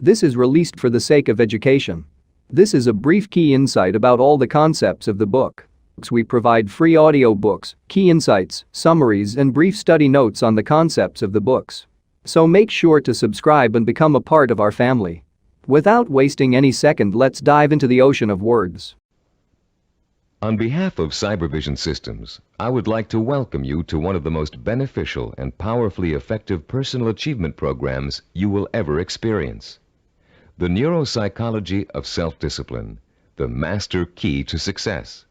This is released for the sake of education. This is a brief key insight about all the concepts of the book. We provide free audiobooks, key insights, summaries, and brief study notes on the concepts of the books. So make sure to subscribe and become a part of our family. Without wasting any second, let's dive into the ocean of words. On behalf of Cybervision Systems, I would like to welcome you to one of the most beneficial and powerfully effective personal achievement programs you will ever experience. The Neuropsychology of Self-Discipline, the master key to success.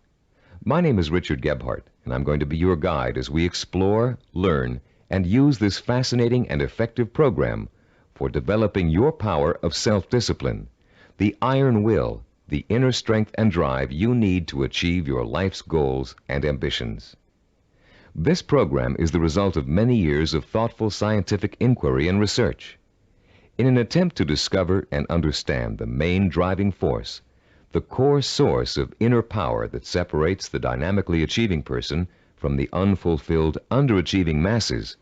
My name is Richard Gebhardt, and I'm going to be your guide as we explore, learn, and use this fascinating and effective program for developing your power of self-discipline, the iron will, the inner strength and drive you need to achieve your life's goals and ambitions. This program is the result of many years of thoughtful scientific inquiry and research. In an attempt to discover and understand the main driving force, the core source of inner power that separates the dynamically achieving person from the unfulfilled, underachieving masses,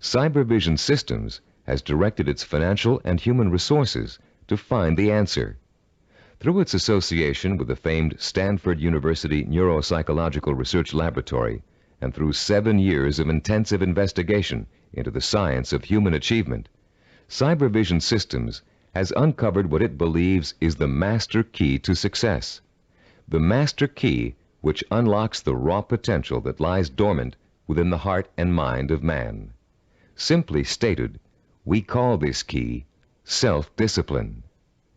Cybervision Systems has directed its financial and human resources to find the answer. Through its association with the famed Stanford University Neuropsychological Research Laboratory, and through 7 years of intensive investigation into the science of human achievement, Cybervision Systems has uncovered what it believes is the master key to success. The master key which unlocks the raw potential that lies dormant within the heart and mind of man. Simply stated, we call this key self-discipline.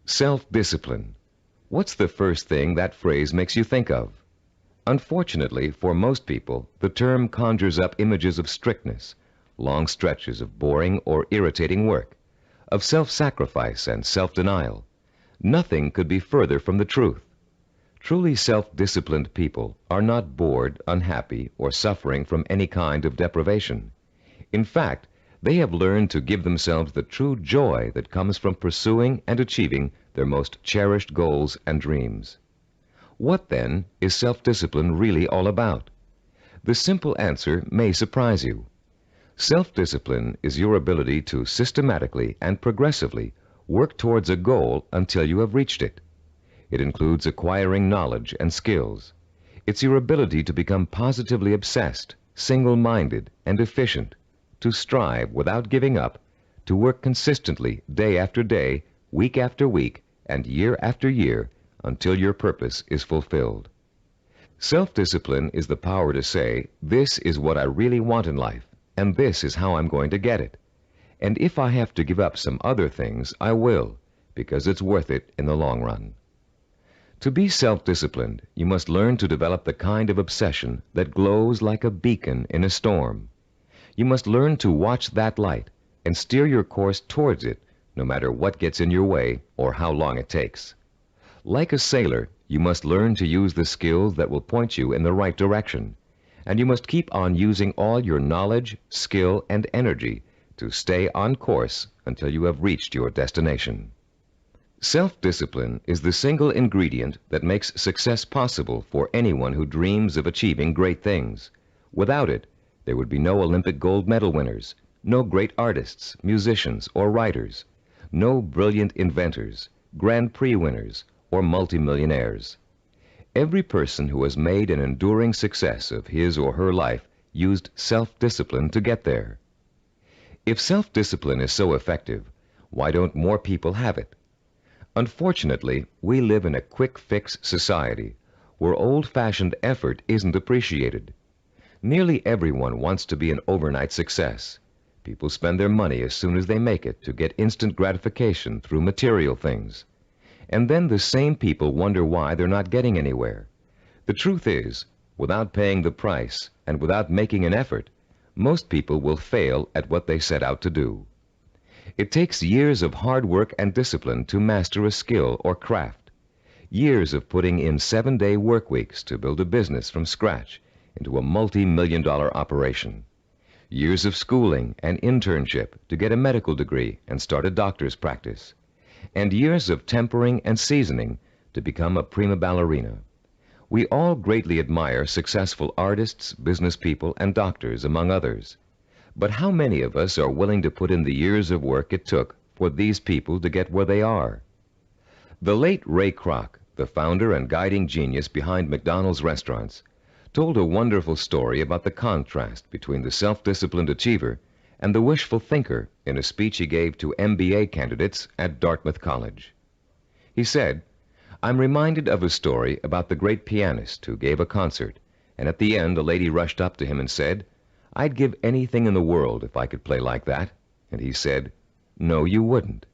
Self-discipline. What's the first thing that phrase makes you think of? Unfortunately, for most people, the term conjures up images of strictness, long stretches of boring or irritating work, of self-sacrifice and self-denial. Nothing could be further from the truth. Truly self-disciplined people are not bored, unhappy, or suffering from any kind of deprivation. In fact, they have learned to give themselves the true joy that comes from pursuing and achieving their most cherished goals and dreams. What, then, is self-discipline really all about? The simple answer may surprise you. Self-discipline is your ability to systematically and progressively work towards a goal until you have reached it. It includes acquiring knowledge and skills. It's your ability to become positively obsessed, single-minded, and efficient, to strive without giving up, to work consistently day after day, week after week, and year after year until your purpose is fulfilled. Self-discipline is the power to say, this is what I really want in life, and this is how I'm going to get it. And if I have to give up some other things, I will, because it's worth it in the long run. To be self-disciplined, you must learn to develop the kind of obsession that glows like a beacon in a storm. You must learn to watch that light and steer your course towards it, no matter what gets in your way or how long it takes. Like a sailor, you must learn to use the skills that will point you in the right direction, and you must keep on using all your knowledge, skill, and energy to stay on course until you have reached your destination. Self-discipline is the single ingredient that makes success possible for anyone who dreams of achieving great things. Without it, there would be no Olympic gold medal winners, no great artists, musicians, or writers, no brilliant inventors, Grand Prix winners, or multimillionaires. Every person who has made an enduring success of his or her life used self-discipline to get there. If self-discipline is so effective, why don't more people have it? Unfortunately, we live in a quick-fix society where old-fashioned effort isn't appreciated. Nearly everyone wants to be an overnight success. People spend their money as soon as they make it to get instant gratification through material things. And then the same people wonder why they're not getting anywhere. The truth is, without paying the price and without making an effort, most people will fail at what they set out to do. It takes years of hard work and discipline to master a skill or craft. Years of putting in 7-day work weeks to build a business from scratch into a multi-million-dollar operation. Years of schooling and internship to get a medical degree and start a doctor's practice. And years of tempering and seasoning to become a prima ballerina. We all greatly admire successful artists, business people, and doctors, among others. But how many of us are willing to put in the years of work it took for these people to get where they are. The late Ray Kroc, the founder and guiding genius behind McDonald's restaurants, told a wonderful story about the contrast between the self-disciplined achiever and the wishful thinker in a speech he gave to MBA candidates at Dartmouth College. He said, "I'm reminded of a story about the great pianist who gave a concert, and at the end a lady rushed up to him and said, 'I'd give anything in the world if I could play like that.' And he said, 'No, you wouldn't.'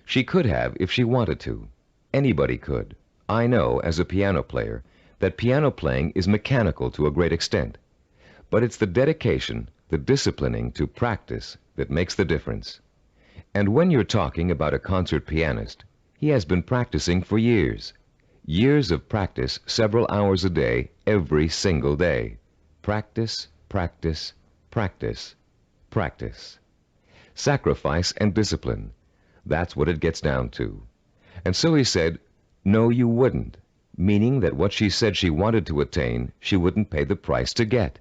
She could have if she wanted to. Anybody could. I know, as a piano player, that piano playing is mechanical to a great extent. But it's the dedication, the disciplining to practice that makes the difference. And when you're talking about a concert pianist, he has been practicing for years. Years of practice, several hours a day, every single day. Practice, practice, practice, practice. Sacrifice and discipline. That's what it gets down to. And so he said, 'No, you wouldn't,' meaning that what she said she wanted to attain, she wouldn't pay the price to get.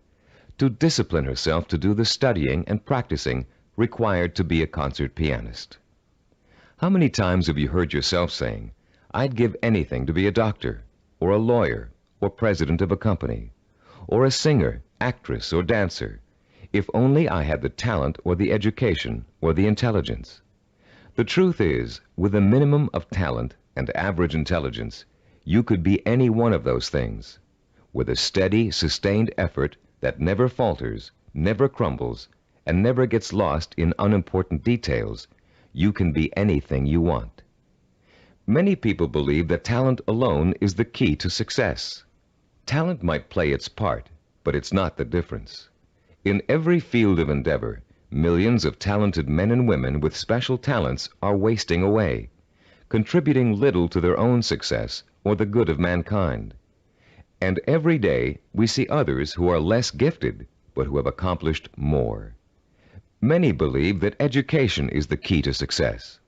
To discipline herself to do the studying and practicing required to be a concert pianist. How many times have you heard yourself saying, 'I'd give anything to be a doctor, or a lawyer, or president of a company, or a singer, actress, or dancer, if only I had the talent or the education or the intelligence?' The truth is, with a minimum of talent and average intelligence, you could be any one of those things. With a steady, sustained effort that never falters, never crumbles, and never gets lost in unimportant details, you can be anything you want. Many people believe that talent alone is the key to success. Talent might play its part, but it's not the difference. In every field of endeavor, millions of talented men and women with special talents are wasting away, contributing little to their own success or the good of mankind. And every day we see others who are less gifted, but who have accomplished more. Many believe that education is the key to success.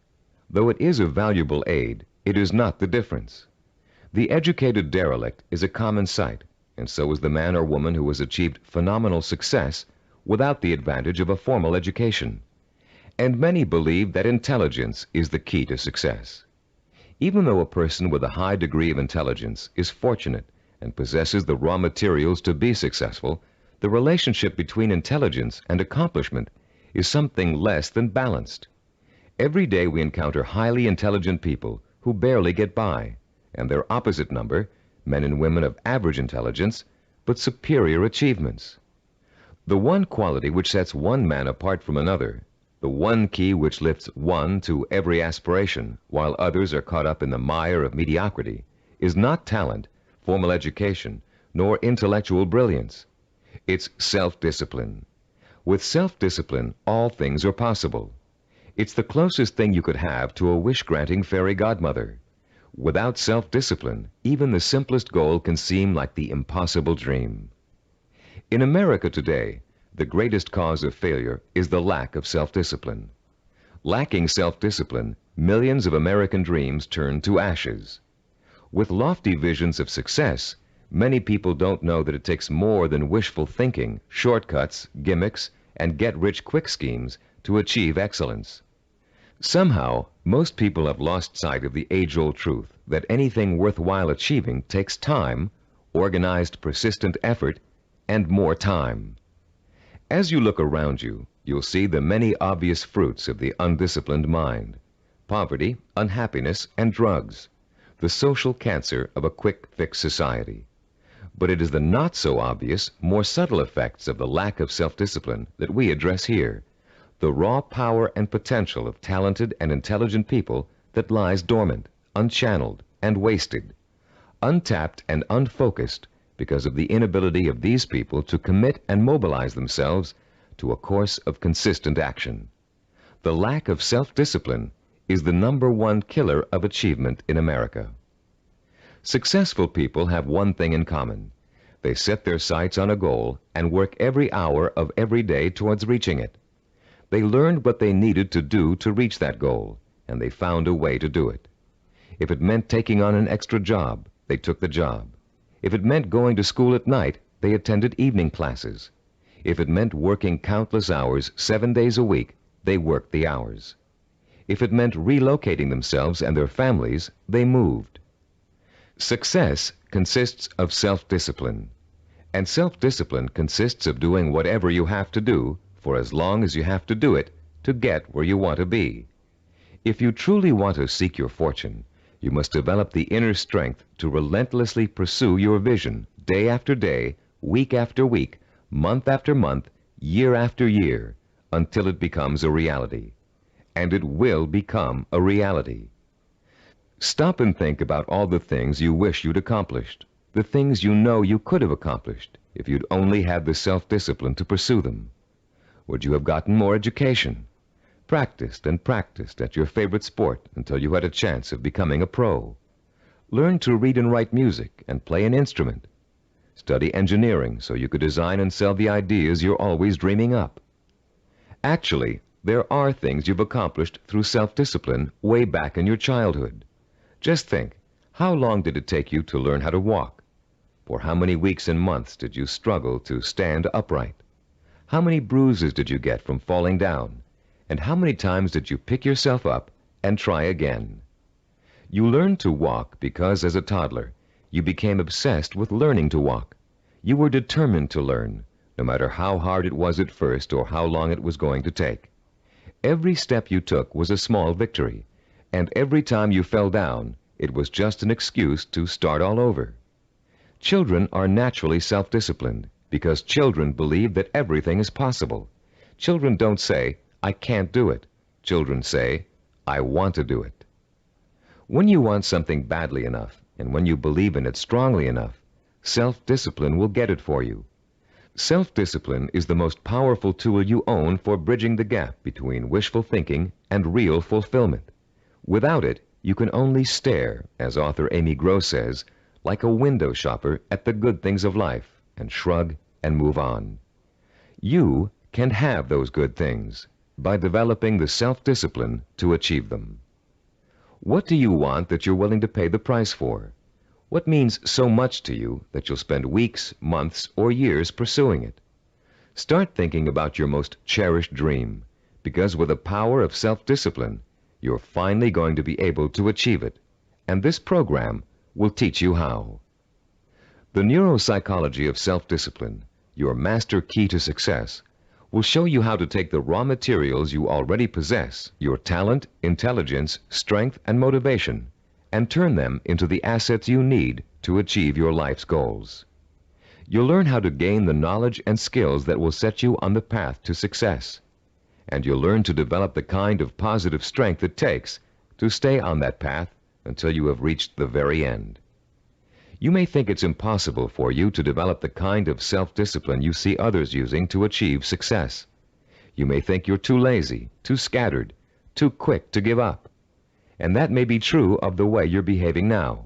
Though it is a valuable aid, it is not the difference. The educated derelict is a common sight, and so is the man or woman who has achieved phenomenal success without the advantage of a formal education. And many believe that intelligence is the key to success. Even though a person with a high degree of intelligence is fortunate and possesses the raw materials to be successful, the relationship between intelligence and accomplishment is something less than balanced. Every day we encounter highly intelligent people who barely get by, and their opposite number, men and women of average intelligence, but superior achievements. The one quality which sets one man apart from another, the one key which lifts one to every aspiration, while others are caught up in the mire of mediocrity, is not talent, formal education, nor intellectual brilliance. It's self-discipline. With self-discipline, all things are possible. It's the closest thing you could have to a wish-granting fairy godmother. Without self-discipline, even the simplest goal can seem like the impossible dream. In America today, the greatest cause of failure is the lack of self-discipline. Lacking self-discipline, millions of American dreams turn to ashes. With lofty visions of success, many people don't know that it takes more than wishful thinking, shortcuts, gimmicks, and get-rich-quick schemes to achieve excellence. Somehow, most people have lost sight of the age-old truth that anything worthwhile achieving takes time, organized, persistent effort, and more time. As you look around you, you'll see the many obvious fruits of the undisciplined mind: poverty, unhappiness, and drugs, the social cancer of a quick-fix society. But it is the not-so-obvious, more subtle effects of the lack of self-discipline that we address here, the raw power and potential of talented and intelligent people that lies dormant, unchanneled, and wasted, untapped and unfocused because of the inability of these people to commit and mobilize themselves to a course of consistent action. The lack of self-discipline is the #1 killer of achievement in America. Successful people have one thing in common. They set their sights on a goal and work every hour of every day towards reaching it. They learned what they needed to do to reach that goal, and they found a way to do it. If it meant taking on an extra job, they took the job. If it meant going to school at night, they attended evening classes. If it meant working countless hours 7 days a week, they worked the hours. If it meant relocating themselves and their families, they moved. Success consists of self-discipline, and self-discipline consists of doing whatever you have to do for as long as you have to do it to get where you want to be. If you truly want to seek your fortune, you must develop the inner strength to relentlessly pursue your vision day after day, week after week, month after month, year after year, until it becomes a reality. And it will become a reality. Stop and think about all the things you wish you'd accomplished, the things you know you could have accomplished if you'd only had the self-discipline to pursue them. Would you have gotten more education? Practiced and practiced at your favorite sport until you had a chance of becoming a pro? Learn to read and write music and play an instrument? Study engineering so you could design and sell the ideas you're always dreaming up? Actually, there are things you've accomplished through self-discipline way back in your childhood. Just think, how long did it take you to learn how to walk? For how many weeks and months did you struggle to stand upright? How many bruises did you get from falling down? And how many times did you pick yourself up and try again? You learned to walk because as a toddler, you became obsessed with learning to walk. You were determined to learn, no matter how hard it was at first or how long it was going to take. Every step you took was a small victory, and every time you fell down, it was just an excuse to start all over. Children are naturally self-disciplined because children believe that everything is possible. Children don't say, "I can't do it." Children say, "I want to do it." When you want something badly enough, and when you believe in it strongly enough, self-discipline will get it for you. Self-discipline is the most powerful tool you own for bridging the gap between wishful thinking and real fulfillment. Without it, you can only stare, as author Amy Gross says, like a window shopper at the good things of life and shrug and move on. You can have those good things by developing the self-discipline to achieve them. What do you want that you're willing to pay the price for? What means so much to you that you'll spend weeks, months, or years pursuing it? Start thinking about your most cherished dream, because with the power of self-discipline, you're finally going to be able to achieve it, and this program will teach you how. The Neuropsychology of Self-Discipline, your master key to success, will show you how to take the raw materials you already possess, your talent, intelligence, strength, and motivation, and turn them into the assets you need to achieve your life's goals. You'll learn how to gain the knowledge and skills that will set you on the path to success. And you'll learn to develop the kind of positive strength it takes to stay on that path until you have reached the very end. You may think it's impossible for you to develop the kind of self-discipline you see others using to achieve success. You may think you're too lazy, too scattered, too quick to give up. And that may be true of the way you're behaving now.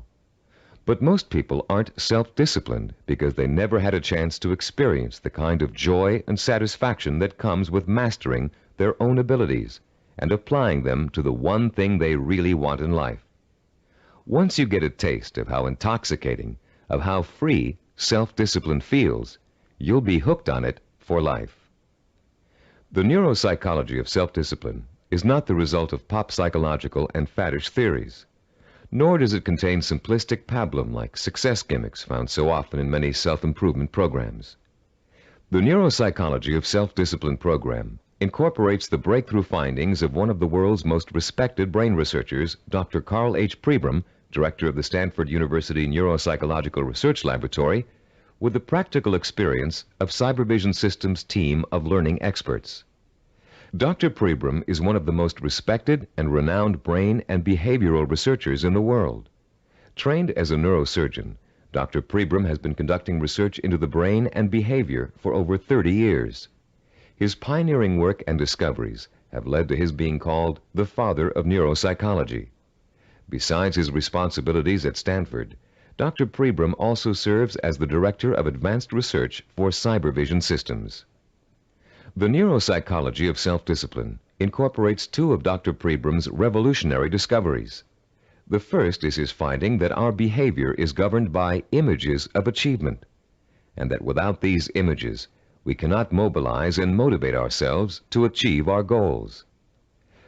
But most people aren't self-disciplined because they never had a chance to experience the kind of joy and satisfaction that comes with mastering their own abilities and applying them to the one thing they really want in life. Once you get a taste of how intoxicating, of how free self-discipline feels, you'll be hooked on it for life. The neuropsychology of self-discipline is not the result of pop psychological and faddish theories, nor does it contain simplistic pablum-like success gimmicks found so often in many self-improvement programs. The Neuropsychology of Self-Discipline program incorporates the breakthrough findings of one of the world's most respected brain researchers, Dr. Karl Pribram, director of the Stanford University Neuropsychological Research Laboratory, with the practical experience of Cybervision Systems' team of learning experts. Dr. Pribram is one of the most respected and renowned brain and behavioral researchers in the world. Trained as a neurosurgeon, Dr. Pribram has been conducting research into the brain and behavior for over 30 years. His pioneering work and discoveries have led to his being called the father of neuropsychology. Besides his responsibilities at Stanford, Dr. Pribram also serves as the Director of Advanced Research for Cybervision Systems. The Neuropsychology of Self-Discipline incorporates two of Dr. Pribram's revolutionary discoveries. The first is his finding that our behavior is governed by images of achievement, and that without these images, we cannot mobilize and motivate ourselves to achieve our goals.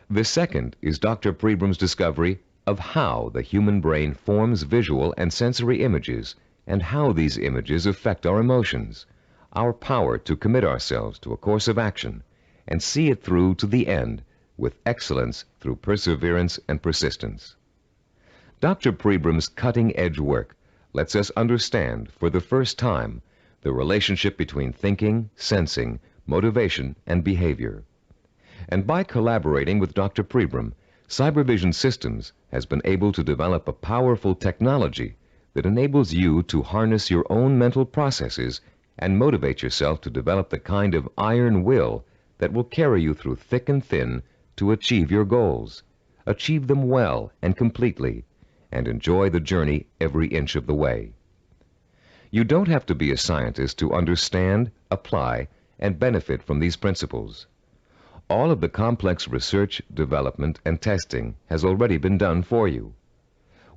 The second is Dr. Pribram's discovery of how the human brain forms visual and sensory images and how these images affect our emotions, our power to commit ourselves to a course of action and see it through to the end with excellence through perseverance and persistence. Dr. Pribram's cutting-edge work lets us understand for the first time the relationship between thinking, sensing, motivation, and behavior. And by collaborating with Dr. Pribram, Cybervision Systems has been able to develop a powerful technology that enables you to harness your own mental processes and motivate yourself to develop the kind of iron will that will carry you through thick and thin to achieve your goals, achieve them well and completely, and enjoy the journey every inch of the way. You don't have to be a scientist to understand, apply, and benefit from these principles. All of the complex research, development, and testing has already been done for you.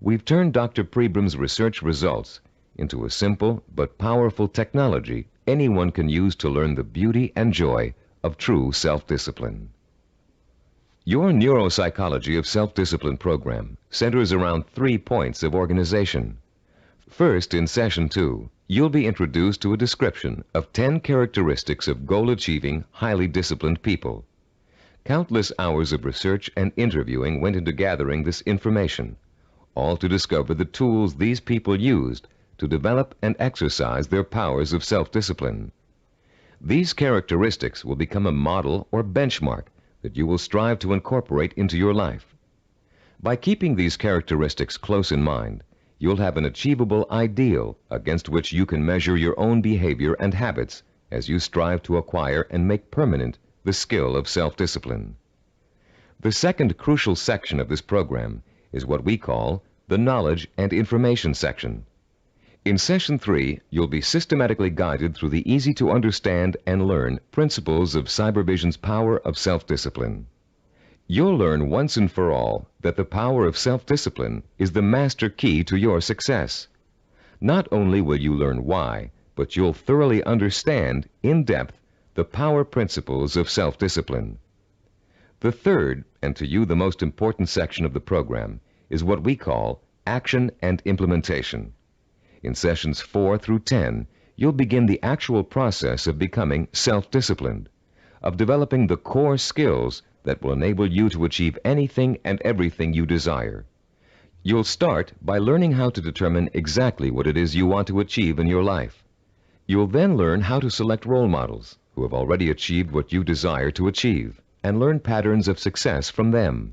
We've turned Dr. Pribram's research results into a simple but powerful technology anyone can use to learn the beauty and joy of true self-discipline. Your Neuropsychology of Self-Discipline program centers around 3 points of organization. First, in Session 2, you'll be introduced to a description of 10 characteristics of goal-achieving, highly disciplined people. Countless hours of research and interviewing went into gathering this information, all to discover the tools these people used to develop and exercise their powers of self-discipline. These characteristics will become a model or benchmark that you will strive to incorporate into your life. By keeping these characteristics close in mind, you'll have an achievable ideal against which you can measure your own behavior and habits as you strive to acquire and make permanent the skill of self-discipline. The second crucial section of this program is what we call the Knowledge and Information section. In Session 3, you'll be systematically guided through the easy-to-understand and learn principles of Cybervision's power of self-discipline. You'll learn once and for all that the power of self-discipline is the master key to your success. Not only will you learn why, but you'll thoroughly understand, in depth, the power principles of self-discipline. The third, and to you the most important section of the program, is what we call Action and Implementation. In Sessions 4 through 10, you'll begin the actual process of becoming self-disciplined, of developing the core skills that will enable you to achieve anything and everything you desire. You'll start by learning how to determine exactly what it is you want to achieve in your life. You'll then learn how to select role models who have already achieved what you desire to achieve, and learn patterns of success from them.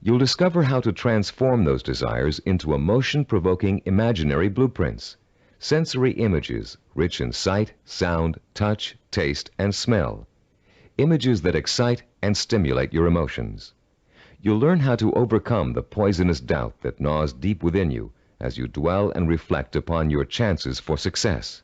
You'll discover how to transform those desires into emotion-provoking imaginary blueprints, sensory images rich in sight, sound, touch, taste, and smell, images that excite and stimulate your emotions. You'll learn how to overcome the poisonous doubt that gnaws deep within you as you dwell and reflect upon your chances for success.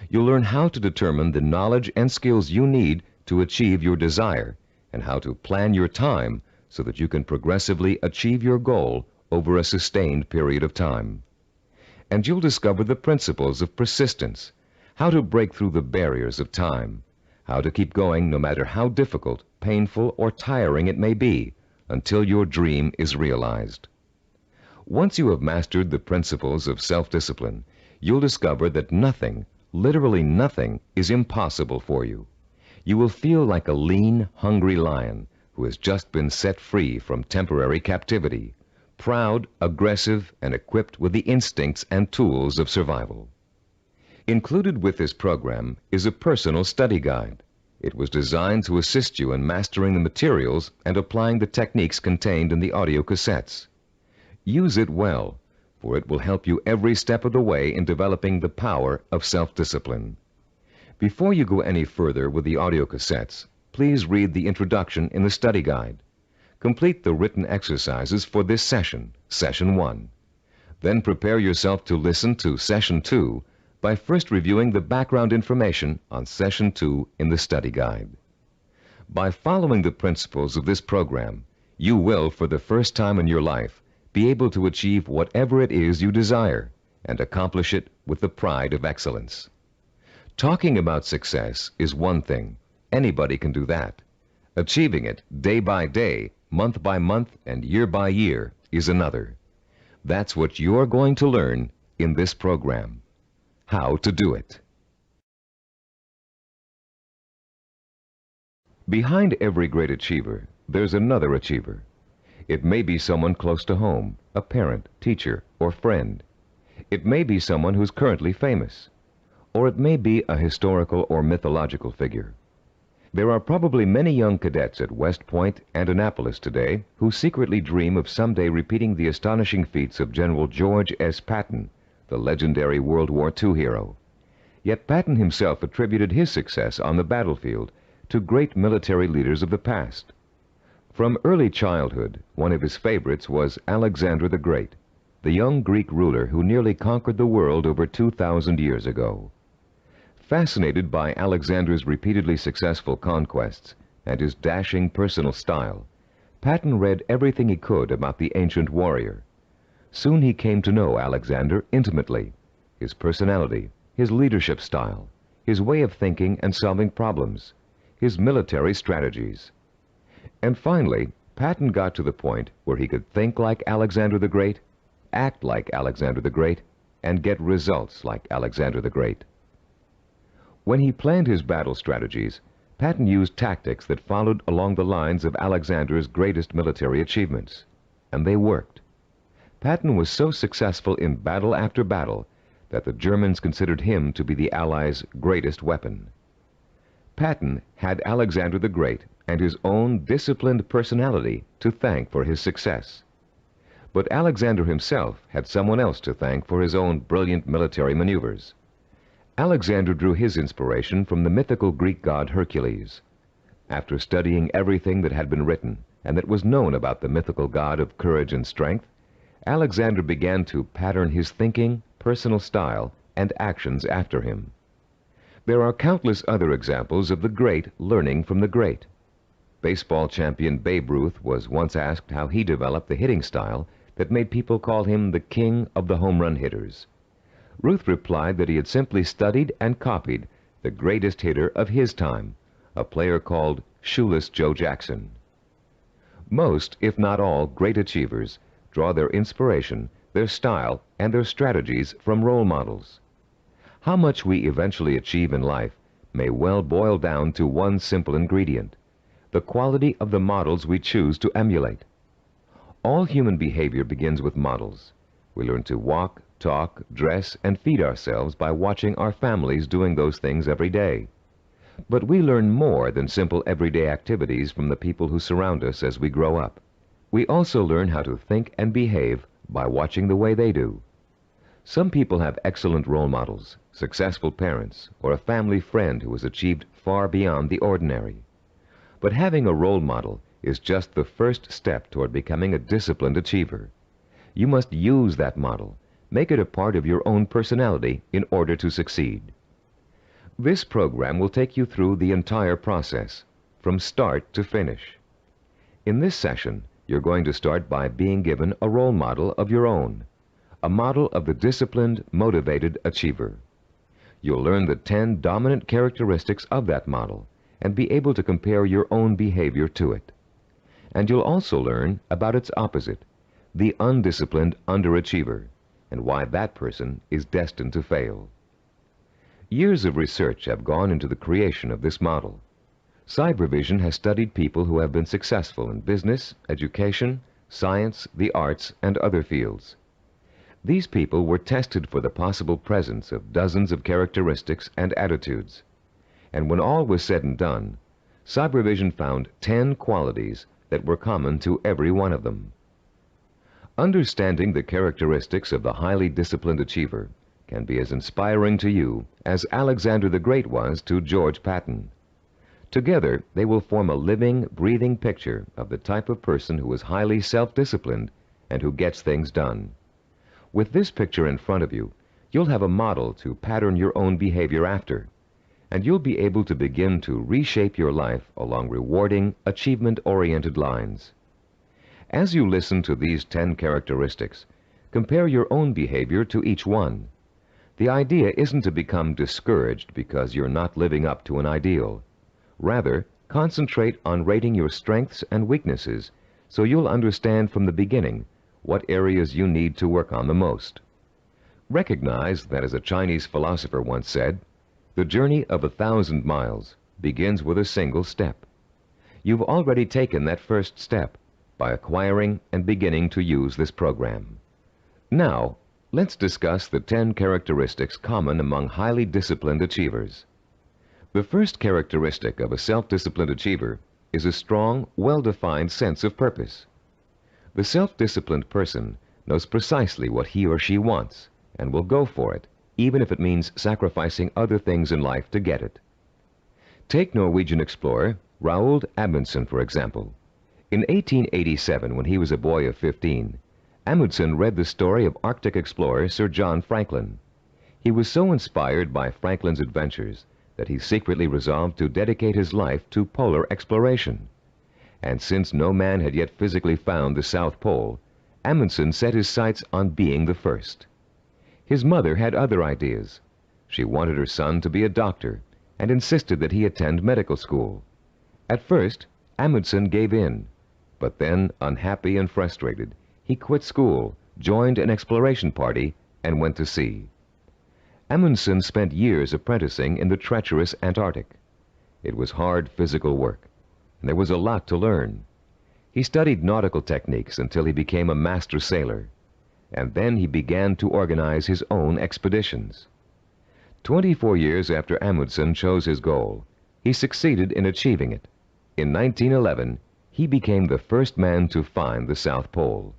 You'll learn how to determine the knowledge and skills you need to achieve your desire and how to plan your time so that you can progressively achieve your goal over a sustained period of time. And you'll discover the principles of persistence, how to break through the barriers of time, how to keep going no matter how difficult, painful, or tiring it may be until your dream is realized. Once you have mastered the principles of self-discipline, you'll discover that nothing, literally nothing, is impossible for you. You will feel like a lean, hungry lion who has just been set free from temporary captivity, proud, aggressive, and equipped with the instincts and tools of survival. Included with this program is a personal study guide. It was designed to assist you in mastering the materials and applying the techniques contained in the audio cassettes. Use it well, for it will help you every step of the way in developing the power of self-discipline. Before you go any further with the audio cassettes, please read the introduction in the study guide. Complete the written exercises for this session, Session 1. Then prepare yourself to listen to Session 2 by first reviewing the background information on Session 2 in the study guide. By following the principles of this program, you will, for the first time in your life, be able to achieve whatever it is you desire and accomplish it with the pride of excellence. Talking about success is one thing. Anybody can do that. Achieving it day by day Month by month and year by year is another. That's what you're going to learn in this program. How to do it. Behind every great achiever, there's another achiever. It may be someone close to home, a parent, teacher, or friend. It may be someone who's currently famous. Or it may be a historical or mythological figure. There are probably many young cadets at West Point and Annapolis today who secretly dream of someday repeating the astonishing feats of General George S. Patton, the legendary World War II hero. Yet Patton himself attributed his success on the battlefield to great military leaders of the past. From early childhood, one of his favorites was Alexander the Great, the young Greek ruler who nearly conquered the world over 2,000 years ago. Fascinated by Alexander's repeatedly successful conquests and his dashing personal style, Patton read everything he could about the ancient warrior. Soon he came to know Alexander intimately, his personality, his leadership style, his way of thinking and solving problems, his military strategies. And finally, Patton got to the point where he could think like Alexander the Great, act like Alexander the Great, and get results like Alexander the Great. When he planned his battle strategies, Patton used tactics that followed along the lines of Alexander's greatest military achievements, and they worked. Patton was so successful in battle after battle that the Germans considered him to be the Allies' greatest weapon. Patton had Alexander the Great and his own disciplined personality to thank for his success. But Alexander himself had someone else to thank for his own brilliant military maneuvers. Alexander drew his inspiration from the mythical Greek god Hercules. After studying everything that had been written and that was known about the mythical god of courage and strength, Alexander began to pattern his thinking, personal style, and actions after him. There are countless other examples of the great learning from the great. Baseball champion Babe Ruth was once asked how he developed the hitting style that made people call him the king of the home run hitters. Ruth replied that he had simply studied and copied the greatest hitter of his time, a player called Shoeless Joe Jackson. Most, if not all, great achievers draw their inspiration, their style, and their strategies from role models. How much we eventually achieve in life may well boil down to one simple ingredient: the quality of the models we choose to emulate. All human behavior begins with models. We learn to walk, talk, dress, and feed ourselves by watching our families doing those things every day. But we learn more than simple everyday activities from the people who surround us as we grow up. We also learn how to think and behave by watching the way they do. Some people have excellent role models, successful parents, or a family friend who has achieved far beyond the ordinary. But having a role model is just the first step toward becoming a disciplined achiever. You must use that model, make it a part of your own personality in order to succeed. This program will take you through the entire process, from start to finish. In this session, you're going to start by being given a role model of your own, a model of the disciplined, motivated achiever. You'll learn the 10 dominant characteristics of that model and be able to compare your own behavior to it. And you'll also learn about its opposite, the undisciplined underachiever, and why that person is destined to fail. Years of research have gone into the creation of this model. Cybervision has studied people who have been successful in business, education, science, the arts, and other fields. These people were tested for the possible presence of dozens of characteristics and attitudes. And when all was said and done, Cybervision found 10 qualities that were common to every one of them. Understanding the characteristics of the highly disciplined achiever can be as inspiring to you as Alexander the Great was to George Patton. Together, they will form a living, breathing picture of the type of person who is highly self-disciplined and who gets things done. With this picture in front of you, you'll have a model to pattern your own behavior after, and you'll be able to begin to reshape your life along rewarding, achievement-oriented lines. As you listen to these 10 characteristics, compare your own behavior to each one. The idea isn't to become discouraged because you're not living up to an ideal. Rather, concentrate on rating your strengths and weaknesses so you'll understand from the beginning what areas you need to work on the most. Recognize that, as a Chinese philosopher once said, the journey of 1,000 miles begins with a single step. You've already taken that first step by acquiring and beginning to use this program. Now, let's discuss the 10 characteristics common among highly disciplined achievers. The first characteristic of a self-disciplined achiever is a strong, well-defined sense of purpose. The self-disciplined person knows precisely what he or she wants and will go for it, even if it means sacrificing other things in life to get it. Take Norwegian explorer Roald Amundsen, for example. In 1887, when he was a boy of 15, Amundsen read the story of Arctic explorer Sir John Franklin. He was so inspired by Franklin's adventures that he secretly resolved to dedicate his life to polar exploration. And since no man had yet physically found the South Pole, Amundsen set his sights on being the first. His mother had other ideas. She wanted her son to be a doctor and insisted that he attend medical school. At first, Amundsen gave in, but then, unhappy and frustrated, he quit school, joined an exploration party, and went to sea. Amundsen spent years apprenticing in the treacherous Antarctic. It was hard physical work, and there was a lot to learn. He studied nautical techniques until he became a master sailor, and then he began to organize his own expeditions. 24 years after Amundsen chose his goal, he succeeded in achieving it. In 1911, he became the first man to find the South Pole.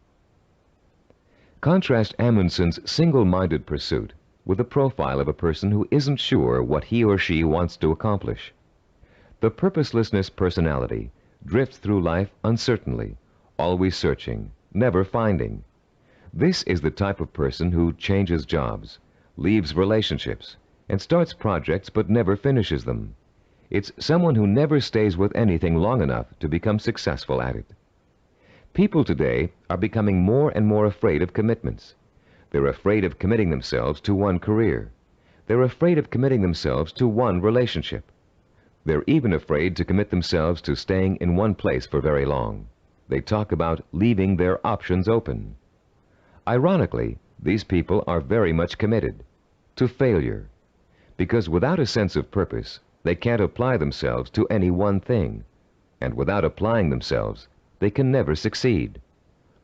Contrast Amundsen's single-minded pursuit with the profile of a person who isn't sure what he or she wants to accomplish. The purposelessness personality drifts through life uncertainly, always searching, never finding. This is the type of person who changes jobs, leaves relationships, and starts projects but never finishes them. It's someone who never stays with anything long enough to become successful at it. People today are becoming more and more afraid of commitments. They're afraid of committing themselves to one career. They're afraid of committing themselves to one relationship. They're even afraid to commit themselves to staying in one place for very long. They talk about leaving their options open. Ironically, these people are very much committed to failure, because without a sense of purpose, they can't apply themselves to any one thing, and without applying themselves, they can never succeed.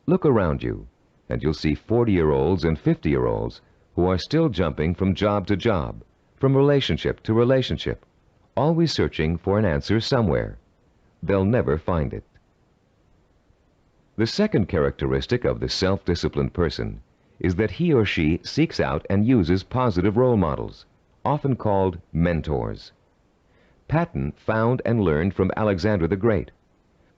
Look around you, and you'll see 40-year-olds and 50-year-olds who are still jumping from job to job, from relationship to relationship, always searching for an answer somewhere. They'll never find it. The second characteristic of the self-disciplined person is that he or she seeks out and uses positive role models, often called mentors. Patton found and learned from Alexander the Great.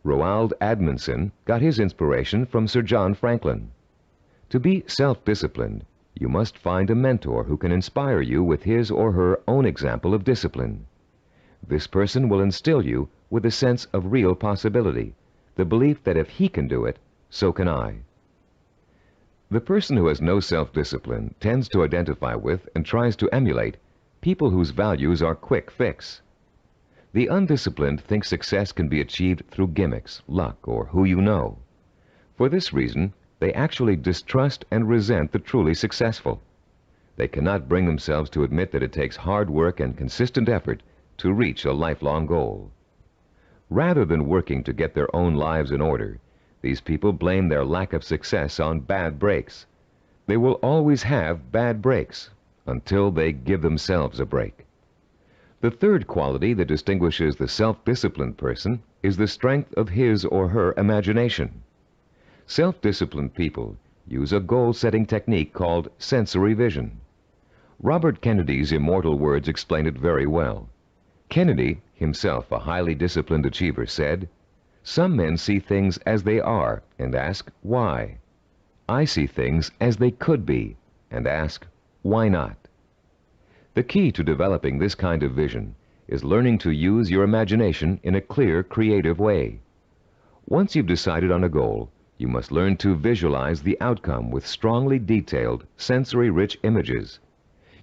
Roald Amundsen got his inspiration from Sir John Franklin. To be self-disciplined, you must find a mentor who can inspire you with his or her own example of discipline. This person will instill you with a sense of real possibility, the belief that if he can do it, so can I. The person who has no self-discipline tends to identify with and tries to emulate people whose values are quick fix. The undisciplined think success can be achieved through gimmicks, luck, or who you know. For this reason, they actually distrust and resent the truly successful. They cannot bring themselves to admit that it takes hard work and consistent effort to reach a lifelong goal. Rather than working to get their own lives in order, these people blame their lack of success on bad breaks. They will always have bad breaks until they give themselves a break. The third quality that distinguishes the self-disciplined person is the strength of his or her imagination. Self-disciplined people use a goal-setting technique called sensory vision. Robert Kennedy's immortal words explain it very well. Kennedy, himself a highly disciplined achiever, said, "Some men see things as they are and ask, why? I see things as they could be and ask, why not?" The key to developing this kind of vision is learning to use your imagination in a clear, creative way. Once you've decided on a goal, you must learn to visualize the outcome with strongly detailed, sensory-rich images.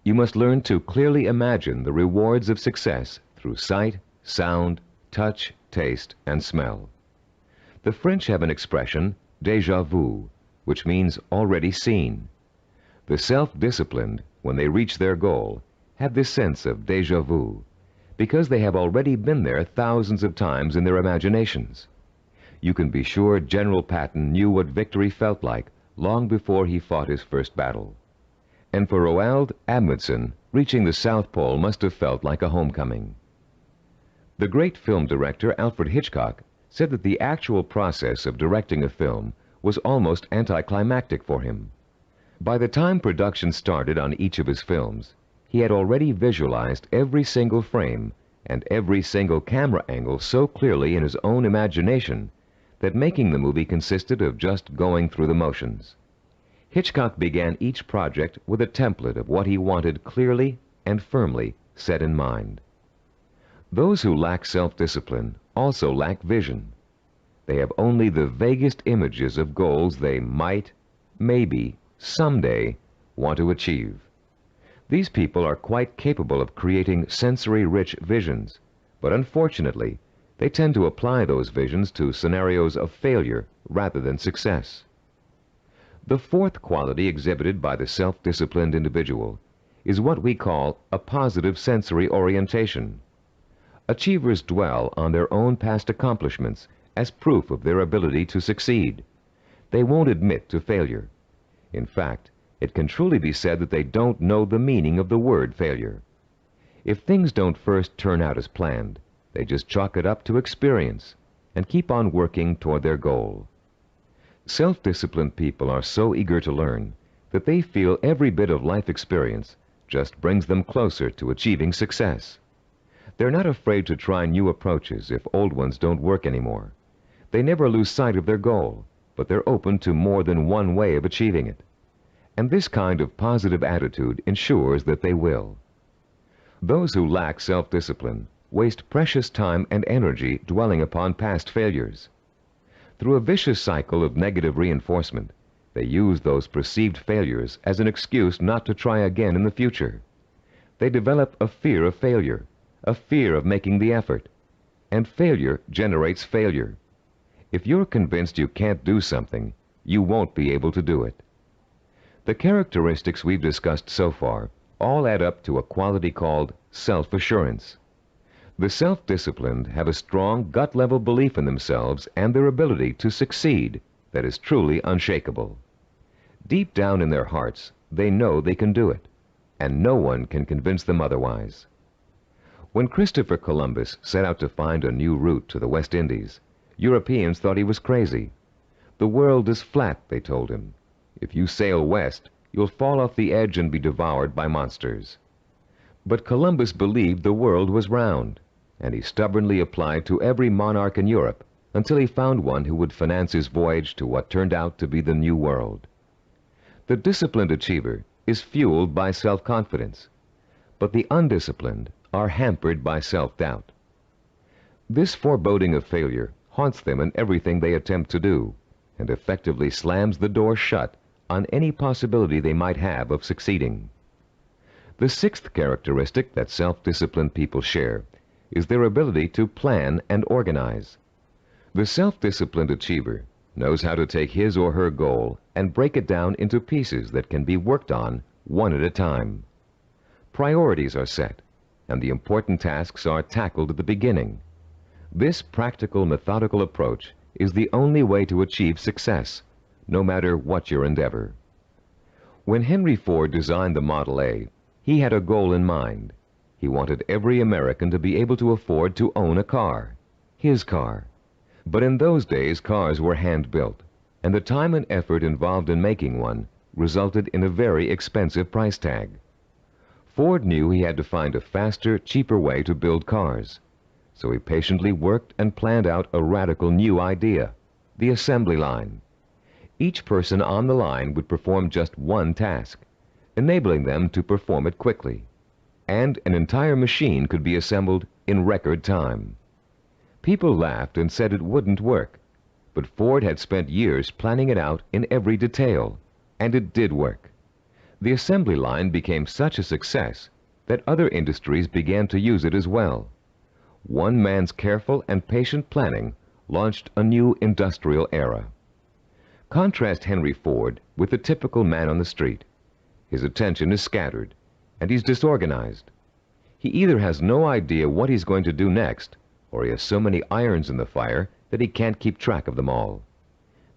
You must learn to clearly imagine the rewards of success through sight, sound, touch, taste, and smell. The French have an expression, déjà vu, which means already seen. The self-disciplined, when they reach their goal, have this sense of déjà vu, because they have already been there thousands of times in their imaginations. You can be sure General Patton knew what victory felt like long before he fought his first battle. And for Roald Amundsen, reaching the South Pole must have felt like a homecoming. The great film director Alfred Hitchcock said that the actual process of directing a film was almost anticlimactic for him. By the time production started on each of his films, he had already visualized every single frame and every single camera angle so clearly in his own imagination that making the movie consisted of just going through the motions. Hitchcock began each project with a template of what he wanted clearly and firmly set in mind. Those who lack self-discipline also lack vision. They have only the vaguest images of goals they might, maybe, someday want to achieve. These people are quite capable of creating sensory-rich visions, but unfortunately, they tend to apply those visions to scenarios of failure rather than success. The fourth quality exhibited by the self-disciplined individual is what we call a positive sensory orientation. Achievers dwell on their own past accomplishments as proof of their ability to succeed. They won't admit to failure. In fact, it can truly be said that they don't know the meaning of the word failure. If things don't first turn out as planned, they just chalk it up to experience and keep on working toward their goal. Self-disciplined people are so eager to learn that they feel every bit of life experience just brings them closer to achieving success. They're not afraid to try new approaches if old ones don't work anymore. They never lose sight of their goal, but they're open to more than one way of achieving it. And this kind of positive attitude ensures that they will. Those who lack self-discipline waste precious time and energy dwelling upon past failures. Through a vicious cycle of negative reinforcement, they use those perceived failures as an excuse not to try again in the future. They develop a fear of failure, a fear of making the effort, and failure generates failure. If you're convinced you can't do something, you won't be able to do it. The characteristics we've discussed so far all add up to a quality called self-assurance. The self-disciplined have a strong gut-level belief in themselves and their ability to succeed that is truly unshakable. Deep down in their hearts, they know they can do it, and no one can convince them otherwise. When Christopher Columbus set out to find a new route to the West Indies, Europeans thought he was crazy. The world is flat, they told him. If you sail west, you'll fall off the edge and be devoured by monsters. But Columbus believed the world was round, and he stubbornly applied to every monarch in Europe until he found one who would finance his voyage to what turned out to be the New World. The disciplined achiever is fueled by self-confidence, but the undisciplined are hampered by self-doubt. This foreboding of failure haunts them in everything they attempt to do, and effectively slams the door shut on any possibility they might have of succeeding. The sixth characteristic that self-disciplined people share is their ability to plan and organize. The self-disciplined achiever knows how to take his or her goal and break it down into pieces that can be worked on one at a time. Priorities are set, and the important tasks are tackled at the beginning. This practical, methodical approach is the only way to achieve success, no matter what your endeavor. When Henry Ford designed the Model A, he had a goal in mind. He wanted every American to be able to afford to own a car, his car. But in those days, cars were hand-built, and the time and effort involved in making one resulted in a very expensive price tag. Ford knew he had to find a faster, cheaper way to build cars, so he patiently worked and planned out a radical new idea, the assembly line. Each person on the line would perform just one task, enabling them to perform it quickly, and an entire machine could be assembled in record time. People laughed and said it wouldn't work, but Ford had spent years planning it out in every detail, and it did work. The assembly line became such a success that other industries began to use it as well. One man's careful and patient planning launched a new industrial era. Contrast Henry Ford with the typical man on the street. His attention is scattered, and he's disorganized. He either has no idea what he's going to do next, or he has so many irons in the fire that he can't keep track of them all.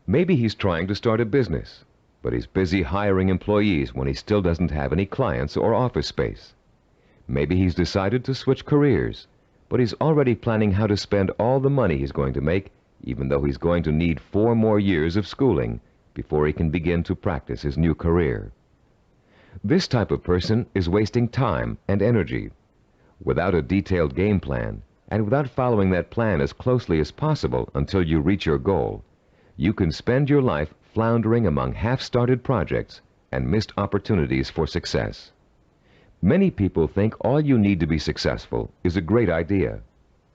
Maybe he's trying to start a business, but he's busy hiring employees when he still doesn't have any clients or office space. Maybe he's decided to switch careers, but he's already planning how to spend all the money he's going to make, even though he's going to need 4 more years of schooling before he can begin to practice his new career. This type of person is wasting time and energy. Without a detailed game plan, and without following that plan as closely as possible until you reach your goal, you can spend your life floundering among half-started projects and missed opportunities for success. Many people think all you need to be successful is a great idea,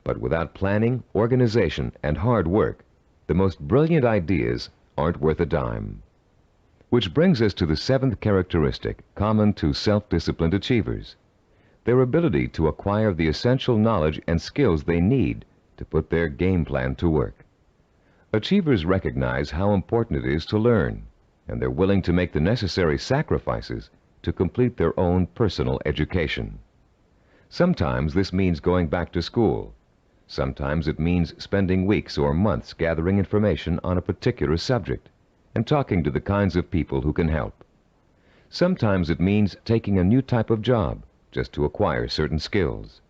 but without planning, organization, and hard work, the most brilliant ideas aren't worth a dime. Which brings us to the 7th characteristic common to self-disciplined achievers: their ability to acquire the essential knowledge and skills they need to put their game plan to work. Achievers recognize how important it is to learn, and they're willing to make the necessary sacrifices to complete their own personal education. Sometimes this means going back to school. Sometimes it means spending weeks or months gathering information on a particular subject and talking to the kinds of people who can help. Sometimes it means taking a new type of job just to acquire certain skills.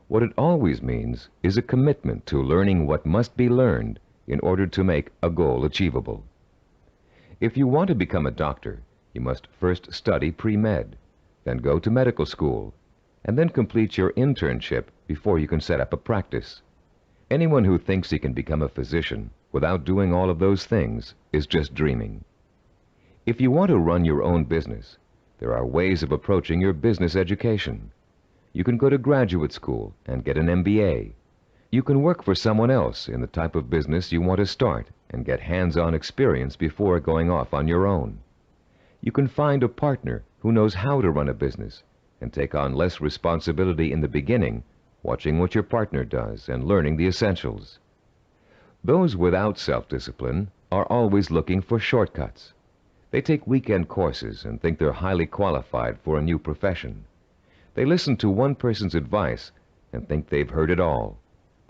What it always means is a commitment to learning what must be learned in order to make a goal achievable. If you want to become a doctor, you must first study pre-med, then go to medical school, and then complete your internship before you can set up a practice. Anyone who thinks he can become a physician without doing all of those things is just dreaming. If you want to run your own business, there are ways of approaching your business education. You can go to graduate school and get an MBA. You can work for someone else in the type of business you want to start and get hands-on experience before going off on your own. You can find a partner who knows how to run a business and take on less responsibility in the beginning, watching what your partner does and learning the essentials. Those without self-discipline are always looking for shortcuts. They take weekend courses and think they're highly qualified for a new profession. They listen to one person's advice and think they've heard it all.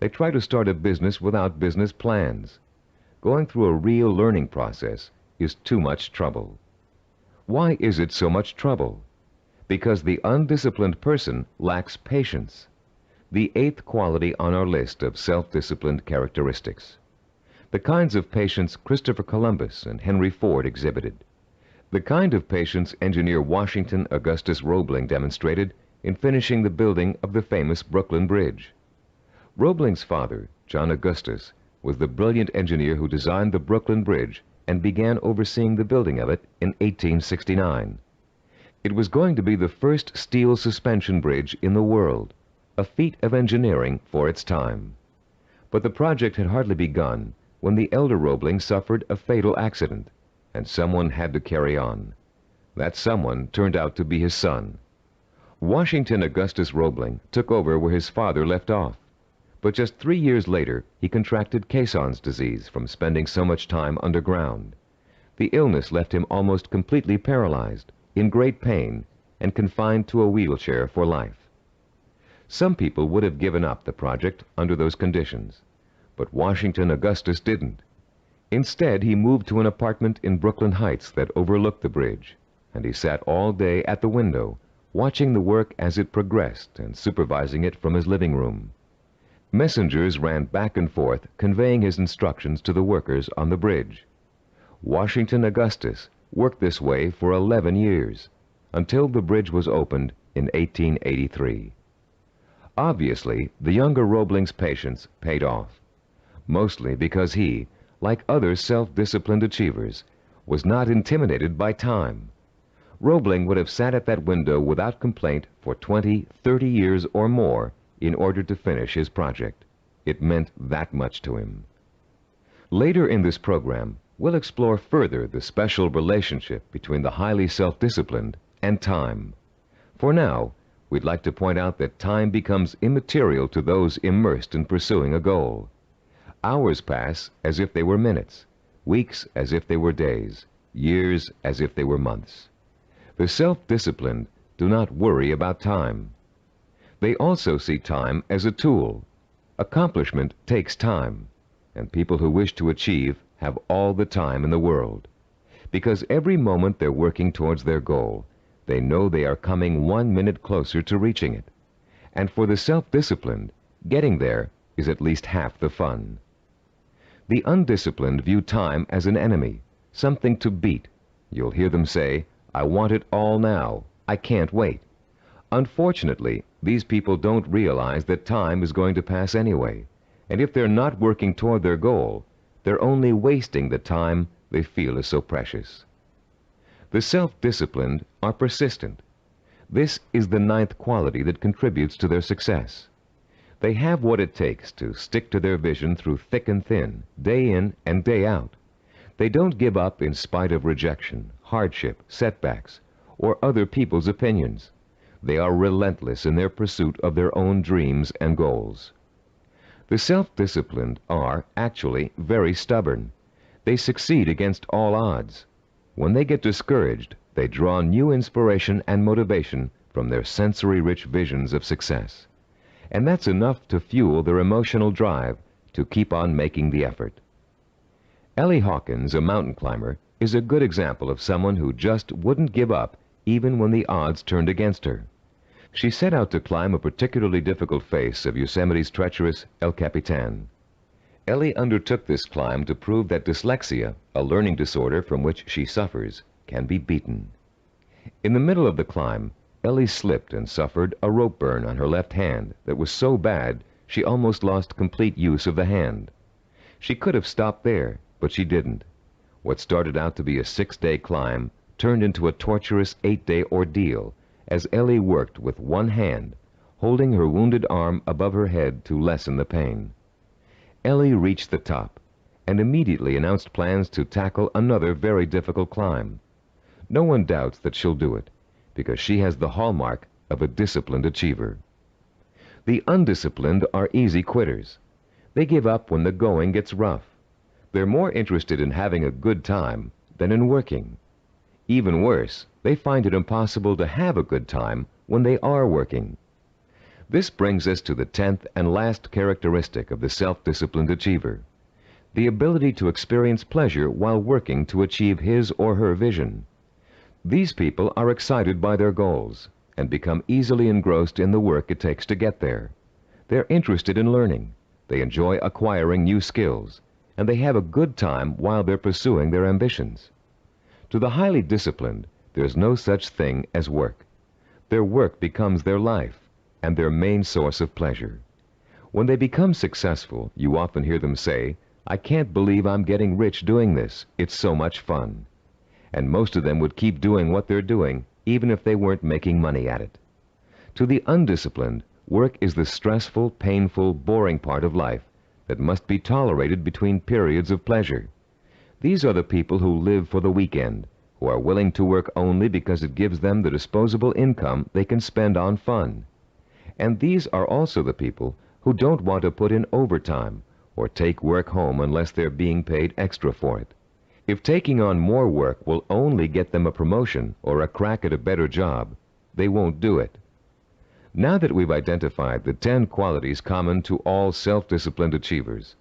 They try to start a business without business plans. Going through a real learning process is too much trouble. Why is it so much trouble? Because the undisciplined person lacks patience, the 8th quality on our list of self-disciplined characteristics. The kinds of patience Christopher Columbus and Henry Ford exhibited. The kind of patience engineer Washington Augustus Roebling demonstrated in finishing the building of the famous Brooklyn Bridge. Roebling's father, John Augustus, was the brilliant engineer who designed the Brooklyn Bridge and began overseeing the building of it in 1869. It was going to be the first steel suspension bridge in the world, a feat of engineering for its time. But the project had hardly begun when the elder Roebling suffered a fatal accident, and someone had to carry on. That someone turned out to be his son. Washington Augustus Roebling took over where his father left off, but just 3 years later he contracted Caisson's disease from spending so much time underground. The illness left him almost completely paralyzed, in great pain, and confined to a wheelchair for life. Some people would have given up the project under those conditions, but Washington Augustus didn't. Instead, he moved to an apartment in Brooklyn Heights that overlooked the bridge, and he sat all day at the window, watching the work as it progressed and supervising it from his living room. Messengers ran back and forth, conveying his instructions to the workers on the bridge. Washington Augustus worked this way for 11 years, until the bridge was opened in 1883. Obviously, the younger Roebling's patience paid off, mostly because he, like other self-disciplined achievers, was not intimidated by time. Roebling would have sat at that window without complaint for 20, 30 years or more in order to finish his project. It meant that much to him. Later in this program, we'll explore further the special relationship between the highly self-disciplined and time. For now, we'd like to point out that time becomes immaterial to those immersed in pursuing a goal. Hours pass as if they were minutes, weeks as if they were days, years as if they were months. The self-disciplined do not worry about time. They also see time as a tool. Accomplishment takes time, and people who wish to achieve have all the time in the world. Because every moment they're working towards their goal, they know they are coming 1 minute closer to reaching it. And for the self-disciplined, getting there is at least half the fun. The undisciplined view time as an enemy, something to beat. You'll hear them say, "I want it all now. I can't wait." Unfortunately, these people don't realize that time is going to pass anyway, and if they're not working toward their goal, they're only wasting the time they feel is so precious. The self-disciplined are persistent. This is the 9th quality that contributes to their success. They have what it takes to stick to their vision through thick and thin, day in and day out. They don't give up in spite of rejection, hardship, setbacks, or other people's opinions. They are relentless in their pursuit of their own dreams and goals. The self-disciplined are, actually, very stubborn. They succeed against all odds. When they get discouraged, they draw new inspiration and motivation from their sensory-rich visions of success. And that's enough to fuel their emotional drive to keep on making the effort. Ellie Hawkins, a mountain climber, is a good example of someone who just wouldn't give up even when the odds turned against her. She set out to climb a particularly difficult face of Yosemite's treacherous El Capitan. Ellie undertook this climb to prove that dyslexia, a learning disorder from which she suffers, can be beaten. In the middle of the climb, Ellie slipped and suffered a rope burn on her left hand that was so bad she almost lost complete use of the hand. She could have stopped there, but she didn't. What started out to be a 6-day climb turned into a torturous 8-day ordeal as Ellie worked with one hand, holding her wounded arm above her head to lessen the pain. Ellie reached the top and immediately announced plans to tackle another very difficult climb. No one doubts that she'll do it, because she has the hallmark of a disciplined achiever. The undisciplined are easy quitters. They give up when the going gets rough. They're more interested in having a good time than in working. Even worse, they find it impossible to have a good time when they are working. This brings us to the 10th and last characteristic of the self-disciplined achiever: the ability to experience pleasure while working to achieve his or her vision. These people are excited by their goals and become easily engrossed in the work it takes to get there. They're interested in learning, they enjoy acquiring new skills, and they have a good time while they're pursuing their ambitions. To the highly disciplined, there's no such thing as work. Their work becomes their life and their main source of pleasure. When they become successful, you often hear them say, "I can't believe I'm getting rich doing this. It's so much fun." And most of them would keep doing what they're doing, even if they weren't making money at it. To the undisciplined, work is the stressful, painful, boring part of life that must be tolerated between periods of pleasure. These are the people who live for the weekend, who are willing to work only because it gives them the disposable income they can spend on fun. And these are also the people who don't want to put in overtime or take work home unless they're being paid extra for it. If taking on more work will only get them a promotion or a crack at a better job, they won't do it. Now that we've identified the 10 qualities common to all self-disciplined achievers,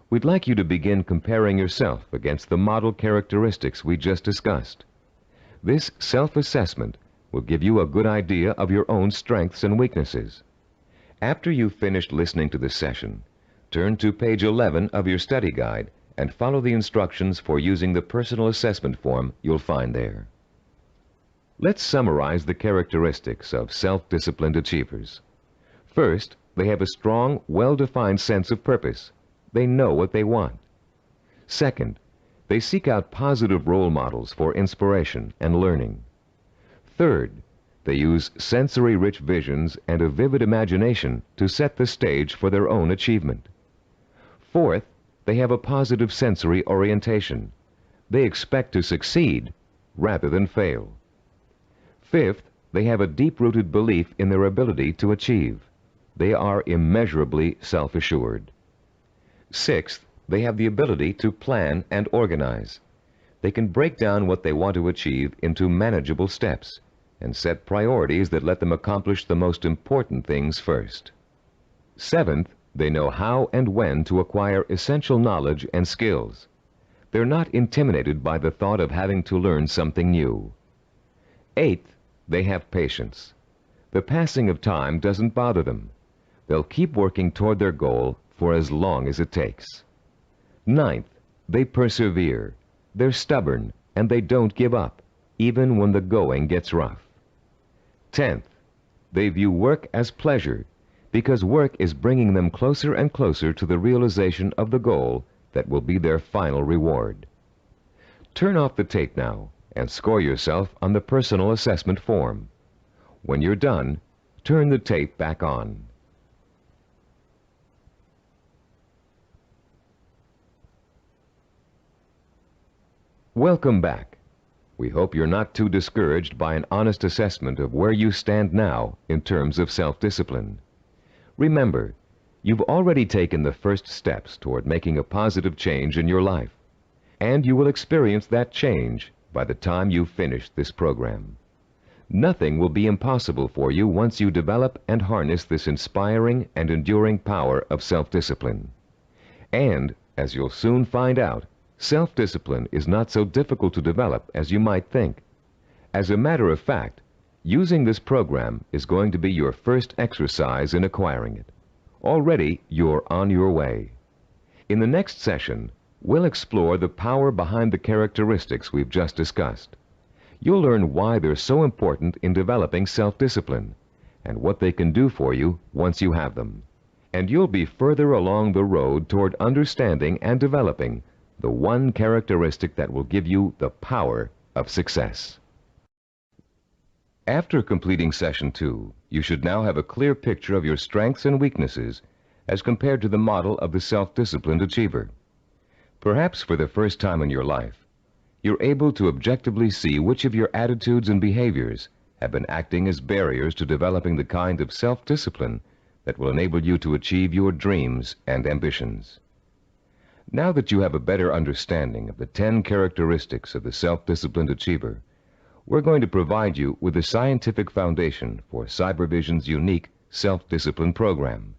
we'd like you to begin comparing yourself against the model characteristics we just discussed. This self-assessment will give you a good idea of your own strengths and weaknesses. After you've finished listening to this session, turn to page 11 of your study guide and follow the instructions for using the personal assessment form you'll find there. Let's summarize the characteristics of self-disciplined achievers. First, they have a strong, well-defined sense of purpose. They know what they want. Second, they seek out positive role models for inspiration and learning. Third, they use sensory-rich visions and a vivid imagination to set the stage for their own achievement. Fourth, they have a positive sensory orientation. They expect to succeed rather than fail. Fifth, they have a deep-rooted belief in their ability to achieve. They are immeasurably self-assured. Sixth, They have the ability to plan and organize. They can break down what they want to achieve into manageable steps and set priorities that let them accomplish the most important things first. Seventh, they know how and when to acquire essential knowledge and skills. They're not intimidated by the thought of having to learn something new. Eighth, they have patience. The passing of time doesn't bother them. They'll keep working toward their goal for as long as it takes. Ninth, they persevere. They're stubborn, and they don't give up, even when the going gets rough. 10th, they view work as pleasure, because work is bringing them closer and closer to the realization of the goal that will be their final reward. Turn off the tape now and score yourself on the personal assessment form. When you're done, turn the tape back on. Welcome back. We hope you're not too discouraged by an honest assessment of where you stand now in terms of self-discipline. Remember, you've already taken the first steps toward making a positive change in your life, and you will experience that change by the time you've finished this program. Nothing will be impossible for you once you develop and harness this inspiring and enduring power of self-discipline. And, as you'll soon find out, self-discipline is not so difficult to develop as you might think. As a matter of fact, using this program is going to be your first exercise in acquiring it. Already, you're on your way. In the next session, we'll explore the power behind the characteristics we've just discussed. You'll learn why they're so important in developing self-discipline and what they can do for you once you have them. And you'll be further along the road toward understanding and developing the one characteristic that will give you the power of success. After completing Session 2, you should now have a clear picture of your strengths and weaknesses as compared to the model of the self-disciplined achiever. Perhaps for the first time in your life, you're able to objectively see which of your attitudes and behaviors have been acting as barriers to developing the kind of self-discipline that will enable you to achieve your dreams and ambitions. Now that you have a better understanding of the 10 characteristics of the self-disciplined achiever, we're going to provide you with a scientific foundation for Cybervision's unique self-discipline program.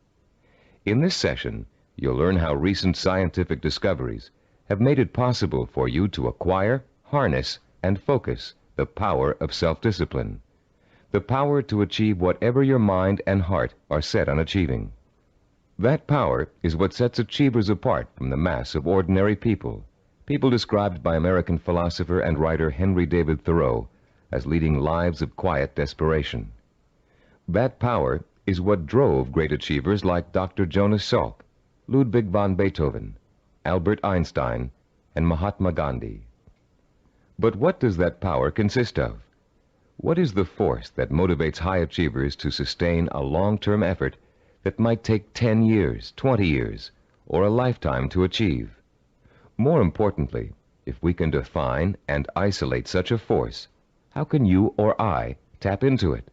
In this session, you'll learn how recent scientific discoveries have made it possible for you to acquire, harness, and focus the power of self-discipline, the power to achieve whatever your mind and heart are set on achieving. That power is what sets achievers apart from the mass of ordinary people, people described by American philosopher and writer Henry David Thoreau as leading lives of quiet desperation. That power is what drove great achievers like Dr. Jonas Salk, Ludwig van Beethoven, Albert Einstein, and Mahatma Gandhi. But what does that power consist of? What is the force that motivates high achievers to sustain a long-term effort that might take 10 years, 20 years, or a lifetime to achieve? More importantly, if we can define and isolate such a force, how can you or I tap into it?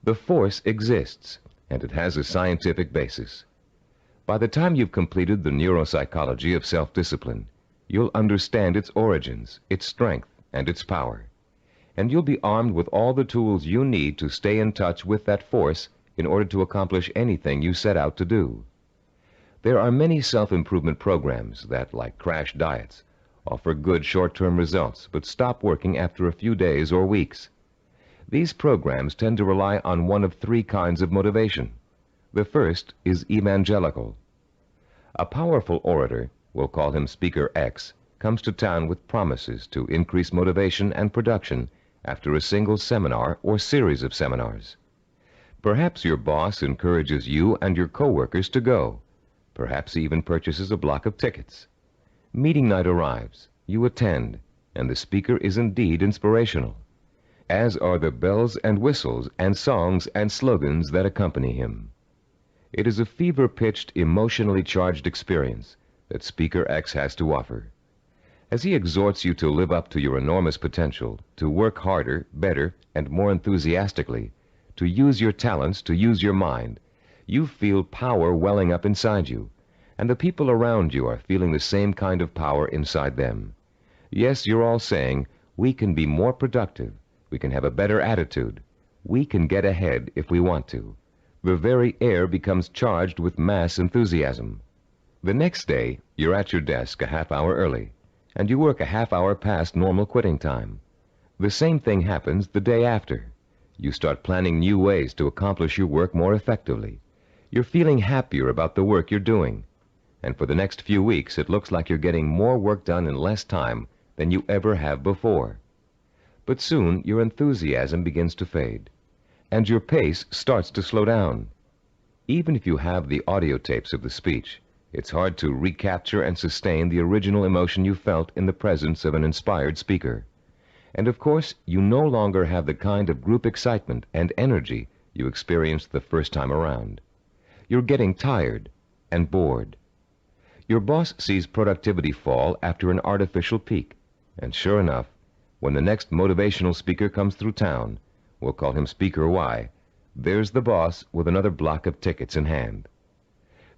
The force exists, and it has a scientific basis. By the time you've completed the Neuropsychology of Self-Discipline, you'll understand its origins, its strength, and its power. And you'll be armed with all the tools you need to stay in touch with that force in order to accomplish anything you set out to do. There are many self-improvement programs that, like crash diets, offer good short-term results but stop working after a few days or weeks. These programs tend to rely on one of 3 kinds of motivation. The first is evangelical. A powerful orator, we'll call him Speaker X, comes to town with promises to increase motivation and production after a single seminar or series of seminars. Perhaps your boss encourages you and your coworkers to go. Perhaps he even purchases a block of tickets. Meeting night arrives, you attend, and the speaker is indeed inspirational, as are the bells and whistles and songs and slogans that accompany him. It is a fever-pitched, emotionally charged experience that Speaker X has to offer. As he exhorts you to live up to your enormous potential, to work harder, better, and more enthusiastically, to use your talents, to use your mind, you feel power welling up inside you, and the people around you are feeling the same kind of power inside them. Yes, you're all saying, we can be more productive, we can have a better attitude, we can get ahead if we want to. The very air becomes charged with mass enthusiasm. The next day, you're at your desk a half hour early, and you work a half hour past normal quitting time. The same thing happens the day after. You start planning new ways to accomplish your work more effectively. You're feeling happier about the work you're doing. And for the next few weeks, it looks like you're getting more work done in less time than you ever have before. But soon, your enthusiasm begins to fade, and your pace starts to slow down. Even if you have the audio tapes of the speech, it's hard to recapture and sustain the original emotion you felt in the presence of an inspired speaker. And of course, you no longer have the kind of group excitement and energy you experienced the first time around. You're getting tired and bored. Your boss sees productivity fall after an artificial peak, and sure enough, when the next motivational speaker comes through town, we'll call him Speaker Y, there's the boss with another block of tickets in hand.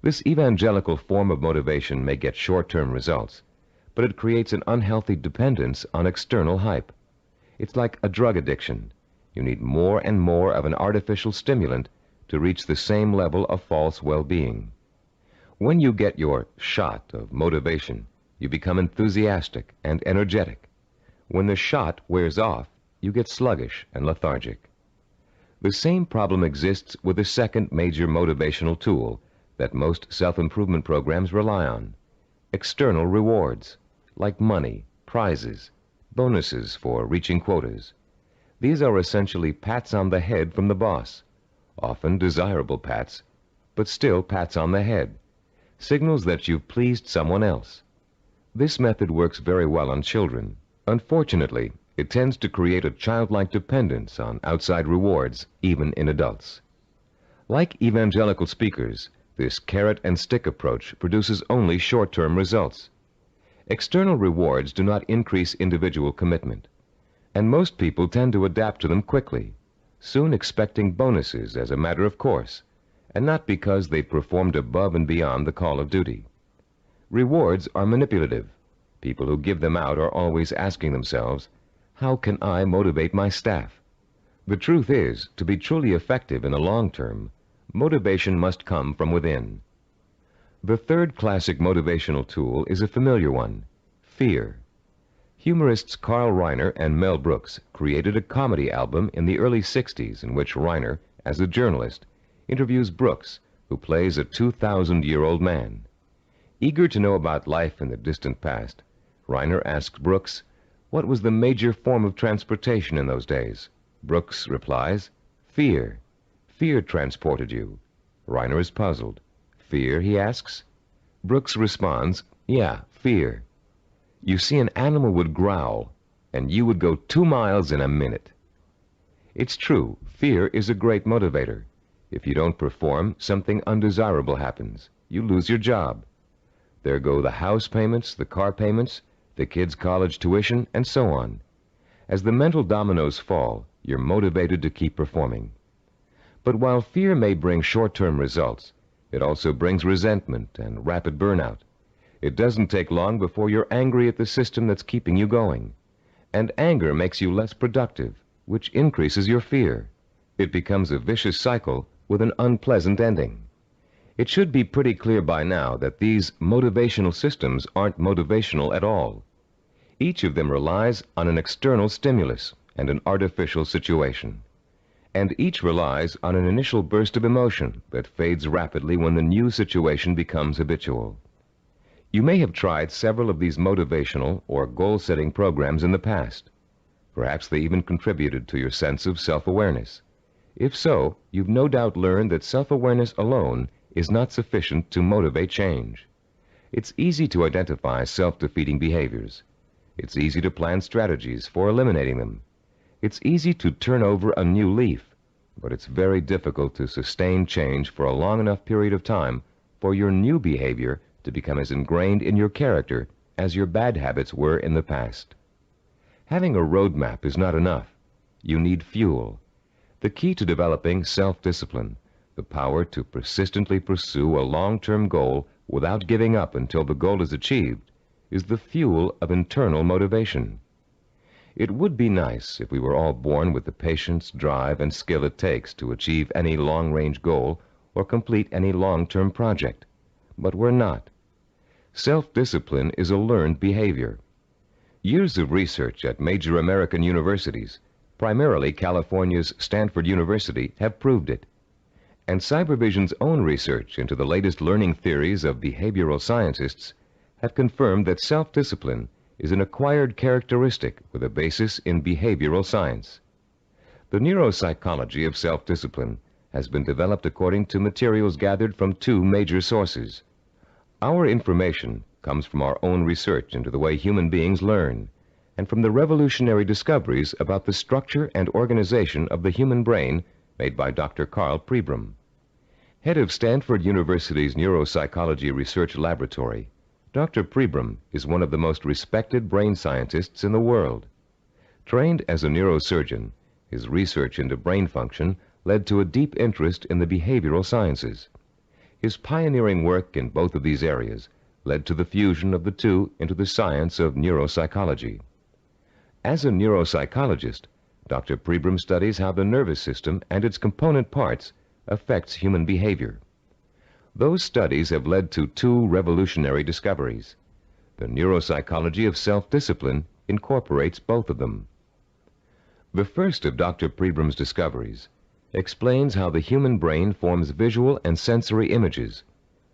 This evangelical form of motivation may get short-term results, but it creates an unhealthy dependence on external hype. It's like a drug addiction. You need more and more of an artificial stimulant to reach the same level of false well-being. When you get your shot of motivation, you become enthusiastic and energetic. When the shot wears off, you get sluggish and lethargic. The same problem exists with the second major motivational tool that most self-improvement programs rely on: external rewards, like money, prizes, bonuses for reaching quotas. These are essentially pats on the head from the boss, often desirable pats, but still pats on the head, signals that you've pleased someone else. This method works very well on children. Unfortunately, it tends to create a childlike dependence on outside rewards, even in adults. Like evangelical speakers, this carrot and stick approach produces only short-term results. External rewards do not increase individual commitment, and most people tend to adapt to them quickly, soon expecting bonuses as a matter of course, and not because they performed above and beyond the call of duty. Rewards are manipulative. People who give them out are always asking themselves, how can I motivate my staff? The truth is, to be truly effective in the long term, motivation must come from within. The third classic motivational tool is a familiar one: fear. Humorists Carl Reiner and Mel Brooks created a comedy album in the early 60s in which Reiner, as a journalist, interviews Brooks, who plays a 2,000-year-old man. Eager to know about life in the distant past, Reiner asks Brooks, what was the major form of transportation in those days? Brooks replies, fear. Fear transported you. Reiner is puzzled. Fear, he asks? Brooks responds, yeah, fear. You see, an animal would growl, and you would go 2 miles in a minute. It's true, fear is a great motivator. If you don't perform, something undesirable happens. You lose your job. There go the house payments, the car payments, the kids' college tuition, and so on. As the mental dominoes fall, you're motivated to keep performing. But while fear may bring short-term results, it also brings resentment and rapid burnout. It doesn't take long before you're angry at the system that's keeping you going. And anger makes you less productive, which increases your fear. It becomes a vicious cycle with an unpleasant ending. It should be pretty clear by now that these motivational systems aren't motivational at all. Each of them relies on an external stimulus and an artificial situation. And each relies on an initial burst of emotion that fades rapidly when the new situation becomes habitual. You may have tried several of these motivational or goal-setting programs in the past. Perhaps they even contributed to your sense of self-awareness. If so, you've no doubt learned that self-awareness alone is not sufficient to motivate change. It's easy to identify self-defeating behaviors. It's easy to plan strategies for eliminating them. It's easy to turn over a new leaf, but it's very difficult to sustain change for a long enough period of time for your new behavior to become as ingrained in your character as your bad habits were in the past. Having a roadmap is not enough. You need fuel. The key to developing self-discipline, the power to persistently pursue a long-term goal without giving up until the goal is achieved, is the fuel of internal motivation. It would be nice if we were all born with the patience, drive, and skill it takes to achieve any long-range goal or complete any long-term project, but we're not. Self-discipline is a learned behavior. Years of research at major American universities, primarily California's Stanford University, have proved it. And Cybervision's own research into the latest learning theories of behavioral scientists have confirmed that self-discipline is an acquired characteristic with a basis in behavioral science. The Neuropsychology of Self-Discipline has been developed according to materials gathered from two major sources. Our information comes from our own research into the way human beings learn, and from the revolutionary discoveries about the structure and organization of the human brain made by Dr. Karl Pribram. Head of Stanford University's Neuropsychology Research Laboratory, Dr. Pribram is one of the most respected brain scientists in the world. Trained as a neurosurgeon, his research into brain function led to a deep interest in the behavioral sciences. His pioneering work in both of these areas led to the fusion of the two into the science of neuropsychology. As a neuropsychologist, Dr. Pribram studies how the nervous system and its component parts affects human behavior. Those studies have led to two revolutionary discoveries. The Neuropsychology of Self-Discipline incorporates both of them. The first of Dr. Pribram's discoveries explains how the human brain forms visual and sensory images,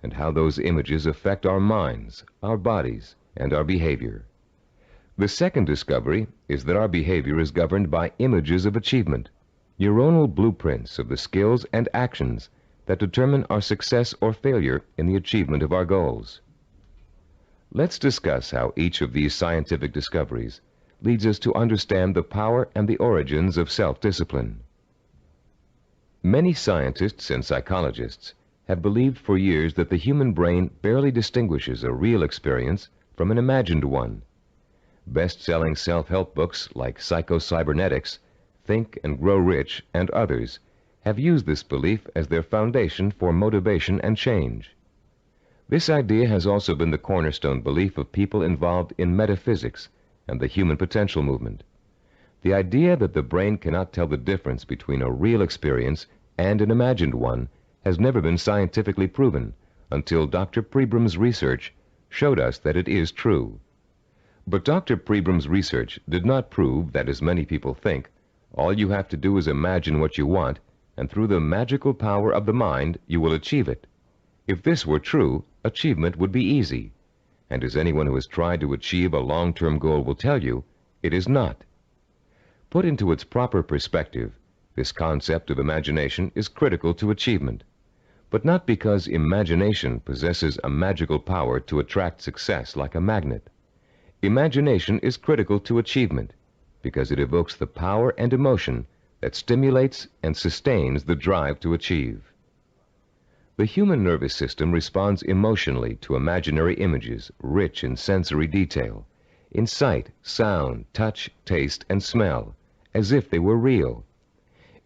and how those images affect our minds, our bodies, and our behavior. The second discovery is that our behavior is governed by images of achievement, neuronal blueprints of the skills and actions that determine our success or failure in the achievement of our goals. Let's discuss how each of these scientific discoveries leads us to understand the power and the origins of self-discipline. Many scientists and psychologists have believed for years that the human brain barely distinguishes a real experience from an imagined one. Best-selling self-help books like Psycho-Cybernetics, Think and Grow Rich, and others have used this belief as their foundation for motivation and change. This idea has also been the cornerstone belief of people involved in metaphysics and the human potential movement. The idea that the brain cannot tell the difference between a real experience and an imagined one has never been scientifically proven until Dr. Pribram's research showed us that it is true. But Dr. Pribram's research did not prove that, as many people think, all you have to do is imagine what you want, and through the magical power of the mind, you will achieve it. If this were true, achievement would be easy. And as anyone who has tried to achieve a long-term goal will tell you, it is not. Put into its proper perspective, this concept of imagination is critical to achievement, but not because imagination possesses a magical power to attract success like a magnet. Imagination is critical to achievement because it evokes the power and emotion that stimulates and sustains the drive to achieve. The human nervous system responds emotionally to imaginary images rich in sensory detail, in sight, sound, touch, taste, and smell, as if they were real.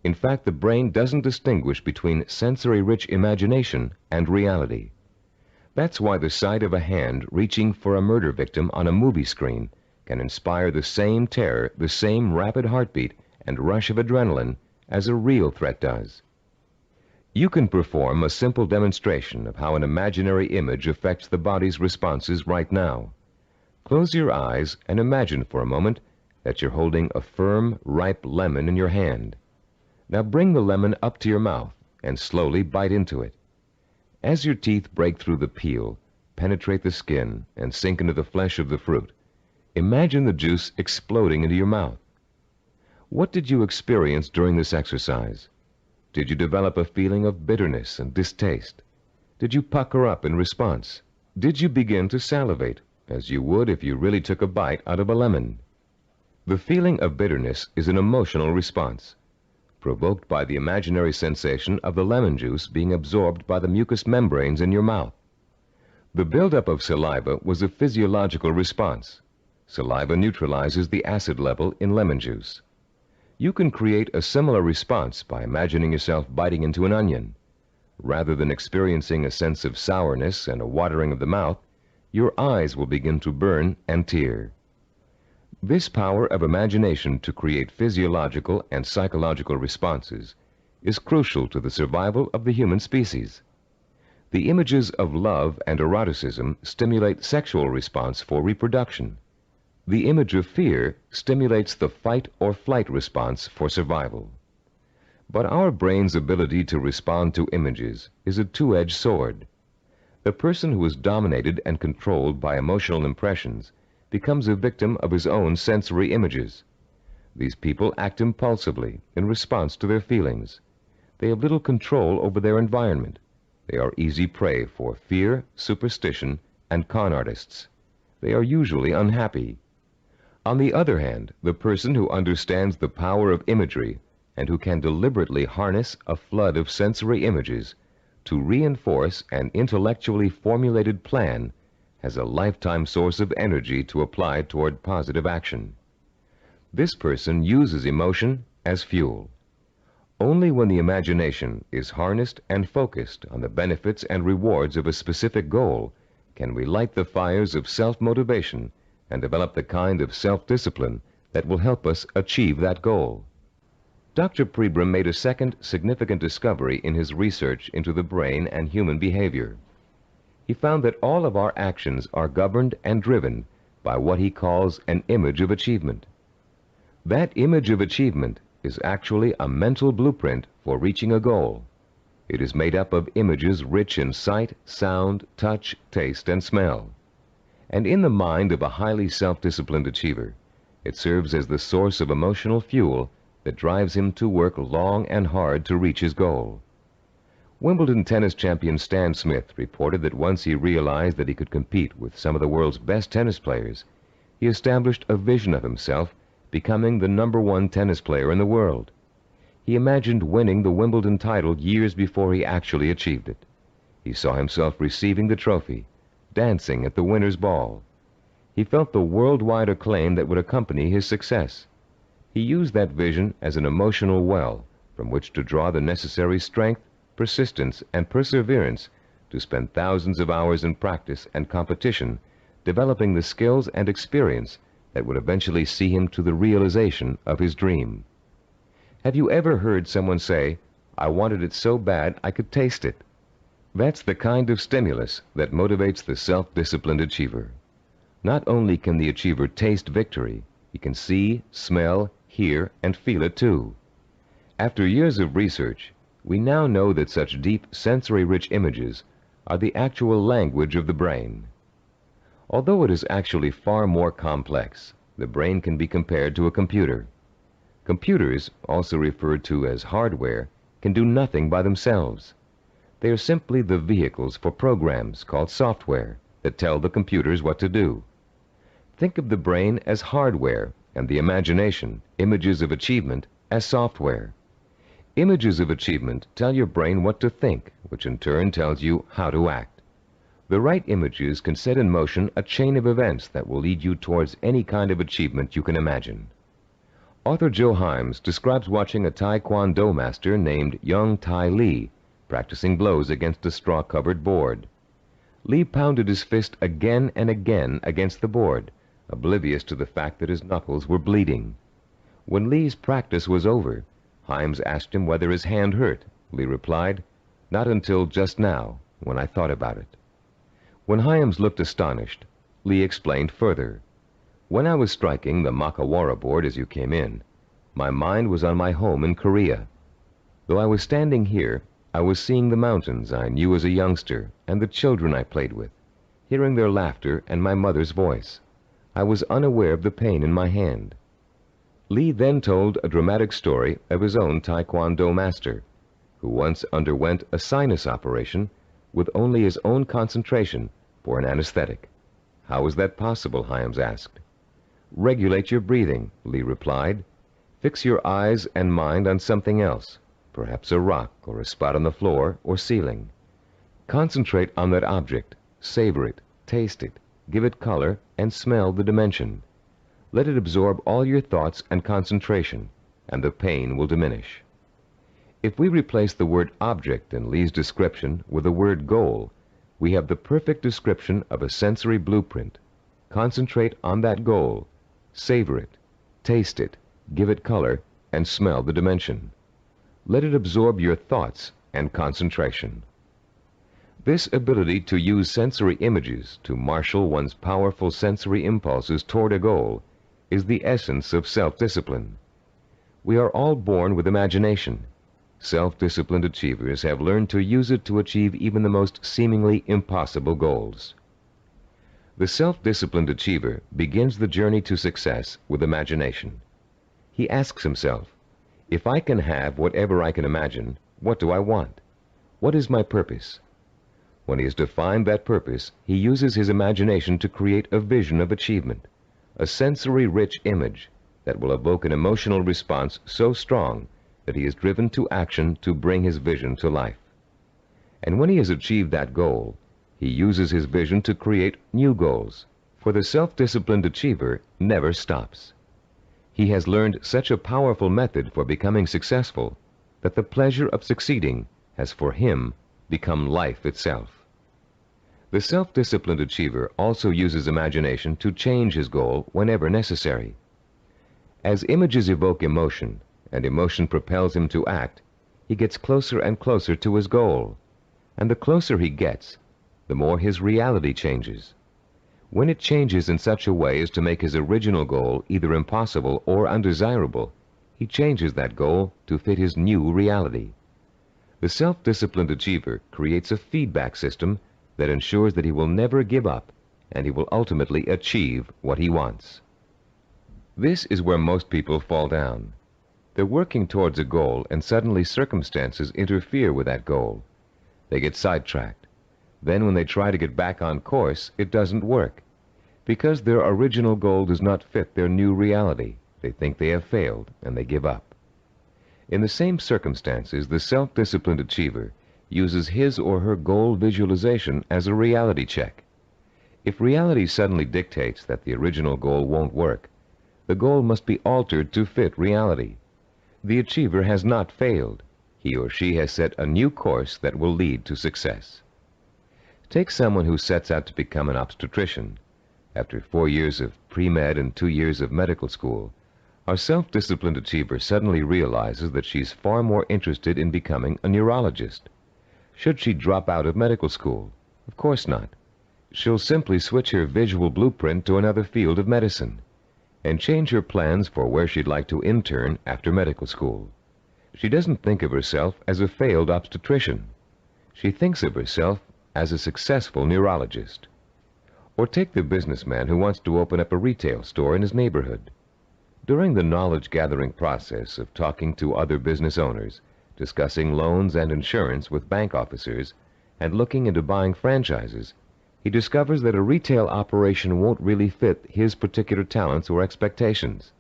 In fact, the brain doesn't distinguish between sensory-rich imagination and reality. That's why the sight of a hand reaching for a murder victim on a movie screen can inspire the same terror, the same rapid heartbeat, and rush of adrenaline as a real threat does. You can perform a simple demonstration of how an imaginary image affects the body's responses right now. Close your eyes and imagine for a moment that you're holding a firm, ripe lemon in your hand. Now bring the lemon up to your mouth and slowly bite into it. As your teeth break through the peel, penetrate the skin, and sink into the flesh of the fruit, imagine the juice exploding into your mouth. What did you experience during this exercise? Did you develop a feeling of bitterness and distaste? Did you pucker up in response? Did you begin to salivate, as you would if you really took a bite out of a lemon? The feeling of bitterness is an emotional response, provoked by the imaginary sensation of the lemon juice being absorbed by the mucous membranes in your mouth. The buildup of saliva was a physiological response. Saliva neutralizes the acid level in lemon juice. You can create a similar response by imagining yourself biting into an onion. rather than experiencing a sense of sourness and a watering of the mouth, your eyes will begin to burn and tear. This power of imagination to create physiological and psychological responses is crucial to the survival of the human species. The images of love and eroticism stimulate sexual response for reproduction. The image of fear stimulates the fight or flight response for survival. But our brain's ability to respond to images is a two-edged sword. The person who is dominated and controlled by emotional impressions becomes a victim of his own sensory images. These people act impulsively in response to their feelings. They have little control over their environment. They are easy prey for fear, superstition, and con artists. They are usually unhappy. On the other hand, the person who understands the power of imagery and who can deliberately harness a flood of sensory images to reinforce an intellectually formulated plan has a lifetime source of energy to apply toward positive action. This person uses emotion as fuel. Only when the imagination is harnessed and focused on the benefits and rewards of a specific goal can we light the fires of self-motivation and develop the kind of self-discipline that will help us achieve that goal. Dr. Pribram made a second significant discovery in his research into the brain and human behavior. He found that all of our actions are governed and driven by what he calls an image of achievement. That image of achievement is actually a mental blueprint for reaching a goal. It is made up of images rich in sight, sound, touch, taste, and smell. And in the mind of a highly self-disciplined achiever, it serves as the source of emotional fuel that drives him to work long and hard to reach his goal. Wimbledon tennis champion Stan Smith reported that once he realized that he could compete with some of the world's best tennis players, he established a vision of himself becoming the #1 tennis player in the world. He imagined winning the Wimbledon title years before he actually achieved it. He saw himself receiving the trophy, dancing at the winner's ball. He felt the worldwide acclaim that would accompany his success. He used that vision as an emotional well from which to draw the necessary strength, persistence, and perseverance to spend thousands of hours in practice and competition, developing the skills and experience that would eventually see him to the realization of his dream. Have you ever heard someone say, "I wanted it so bad I could taste it"? That's the kind of stimulus that motivates the self-disciplined achiever. Not only can the achiever taste victory, he can see, smell, hear, and feel it too. After years of research, we now know that such deep, sensory-rich images are the actual language of the brain. Although it is actually far more complex, the brain can be compared to a computer. Computers, also referred to as hardware, can do nothing by themselves. They are simply the vehicles for programs called software that tell the computers what to do. Think of the brain as hardware and the imagination, images of achievement, as software. Images of achievement tell your brain what to think, which in turn tells you how to act. The right images can set in motion a chain of events that will lead you towards any kind of achievement you can imagine. Author Joe Himes describes watching a Taekwondo master named Young Tai Lee practicing blows against a straw-covered board. Lee pounded his fist again and again against the board, oblivious to the fact that his knuckles were bleeding. When Lee's practice was over, Himes asked him whether his hand hurt. Lee replied, "Not until just now, when I thought about it." When Himes looked astonished, Lee explained further, "When I was striking the Makawara board as you came in, my mind was on my home in Korea. Though I was standing here, I was seeing the mountains I knew as a youngster and the children I played with, hearing their laughter and my mother's voice. I was unaware of the pain in my hand." Lee then told a dramatic story of his own Taekwondo master, who once underwent a sinus operation with only his own concentration for an anesthetic. "How was that possible?" Himes asked. "Regulate your breathing," Lee replied. "Fix your eyes and mind on something else, perhaps a rock or a spot on the floor or ceiling. Concentrate on that object, savor it, taste it, give it color, and smell the dimension. Let it absorb all your thoughts and concentration, and the pain will diminish." If we replace the word object in Lee's description with the word goal, we have the perfect description of a sensory blueprint. Concentrate on that goal, savor it, taste it, give it color, and smell the dimension. Let it absorb your thoughts and concentration. This ability to use sensory images to marshal one's powerful sensory impulses toward a goal is the essence of self-discipline. We are all born with imagination. Self-disciplined achievers have learned to use it to achieve even the most seemingly impossible goals. The self-disciplined achiever begins the journey to success with imagination. He asks himself, if I can have whatever I can imagine, what do I want? What is my purpose? When he has defined that purpose, he uses his imagination to create a vision of achievement, a sensory-rich image that will evoke an emotional response so strong that he is driven to action to bring his vision to life. And when he has achieved that goal, he uses his vision to create new goals, for the self-disciplined achiever never stops. He has learned such a powerful method for becoming successful that the pleasure of succeeding has for him become life itself. The self-disciplined achiever also uses imagination to change his goal whenever necessary. As images evoke emotion, and emotion propels him to act, he gets closer and closer to his goal. And the closer he gets, the more his reality changes. When it changes in such a way as to make his original goal either impossible or undesirable, he changes that goal to fit his new reality. The self-disciplined achiever creates a feedback system that ensures that he will never give up, and he will ultimately achieve what he wants. This is where most people fall down. They're working towards a goal, and suddenly circumstances interfere with that goal. They get sidetracked. Then when they try to get back on course, it doesn't work. Because their original goal does not fit their new reality, they think they have failed, and they give up. In the same circumstances, the self-disciplined achiever uses his or her goal visualization as a reality check. If reality suddenly dictates that the original goal won't work, the goal must be altered to fit reality. The achiever has not failed. He or she has set a new course that will lead to success. Take someone who sets out to become an obstetrician. After 4 years of pre-med and 2 years of medical school, our self-disciplined achiever suddenly realizes that she's far more interested in becoming a neurologist. Should she drop out of medical school? Of course not. She'll simply switch her visual blueprint to another field of medicine and change her plans for where she'd like to intern after medical school. She doesn't think of herself as a failed obstetrician. She thinks of herself as a successful neurologist. Or take the businessman who wants to open up a retail store in his neighborhood. During the knowledge-gathering process of talking to other business owners, discussing loans and insurance with bank officers, and looking into buying franchises, he discovers that a retail operation won't really fit his particular talents or expectations.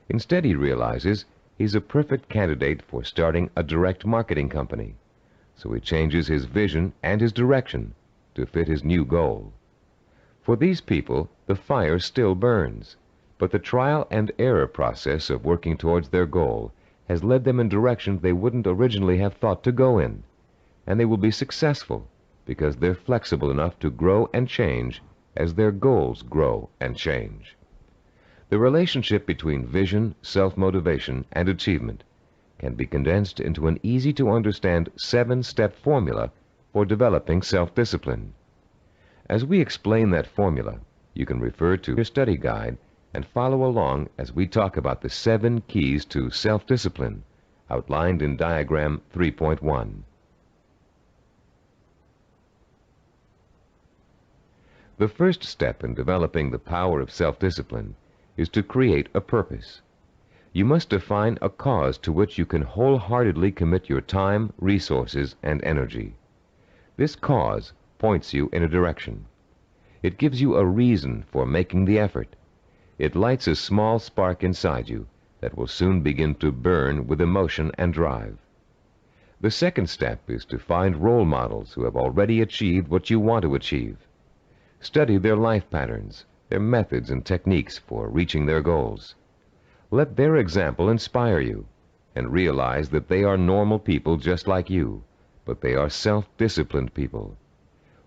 Instead, he realizes he's a perfect candidate for starting a direct marketing company. So he changes his vision and his direction to fit his new goal. For these people, the fire still burns, but the trial and error process of working towards their goal has led them in directions they wouldn't originally have thought to go in, and they will be successful because they're flexible enough to grow and change as their goals grow and change. The relationship between vision, self-motivation, and achievement can be condensed into an easy-to-understand 7-step formula for developing self-discipline. As we explain that formula, you can refer to your study guide and follow along as we talk about the 7 keys to self-discipline outlined in Diagram 3.1. The first step in developing the power of self-discipline is to create a purpose. You must define a cause to which you can wholeheartedly commit your time, resources, and energy. This cause points you in a direction. It gives you a reason for making the effort. It lights a small spark inside you that will soon begin to burn with emotion and drive. The second step is to find role models who have already achieved what you want to achieve. Study their life patterns, their methods and techniques for reaching their goals. Let their example inspire you. and realize that they are normal people just like you, but they are self-disciplined people.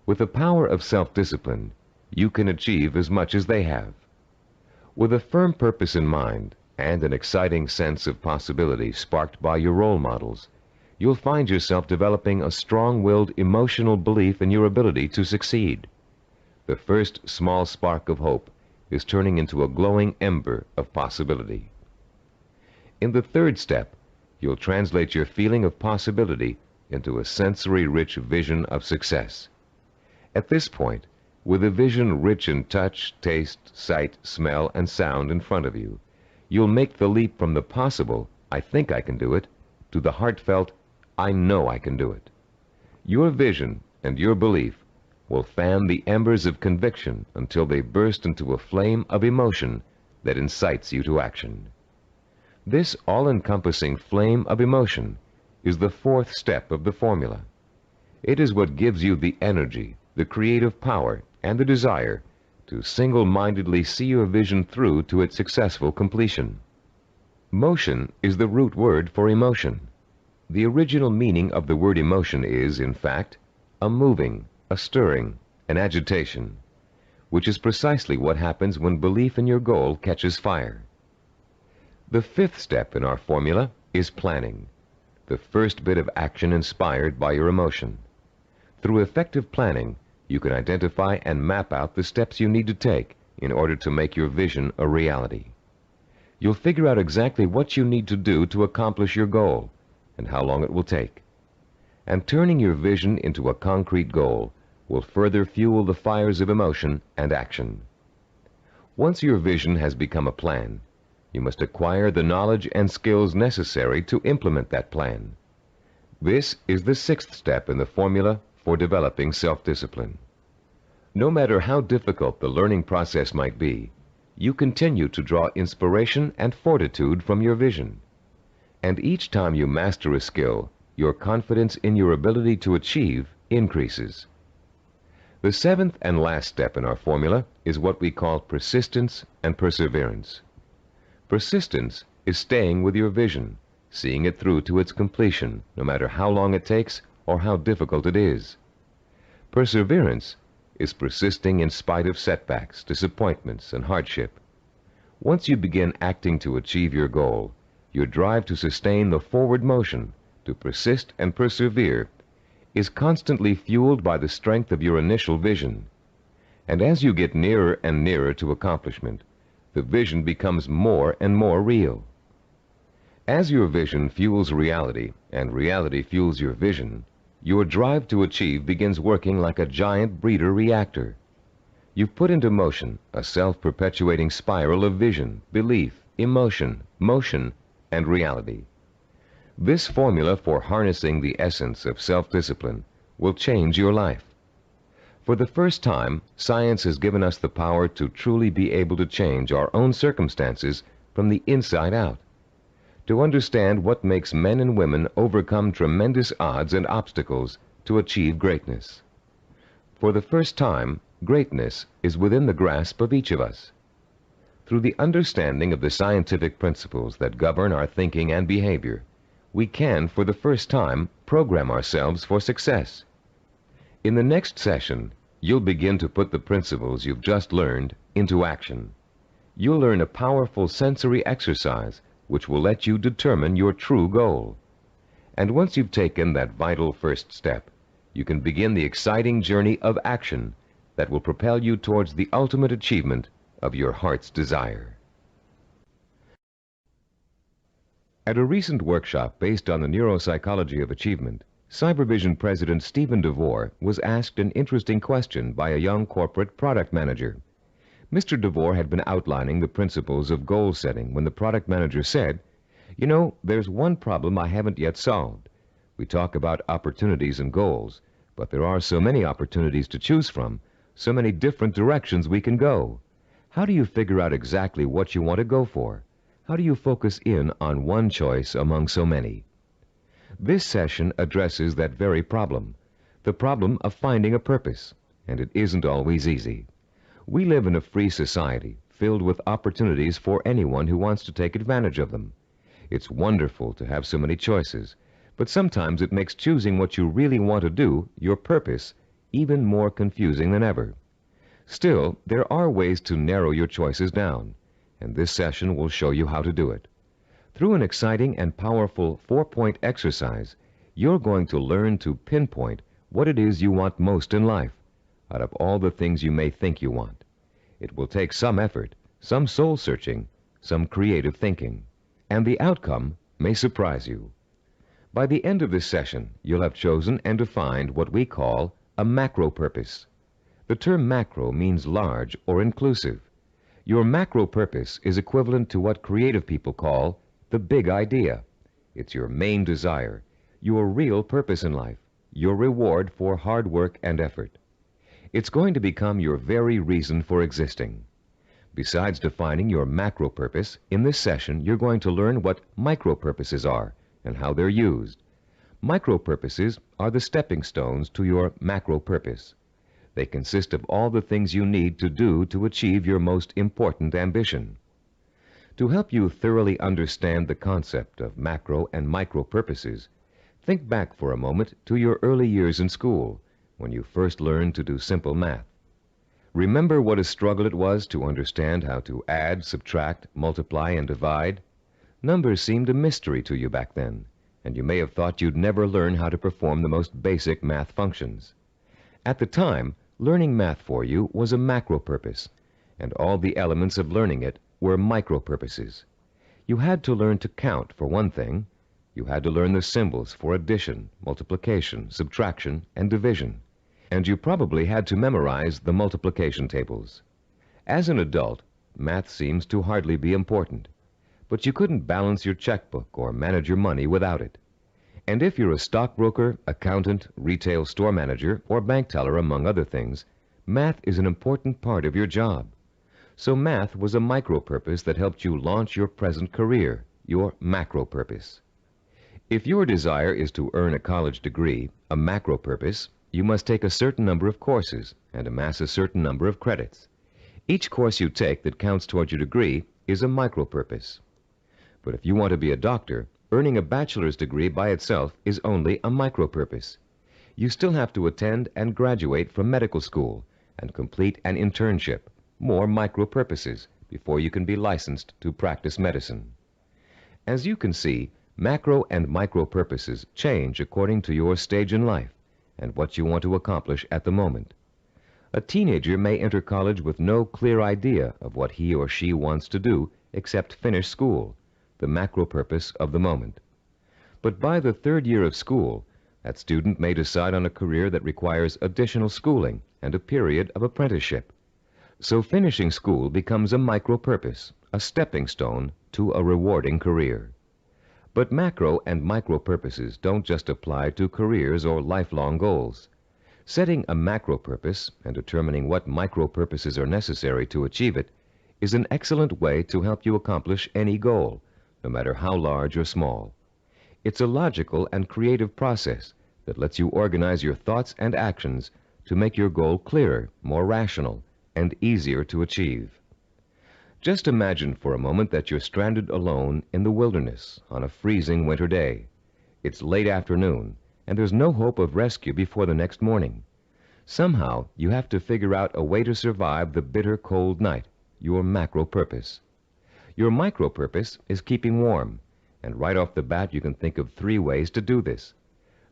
With the power of self-discipline, you can achieve as much as they have. With a firm purpose in mind and an exciting sense of possibility sparked by your role models, you'll find yourself developing a strong-willed emotional belief in your ability to succeed. The first small spark of hope is turning into a glowing ember of possibility. In the third step, you'll translate your feeling of possibility into a sensory-rich vision of success. At this point, with a vision rich in touch, taste, sight, smell, and sound in front of you, you'll make the leap from the possible, "I think I can do it," to the heartfelt, "I know I can do it." Your vision and your belief will fan the embers of conviction until they burst into a flame of emotion that incites you to action. This all-encompassing flame of emotion is the fourth step of the formula. It is what gives you the energy, the creative power, and the desire to single-mindedly see your vision through to its successful completion. Motion is the root word for emotion. The original meaning of the word emotion is, in fact, a moving, a stirring, an agitation, which is precisely what happens when belief in your goal catches fire. The fifth step in our formula is planning, the first bit of action inspired by your emotion. Through effective planning, you can identify and map out the steps you need to take in order to make your vision a reality. You'll figure out exactly what you need to do to accomplish your goal and how long it will take. And turning your vision into a concrete goal will further fuel the fires of emotion and action. Once your vision has become a plan, you must acquire the knowledge and skills necessary to implement that plan. This is the sixth step in the formula for developing self-discipline. No matter how difficult the learning process might be, you continue to draw inspiration and fortitude from your vision. And each time you master a skill, your confidence in your ability to achieve increases. The seventh and last step in our formula is what we call persistence and perseverance. Persistence is staying with your vision, seeing it through to its completion, no matter how long it takes or how difficult it is. Perseverance is persisting in spite of setbacks, disappointments, and hardship. Once you begin acting to achieve your goal, your drive to sustain the forward motion, to persist and persevere, is constantly fueled by the strength of your initial vision. And as you get nearer and nearer to accomplishment, the vision becomes more and more real. As your vision fuels reality, and reality fuels your vision, your drive to achieve begins working like a giant breeder reactor. You've put into motion a self-perpetuating spiral of vision, belief, emotion, motion, and reality. This formula for harnessing the essence of self-discipline will change your life. For the first time, science has given us the power to truly be able to change our own circumstances from the inside out, to understand what makes men and women overcome tremendous odds and obstacles to achieve greatness. For the first time, greatness is within the grasp of each of us. Through the understanding of the scientific principles that govern our thinking and behavior, we can, for the first time, program ourselves for success. In the next session, you'll begin to put the principles you've just learned into action. You'll learn a powerful sensory exercise which will let you determine your true goal. And once you've taken that vital first step, you can begin the exciting journey of action that will propel you towards the ultimate achievement of your heart's desire. At a recent workshop based on the neuropsychology of achievement, Cybervision President Steve DeVore was asked an interesting question by a young corporate product manager. Mr. DeVore had been outlining the principles of goal setting when the product manager said, "You know, there's one problem I haven't yet solved. We talk about opportunities and goals, but there are so many opportunities to choose from, so many different directions we can go. How do you figure out exactly what you want to go for? How do you focus in on one choice among so many?" This session addresses that very problem, the problem of finding a purpose, and it isn't always easy. We live in a free society filled with opportunities for anyone who wants to take advantage of them. It's wonderful to have so many choices, but sometimes it makes choosing what you really want to do, your purpose, even more confusing than ever. Still, there are ways to narrow your choices down, and this session will show you how to do it. Through an exciting and powerful 4-point exercise, you're going to learn to pinpoint what it is you want most in life, out of all the things you may think you want. It will take some effort, some soul-searching, some creative thinking, and the outcome may surprise you. By the end of this session, you'll have chosen and defined what we call a macro purpose. The term macro means large or inclusive. Your macro purpose is equivalent to what creative people call the big idea. It's your main desire, your real purpose in life, your reward for hard work and effort. It's going to become your very reason for existing. Besides defining your macro purpose, in this session you're going to learn what micro purposes are and how they're used. Micro purposes are the stepping stones to your macro purpose. They consist of all the things you need to do to achieve your most important ambition. To help you thoroughly understand the concept of macro and micro purposes, think back for a moment to your early years in school, when you first learned to do simple math. Remember what a struggle it was to understand how to add, subtract, multiply, and divide? Numbers seemed a mystery to you back then, and you may have thought you'd never learn how to perform the most basic math functions. At the time, learning math for you was a macro purpose, and all the elements of learning it were micro purposes. You had to learn to count, for one thing. You had to learn the symbols for addition, multiplication, subtraction, and division. And you probably had to memorize the multiplication tables. As an adult, math seems to hardly be important, but you couldn't balance your checkbook or manage your money without it. And if you're a stockbroker, accountant, retail store manager, or bank teller, among other things, math is an important part of your job. So math was a micro purpose that helped you launch your present career, your macro purpose. If your desire is to earn a college degree, a macro purpose, you must take a certain number of courses and amass a certain number of credits. Each course you take that counts toward your degree is a micro purpose. But if you want to be a doctor, earning a bachelor's degree by itself is only a micro purpose. You still have to attend and graduate from medical school and complete an internship, more micro purposes, before you can be licensed to practice medicine. As you can see, macro and micro purposes change according to your stage in life and what you want to accomplish at the moment. A teenager may enter college with no clear idea of what he or she wants to do except finish school, the macro purpose of the moment. But by the third year of school, that student may decide on a career that requires additional schooling and a period of apprenticeship. So finishing school becomes a micro purpose, a stepping stone to a rewarding career. But macro and micro purposes don't just apply to careers or lifelong goals. Setting a macro purpose and determining what micro purposes are necessary to achieve it is an excellent way to help you accomplish any goal, no matter how large or small. It's a logical and creative process that lets you organize your thoughts and actions to make your goal clearer, more rational, and easier to achieve. Just imagine for a moment that you're stranded alone in the wilderness on a freezing winter day. It's late afternoon, and there's no hope of rescue before the next morning. Somehow, you have to figure out a way to survive the bitter cold night, your macro purpose. Your micro purpose is keeping warm, and right off the bat you can think of 3 ways to do this.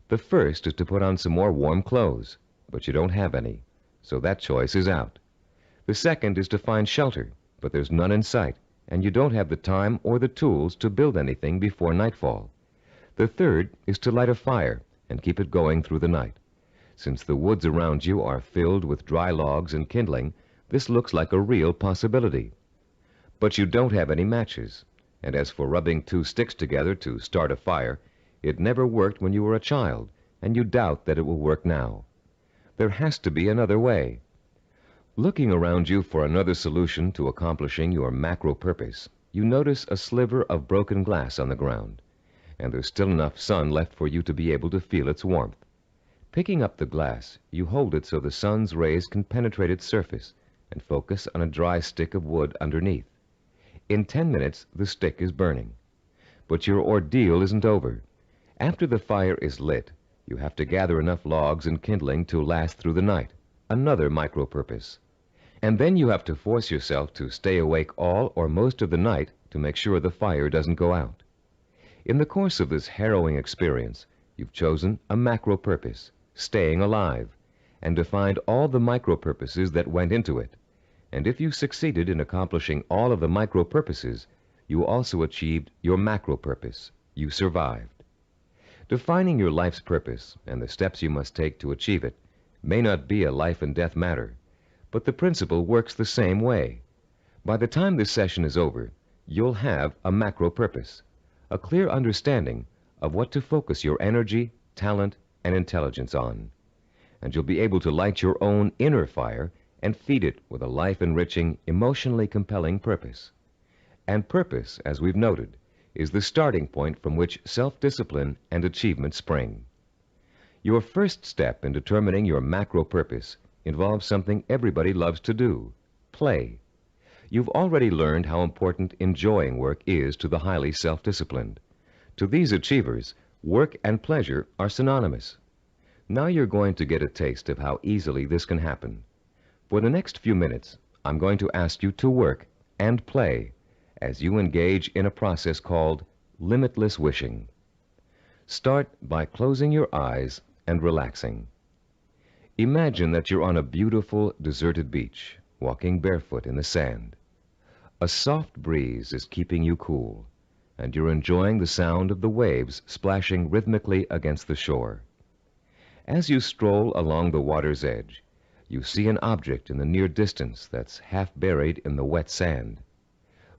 The first is to put on some more warm clothes, but you don't have any, so that choice is out. The second is to find shelter, but there's none in sight, and you don't have the time or the tools to build anything before nightfall. The third is to light a fire and keep it going through the night. Since the woods around you are filled with dry logs and kindling, this looks like a real possibility. But you don't have any matches, and as for rubbing 2 sticks together to start a fire, it never worked when you were a child, and you doubt that it will work now. There has to be another way. Looking around you for another solution to accomplishing your macro purpose, you notice a sliver of broken glass on the ground, and there's still enough sun left for you to be able to feel its warmth. Picking up the glass, you hold it so the sun's rays can penetrate its surface and focus on a dry stick of wood underneath. In 10 minutes, the stick is burning. But your ordeal isn't over. After the fire is lit, you have to gather enough logs and kindling to last through the night. Another micro-purpose. And then you have to force yourself to stay awake all or most of the night to make sure the fire doesn't go out. In the course of this harrowing experience, you've chosen a macro-purpose, staying alive, and defined all the micro-purposes that went into it. And if you succeeded in accomplishing all of the micro-purposes, you also achieved your macro-purpose. You survived. Defining your life's purpose and the steps you must take to achieve it may not be a life and death matter, but the principle works the same way. By the time this session is over, you'll have a macro-purpose, a clear understanding of what to focus your energy, talent, and intelligence on. And you'll be able to light your own inner fire and feed it with a life-enriching, emotionally compelling purpose. And purpose, as we've noted, is the starting point from which self-discipline and achievement spring. Your first step in determining your macro-purpose involves something everybody loves to do: play. You've already learned how important enjoying work is to the highly self-disciplined. To these achievers, work and pleasure are synonymous. Now you're going to get a taste of how easily this can happen. For the next few minutes, I'm going to ask you to work and play as you engage in a process called limitless wishing. Start by closing your eyes and relaxing. Imagine that you're on a beautiful, deserted beach, walking barefoot in the sand. A soft breeze is keeping you cool, and you're enjoying the sound of the waves splashing rhythmically against the shore. As you stroll along the water's edge, you see an object in the near distance that's half buried in the wet sand.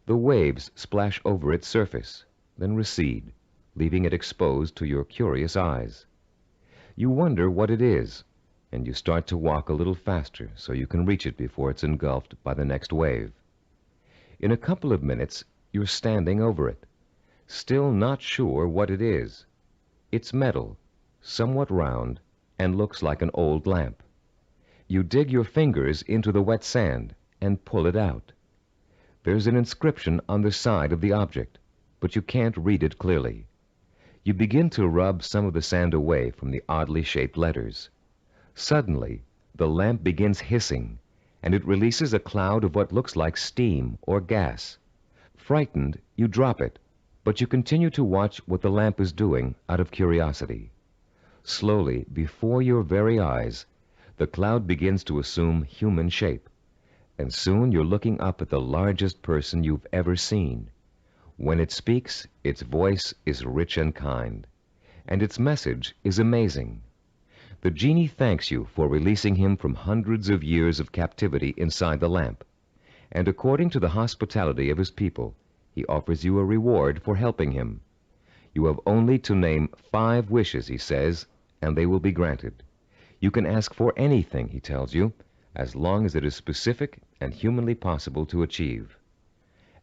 The waves splash over its surface, then recede, leaving it exposed to your curious eyes. You wonder what it is, and you start to walk a little faster so you can reach it before it's engulfed by the next wave. In a couple of minutes, you're standing over it, still not sure what it is. It's metal, somewhat round, and looks like an old lamp. You dig your fingers into the wet sand and pull it out. There's an inscription on the side of the object, but you can't read it clearly. You begin to rub some of the sand away from the oddly shaped letters. Suddenly, the lamp begins hissing, and it releases a cloud of what looks like steam or gas. Frightened, you drop it, but you continue to watch what the lamp is doing out of curiosity. Slowly, before your very eyes, the cloud begins to assume human shape, and soon you're looking up at the largest person you've ever seen. When it speaks, its voice is rich and kind, and its message is amazing. The genie thanks you for releasing him from hundreds of years of captivity inside the lamp, and according to the hospitality of his people, he offers you a reward for helping him. You have only to name 5 wishes, he says, and they will be granted. You can ask for anything, he tells you, as long as it is specific and humanly possible to achieve.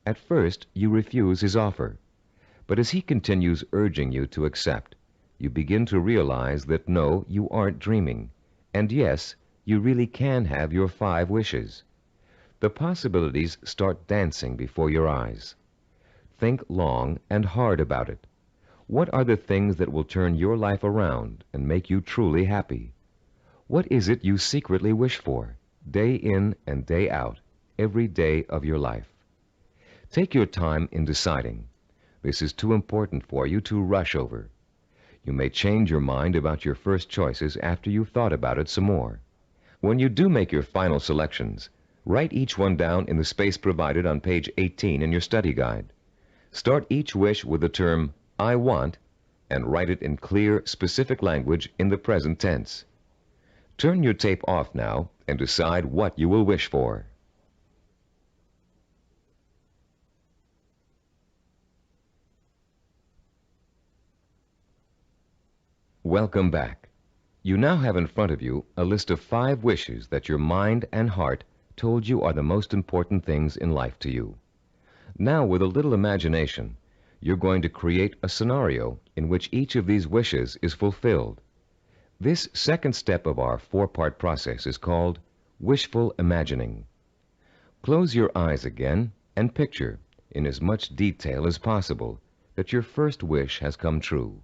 At first, you refuse his offer, but as he continues urging you to accept, you begin to realize that no, you aren't dreaming, and yes, you really can have your 5 wishes. The possibilities start dancing before your eyes. Think long and hard about it. What are the things that will turn your life around and make you truly happy? What is it you secretly wish for, day in and day out, every day of your life? Take your time in deciding. This is too important for you to rush over. You may change your mind about your first choices after you've thought about it some more. When you do make your final selections, write each one down in the space provided on page 18 in your study guide. Start each wish with the term, I want, and write it in clear, specific language in the present tense. Turn your tape off now and decide what you will wish for. Welcome back. You now have in front of you a list of 5 wishes that your mind and heart told you are the most important things in life to you. Now, with a little imagination, you're going to create a scenario in which each of these wishes is fulfilled. This second step of our 4-part process is called wishful imagining. Close your eyes again and picture, in as much detail as possible, that your first wish has come true.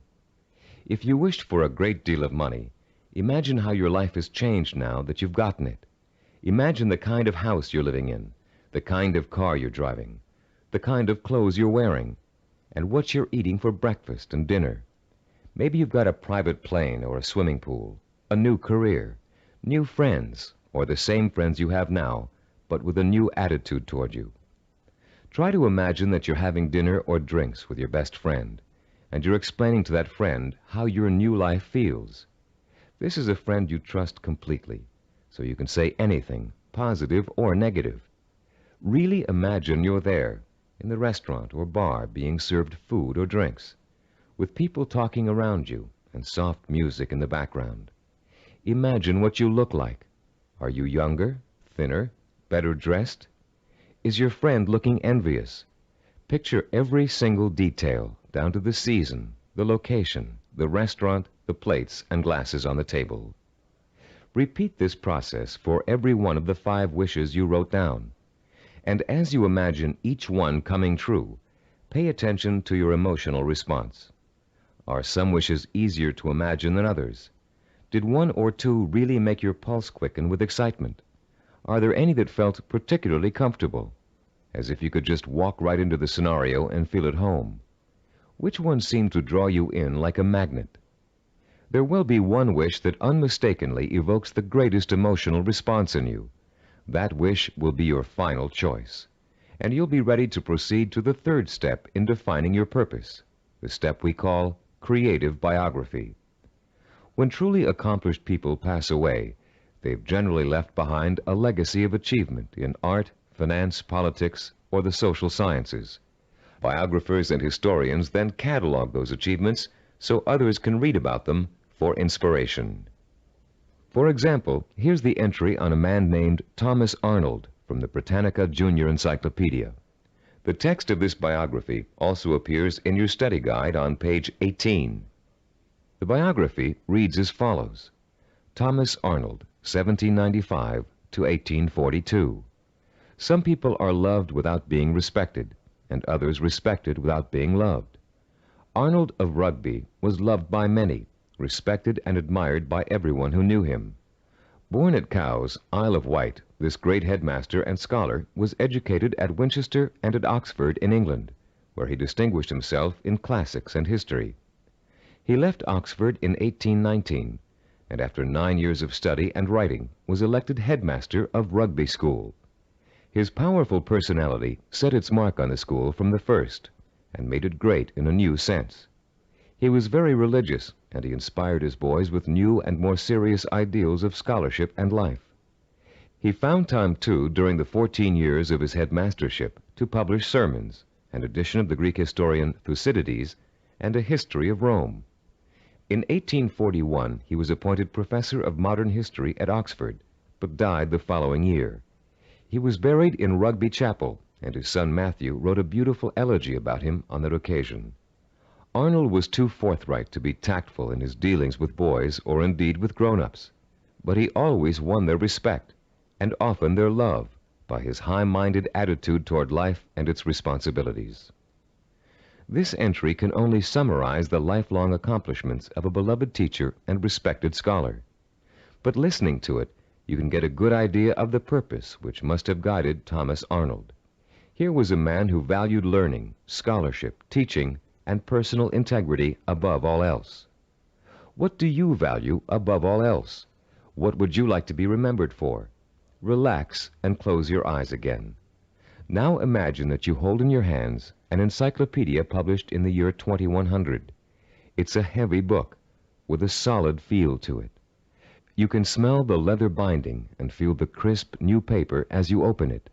If you wished for a great deal of money, imagine how your life has changed now that you've gotten it. Imagine the kind of house you're living in, the kind of car you're driving, the kind of clothes you're wearing, and what you're eating for breakfast and dinner. Maybe you've got a private plane or a swimming pool, a new career, new friends, or the same friends you have now, but with a new attitude toward you. Try to imagine that you're having dinner or drinks with your best friend, and you're explaining to that friend how your new life feels. This is a friend you trust completely, so you can say anything, positive or negative. Really imagine you're there, in the restaurant or bar, being served food or drinks, with people talking around you and soft music in the background. Imagine what you look like. Are you younger, thinner, better dressed? Is your friend looking envious? Picture every single detail, down to the season, the location, the restaurant, the plates and glasses on the table. Repeat this process for every one of the 5 wishes you wrote down. And as you imagine each one coming true, pay attention to your emotional response. Are some wishes easier to imagine than others? Did 1 or 2 really make your pulse quicken with excitement? Are there any that felt particularly comfortable, as if you could just walk right into the scenario and feel at home? Which one seemed to draw you in like a magnet? There will be one wish that unmistakably evokes the greatest emotional response in you. That wish will be your final choice, and you'll be ready to proceed to the 3rd step in defining your purpose, the step we call creative biography. When truly accomplished people pass away, they've generally left behind a legacy of achievement in art, finance, politics, or the social sciences. Biographers and historians then catalog those achievements so others can read about them for inspiration. For example, here's the entry on a man named Thomas Arnold from the Britannica Junior Encyclopedia. The text of this biography also appears in your study guide on page 18. The biography reads as follows: Thomas Arnold, 1795 to 1842. Some people are loved without being respected, and others respected without being loved. Arnold of Rugby was loved by many, respected and admired by everyone who knew him. Born at Cowes, Isle of Wight, this great headmaster and scholar was educated at Winchester and at Oxford in England, where he distinguished himself in classics and history. He left Oxford in 1819, and after 9 years of study and writing was elected headmaster of Rugby School. His powerful personality set its mark on the school from the first, and made it great in a new sense. He was very religious, and he inspired his boys with new and more serious ideals of scholarship and life. He found time, too, during the 14 years of his headmastership, to publish sermons, an edition of the Greek historian Thucydides, and a history of Rome. In 1841, he was appointed professor of modern history at Oxford, but died the following year. He was buried in Rugby Chapel, and his son Matthew wrote a beautiful elegy about him on that occasion. Arnold was too forthright to be tactful in his dealings with boys or indeed with grown-ups, but he always won their respect, and often their love, by his high-minded attitude toward life and its responsibilities. This entry can only summarize the lifelong accomplishments of a beloved teacher and respected scholar. But listening to it, you can get a good idea of the purpose which must have guided Thomas Arnold. Here was a man who valued learning, scholarship, teaching, and personal integrity above all else. What do you value above all else? What would you like to be remembered for? Relax and close your eyes again. Now imagine that you hold in your hands an encyclopedia published in the year 2100. It's a heavy book with a solid feel to it. You can smell the leather binding and feel the crisp new paper as you open it.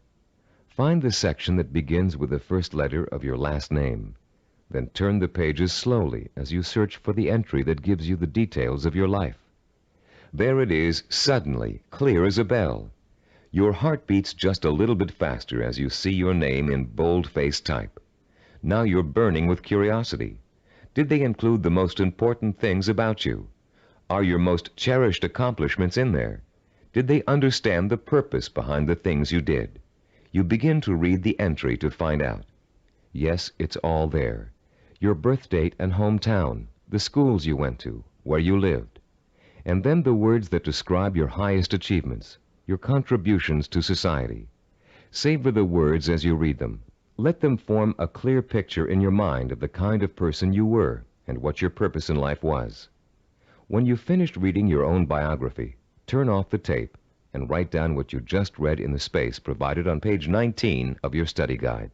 Find the section that begins with the first letter of your last name. Then turn the pages slowly as you search for the entry that gives you the details of your life. There it is, suddenly, clear as a bell. Your heart beats just a little bit faster as you see your name in bold-faced type. Now you're burning with curiosity. Did they include the most important things about you? Are your most cherished accomplishments in there? Did they understand the purpose behind the things you did? You begin to read the entry to find out. Yes, it's all there. your birth date and hometown, the schools you went to, where you lived, and then the words that describe your highest achievements, your contributions to society. Savor the words as you read them. Let them form a clear picture in your mind of the kind of person you were and what your purpose in life was. When you've finished reading your own biography, turn off the tape and write down what you just read in the space provided on page 19 of your study guide.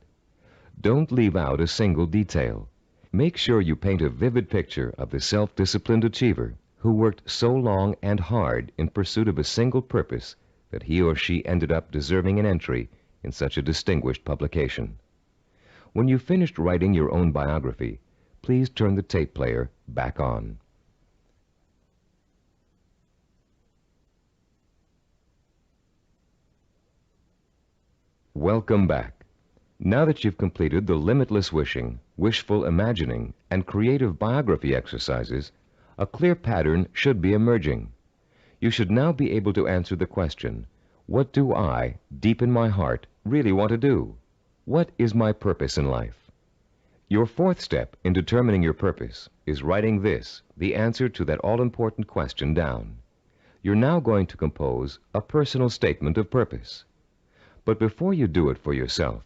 Don't leave out a single detail. Make sure you paint a vivid picture of the self-disciplined achiever who worked so long and hard in pursuit of a single purpose that he or she ended up deserving an entry in such a distinguished publication. When you've finished writing your own biography, please turn the tape player back on. Welcome back. Now that you've completed the limitless wishing, wishful imagining, and creative biography exercises, a clear pattern should be emerging. You should now be able to answer the question, what do I, deep in my heart, really want to do? What is my purpose in life? Your fourth step in determining your purpose is writing this, the answer to that all-important question, down. You're now going to compose a personal statement of purpose. But before you do it for yourself,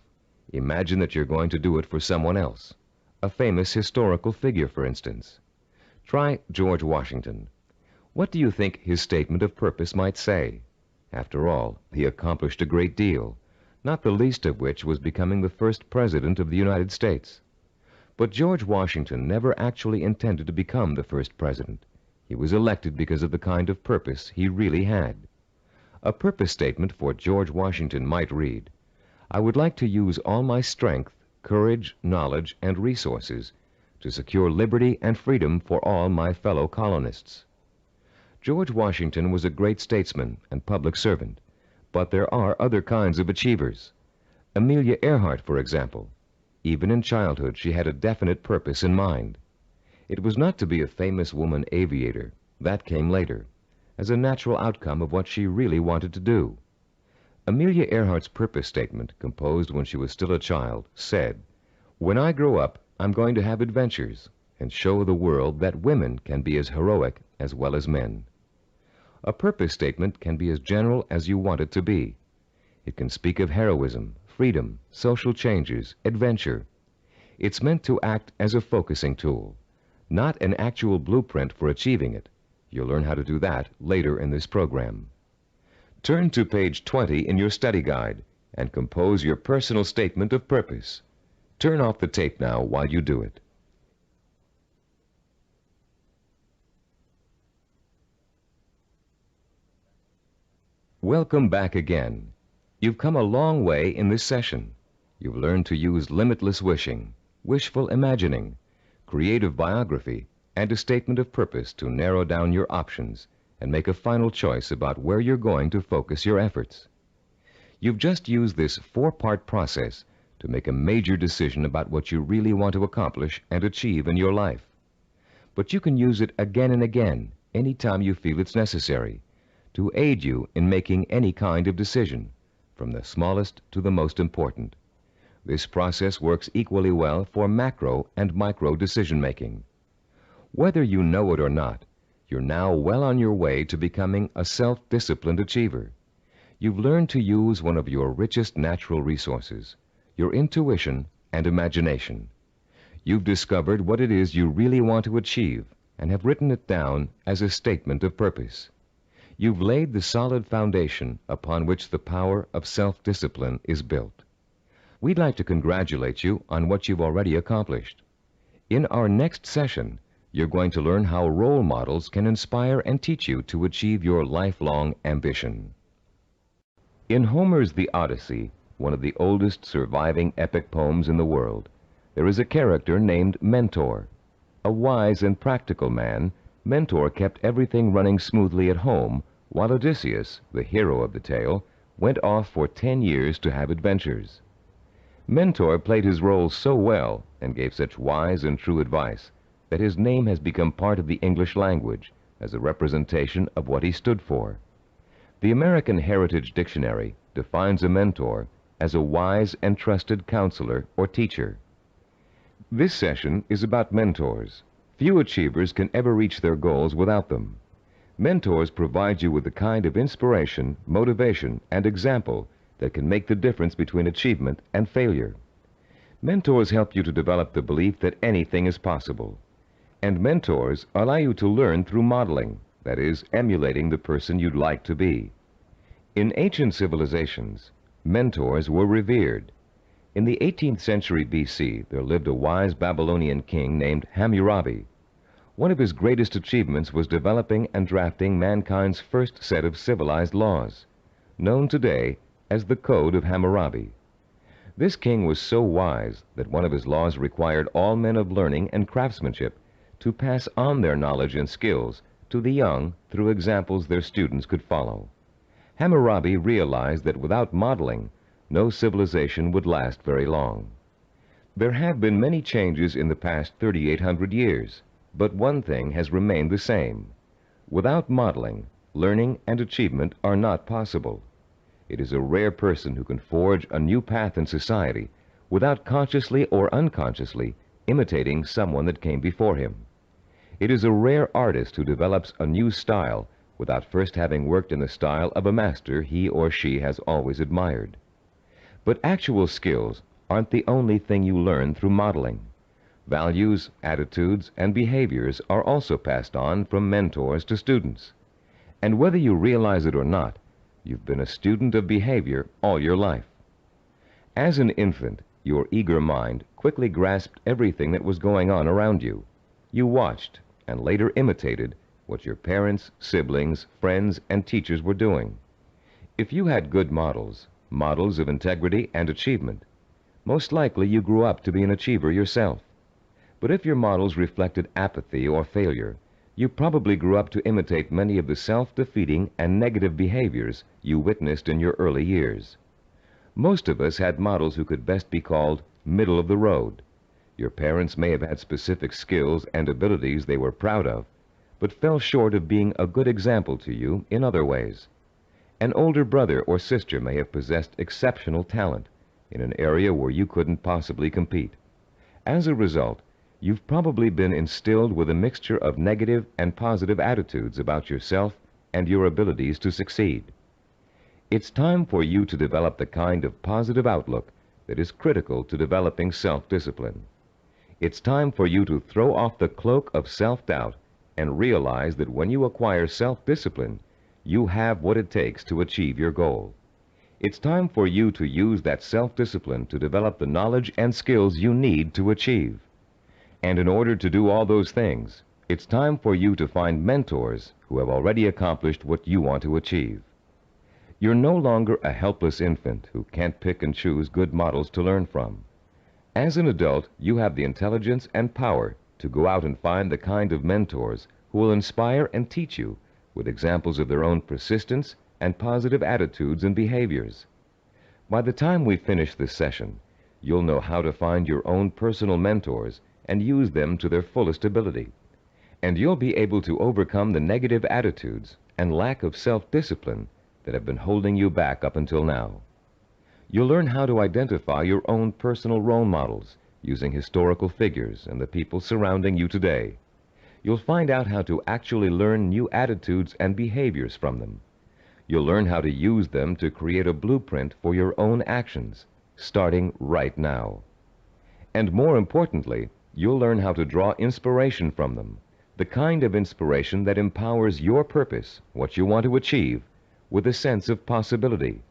imagine that you're going to do it for someone else, a famous historical figure, for instance. Try George Washington. What do you think his statement of purpose might say? After all, he accomplished a great deal, not the least of which was becoming the first president of the United States. But George Washington never actually intended to become the first president. He was elected because of the kind of purpose he really had. A purpose statement for George Washington might read, I would like to use all my strength, courage, knowledge, and resources to secure liberty and freedom for all my fellow colonists. George Washington was a great statesman and public servant, but there are other kinds of achievers. Amelia Earhart, for example. Even in childhood, she had a definite purpose in mind. It was not to be a famous woman aviator. That came later, as a natural outcome of what she really wanted to do. Amelia Earhart's purpose statement, composed when she was still a child, said, When I grow up, I'm going to have adventures and show the world that women can be as heroic as well as men. A purpose statement can be as general as you want it to be. It can speak of heroism, freedom, social changes, adventure. It's meant to act as a focusing tool, not an actual blueprint for achieving it. You'll learn how to do that later in this program. Turn to page 20 in your study guide and compose your personal statement of purpose. Turn off the tape now while you do it. Welcome back again. You've come a long way in this session. You've learned to use limitless wishing, wishful imagining, creative biography, and a statement of purpose to narrow down your options and make a final choice about where you're going to focus your efforts. You've just used this four-part process to make a major decision about what you really want to accomplish and achieve in your life. But you can use it again and again, anytime you feel it's necessary, to aid you in making any kind of decision, from the smallest to the most important. This process works equally well for macro and micro decision-making. Whether you know it or not, you're now well on your way to becoming a self-disciplined achiever. You've learned to use one of your richest natural resources, your intuition and imagination. You've discovered what it is you really want to achieve and have written it down as a statement of purpose. You've laid the solid foundation upon which the power of self-discipline is built. We'd like to congratulate you on what you've already accomplished. In our next session, you're going to learn how role models can inspire and teach you to achieve your lifelong ambition. In Homer's The Odyssey, one of the oldest surviving epic poems in the world, there is a character named Mentor. A wise and practical man, Mentor kept everything running smoothly at home, while Odysseus, the hero of the tale, went off for 10 years to have adventures. Mentor played his role so well and gave such wise and true advice that his name has become part of the English language as a representation of what he stood for. The American Heritage Dictionary defines a mentor as a wise and trusted counselor or teacher. This session is about mentors. Few achievers can ever reach their goals without them. Mentors provide you with the kind of inspiration, motivation, and example that can make the difference between achievement and failure. Mentors help you to develop the belief that anything is possible. And mentors allow you to learn through modeling, that is, emulating the person you'd like to be. In ancient civilizations, mentors were revered. In the 18th century BC, there lived a wise Babylonian king named Hammurabi. One of his greatest achievements was developing and drafting mankind's first set of civilized laws, known today as the Code of Hammurabi. This king was so wise that one of his laws required all men of learning and craftsmanship to pass on their knowledge and skills to the young through examples their students could follow. Hammurabi realized that without modeling, no civilization would last very long. There have been many changes in the past 3,800 years, but one thing has remained the same. Without modeling, learning and achievement are not possible. It is a rare person who can forge a new path in society without consciously or unconsciously imitating someone that came before him. It is a rare artist who develops a new style without first having worked in the style of a master he or she has always admired. But actual skills aren't the only thing you learn through modeling. Values, attitudes, and behaviors are also passed on from mentors to students. And whether you realize it or not, you've been a student of behavior all your life. As an infant, your eager mind quickly grasped everything that was going on around you. You watched and later imitated what your parents, siblings, friends, and teachers were doing. If you had good models, models of integrity and achievement, most likely you grew up to be an achiever yourself. But if your models reflected apathy or failure, you probably grew up to imitate many of the self-defeating and negative behaviors you witnessed in your early years. Most of us had models who could best be called middle of the road. Your parents may have had specific skills and abilities they were proud of, but fell short of being a good example to you in other ways. An older brother or sister may have possessed exceptional talent in an area where you couldn't possibly compete. As a result, you've probably been instilled with a mixture of negative and positive attitudes about yourself and your abilities to succeed. It's time for you to develop the kind of positive outlook that is critical to developing self-discipline. It's time for you to throw off the cloak of self-doubt and realize that when you acquire self-discipline, you have what it takes to achieve your goal. It's time for you to use that self-discipline to develop the knowledge and skills you need to achieve. And in order to do all those things, it's time for you to find mentors who have already accomplished what you want to achieve. You're no longer a helpless infant who can't pick and choose good models to learn from. As an adult, you have the intelligence and power to go out and find the kind of mentors who will inspire and teach you with examples of their own persistence and positive attitudes and behaviors. By the time we finish this session, you'll know how to find your own personal mentors and use them to their fullest ability. And you'll be able to overcome the negative attitudes and lack of self-discipline that have been holding you back up until now. You'll learn how to identify your own personal role models using historical figures and the people surrounding you today. You'll find out how to actually learn new attitudes and behaviors from them. You'll learn how to use them to create a blueprint for your own actions, starting right now. And more importantly, you'll learn how to draw inspiration from them, the kind of inspiration that empowers your purpose, what you want to achieve, with a sense of possibility.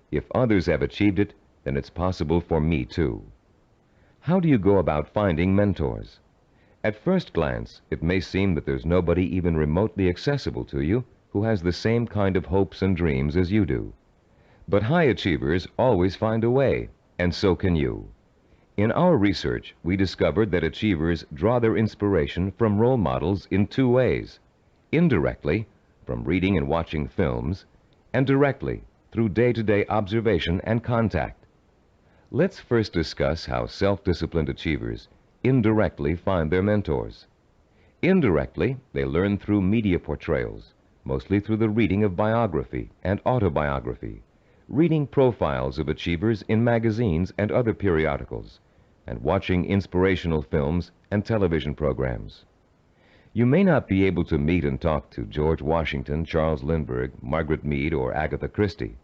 If others have achieved it, then it's possible for me too. How do you go about finding mentors? At first glance, it may seem that there's nobody even remotely accessible to you who has the same kind of hopes and dreams as you do. But high achievers always find a way, and so can you. In our research, we discovered that achievers draw their inspiration from role models in two ways: indirectly, from reading and watching films, and directly, through day-to-day observation and contact. Let's first discuss how self-disciplined achievers indirectly find their mentors. Indirectly, they learn through media portrayals, mostly through the reading of biography and autobiography, reading profiles of achievers in magazines and other periodicals, and watching inspirational films and television programs. You may not be able to meet and talk to George Washington, Charles Lindbergh, Margaret Mead, or Agatha Christie,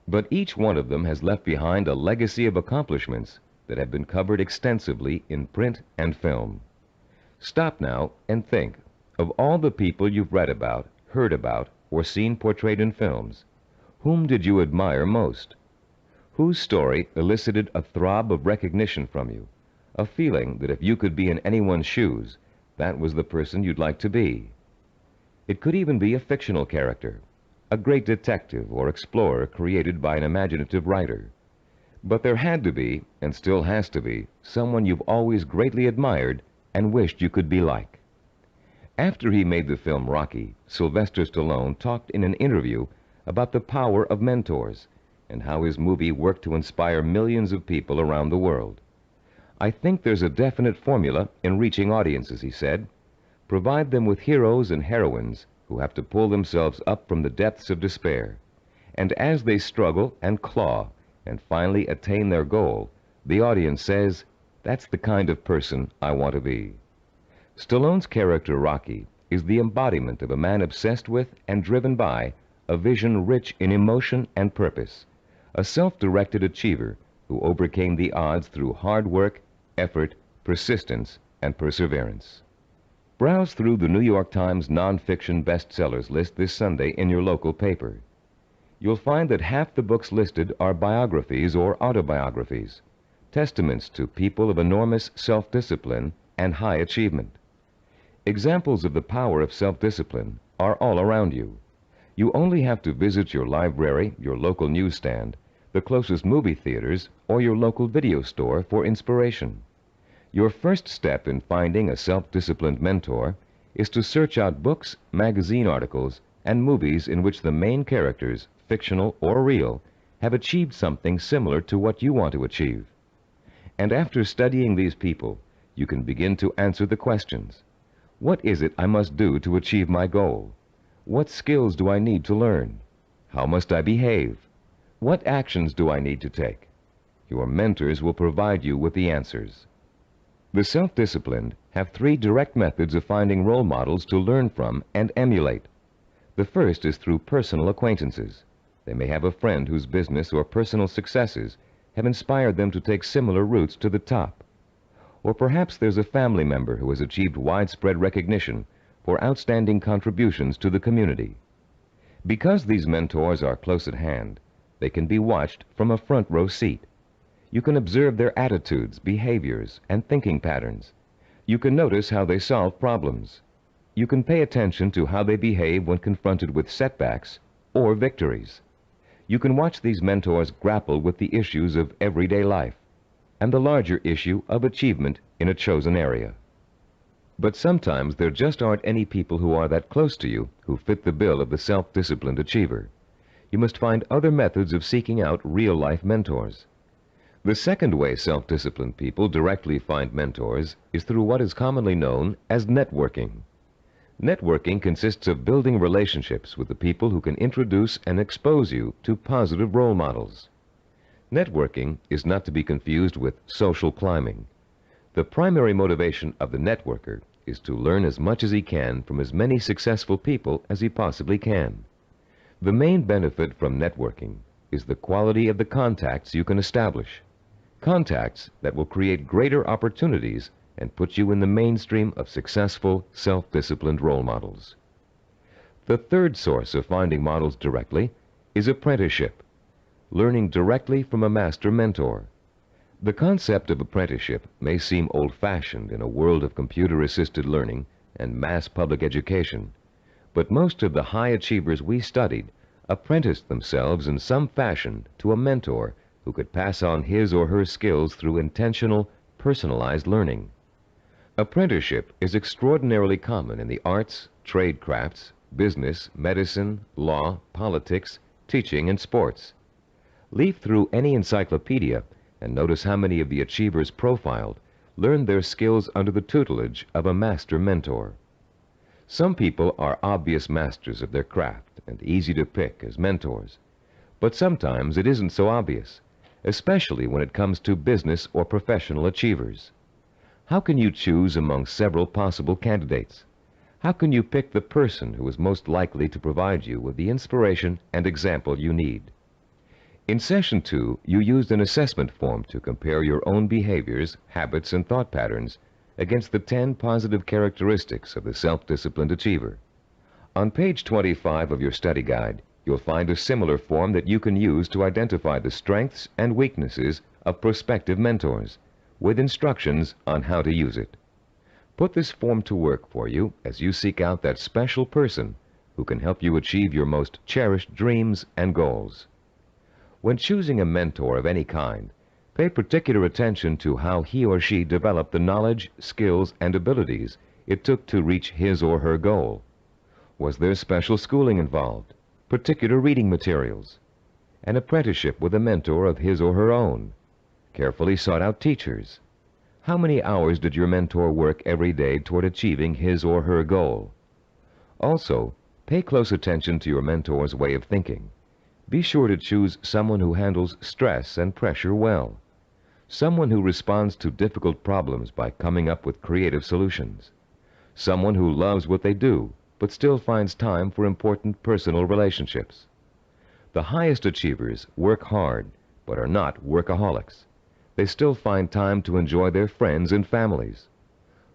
but each one of them has left behind a legacy of accomplishments that have been covered extensively in print and film. Stop now and think of all the people you've read about, heard about, or seen portrayed in films. Whom did you admire most? Whose story elicited a throb of recognition from you, a feeling that if you could be in anyone's shoes, that was the person you'd like to be? It could even be a fictional character, a great detective or explorer created by an imaginative writer. But there had to be, and still has to be, someone you've always greatly admired and wished you could be like. After he made the film Rocky, Sylvester Stallone talked in an interview about the power of mentors and how his movie worked to inspire millions of people around the world. "I think there's a definite formula in reaching audiences," he said. "Provide them with heroes and heroines who have to pull themselves up from the depths of despair. And as they struggle and claw and finally attain their goal, the audience says, 'That's the kind of person I want to be.'" Stallone's character Rocky is the embodiment of a man obsessed with and driven by a vision rich in emotion and purpose, a self-directed achiever who overcame the odds through hard work, effort, persistence, and perseverance. Browse through the New York Times nonfiction bestsellers list this Sunday in your local paper. You'll find that half the books listed are biographies or autobiographies, testaments to people of enormous self-discipline and high achievement. Examples of the power of self-discipline are all around you. You only have to visit your library, your local newsstand, the closest movie theaters, or your local video store for inspiration. Your first step in finding a self-disciplined mentor is to search out books, magazine articles, and movies in which the main characters, fictional or real, have achieved something similar to what you want to achieve. And after studying these people, you can begin to answer the questions. What is it I must do to achieve my goal? What skills do I need to learn? How must I behave? What actions do I need to take? Your mentors will provide you with the answers. The self-disciplined have 3 direct methods of finding role models to learn from and emulate. The first is through personal acquaintances. They may have a friend whose business or personal successes have inspired them to take similar routes to the top. Or perhaps there's a family member who has achieved widespread recognition for outstanding contributions to the community. Because these mentors are close at hand, they can be watched from a front row seat. You can observe their attitudes, behaviors, and thinking patterns. You can notice how they solve problems. You can pay attention to how they behave when confronted with setbacks or victories. You can watch these mentors grapple with the issues of everyday life and the larger issue of achievement in a chosen area. But sometimes there just aren't any people who are that close to you who fit the bill of the self-disciplined achiever. You must find other methods of seeking out real-life mentors. The second way self-disciplined people directly find mentors is through what is commonly known as networking. Networking consists of building relationships with the people who can introduce and expose you to positive role models. Networking is not to be confused with social climbing. The primary motivation of the networker is to learn as much as he can from as many successful people as he possibly can. The main benefit from networking is the quality of the contacts you can establish. Contacts that will create greater opportunities and put you in the mainstream of successful, self-disciplined role models. The third source of finding models directly is apprenticeship, learning directly from a master mentor. The concept of apprenticeship may seem old-fashioned in a world of computer-assisted learning and mass public education, but most of the high achievers we studied apprenticed themselves in some fashion to a mentor who could pass on his or her skills through intentional, personalized learning. Apprenticeship is extraordinarily common in the arts, trade crafts, business, medicine, law, politics, teaching, and sports. Leaf through any encyclopedia and notice how many of the achievers profiled learned their skills under the tutelage of a master mentor. Some people are obvious masters of their craft and easy to pick as mentors, but sometimes it isn't so obvious, especially when it comes to business or professional achievers. How can you choose among several possible candidates? How can you pick the person who is most likely to provide you with the inspiration and example you need? In Session 2, you used an assessment form to compare your own behaviors, habits, and thought patterns against the 10 positive characteristics of the self-disciplined achiever. On page 25 of your study guide, you'll find a similar form that you can use to identify the strengths and weaknesses of prospective mentors, with instructions on how to use it. Put this form to work for you as you seek out that special person who can help you achieve your most cherished dreams and goals. When choosing a mentor of any kind, pay particular attention to how he or she developed the knowledge, skills, and abilities it took to reach his or her goal. Was there special schooling involved, particular reading materials, an apprenticeship with a mentor of his or her own, carefully sought-out teachers? How many hours did your mentor work every day toward achieving his or her goal? Also, pay close attention to your mentor's way of thinking. Be sure to choose someone who handles stress and pressure well, someone who responds to difficult problems by coming up with creative solutions, someone who loves what they do but still finds time for important personal relationships. The highest achievers work hard but are not workaholics. They still find time to enjoy their friends and families.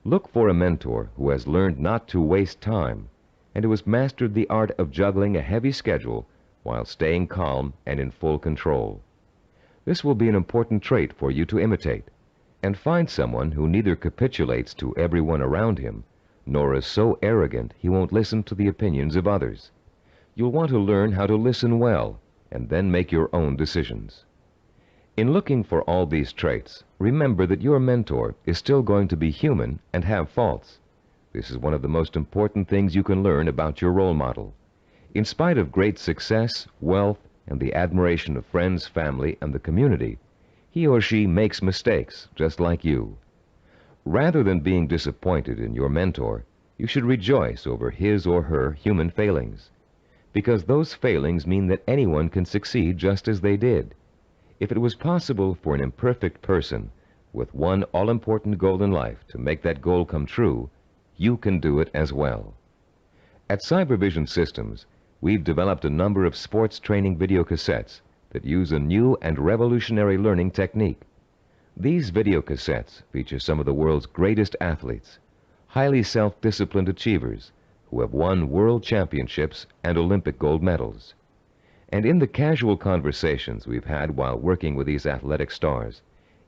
Look for a mentor who has learned not to waste time and who has mastered the art of juggling a heavy schedule while staying calm and in full control. This will be an important trait for you to imitate, and find someone who neither capitulates to everyone around him, nor is so arrogant he won't listen to the opinions of others. You'll want to learn how to listen well, and then make your own decisions. In looking for all these traits, remember that your mentor is still going to be human and have faults. This is one of the most important things you can learn about your role model. In spite of great success, wealth, and the admiration of friends, family, and the community, he or she makes mistakes just like you. Rather than being disappointed in your mentor, you should rejoice over his or her human failings, because those failings mean that anyone can succeed just as they did. If it was possible for an imperfect person with one all-important goal in life to make that goal come true, you can do it as well. At Cybervision Systems, we've developed a number of sports training video cassettes that use a new and revolutionary learning technique. These video cassettes feature some of the world's greatest athletes, highly self-disciplined achievers who have won world championships and Olympic gold medals. And in the casual conversations we've had while working with these athletic stars,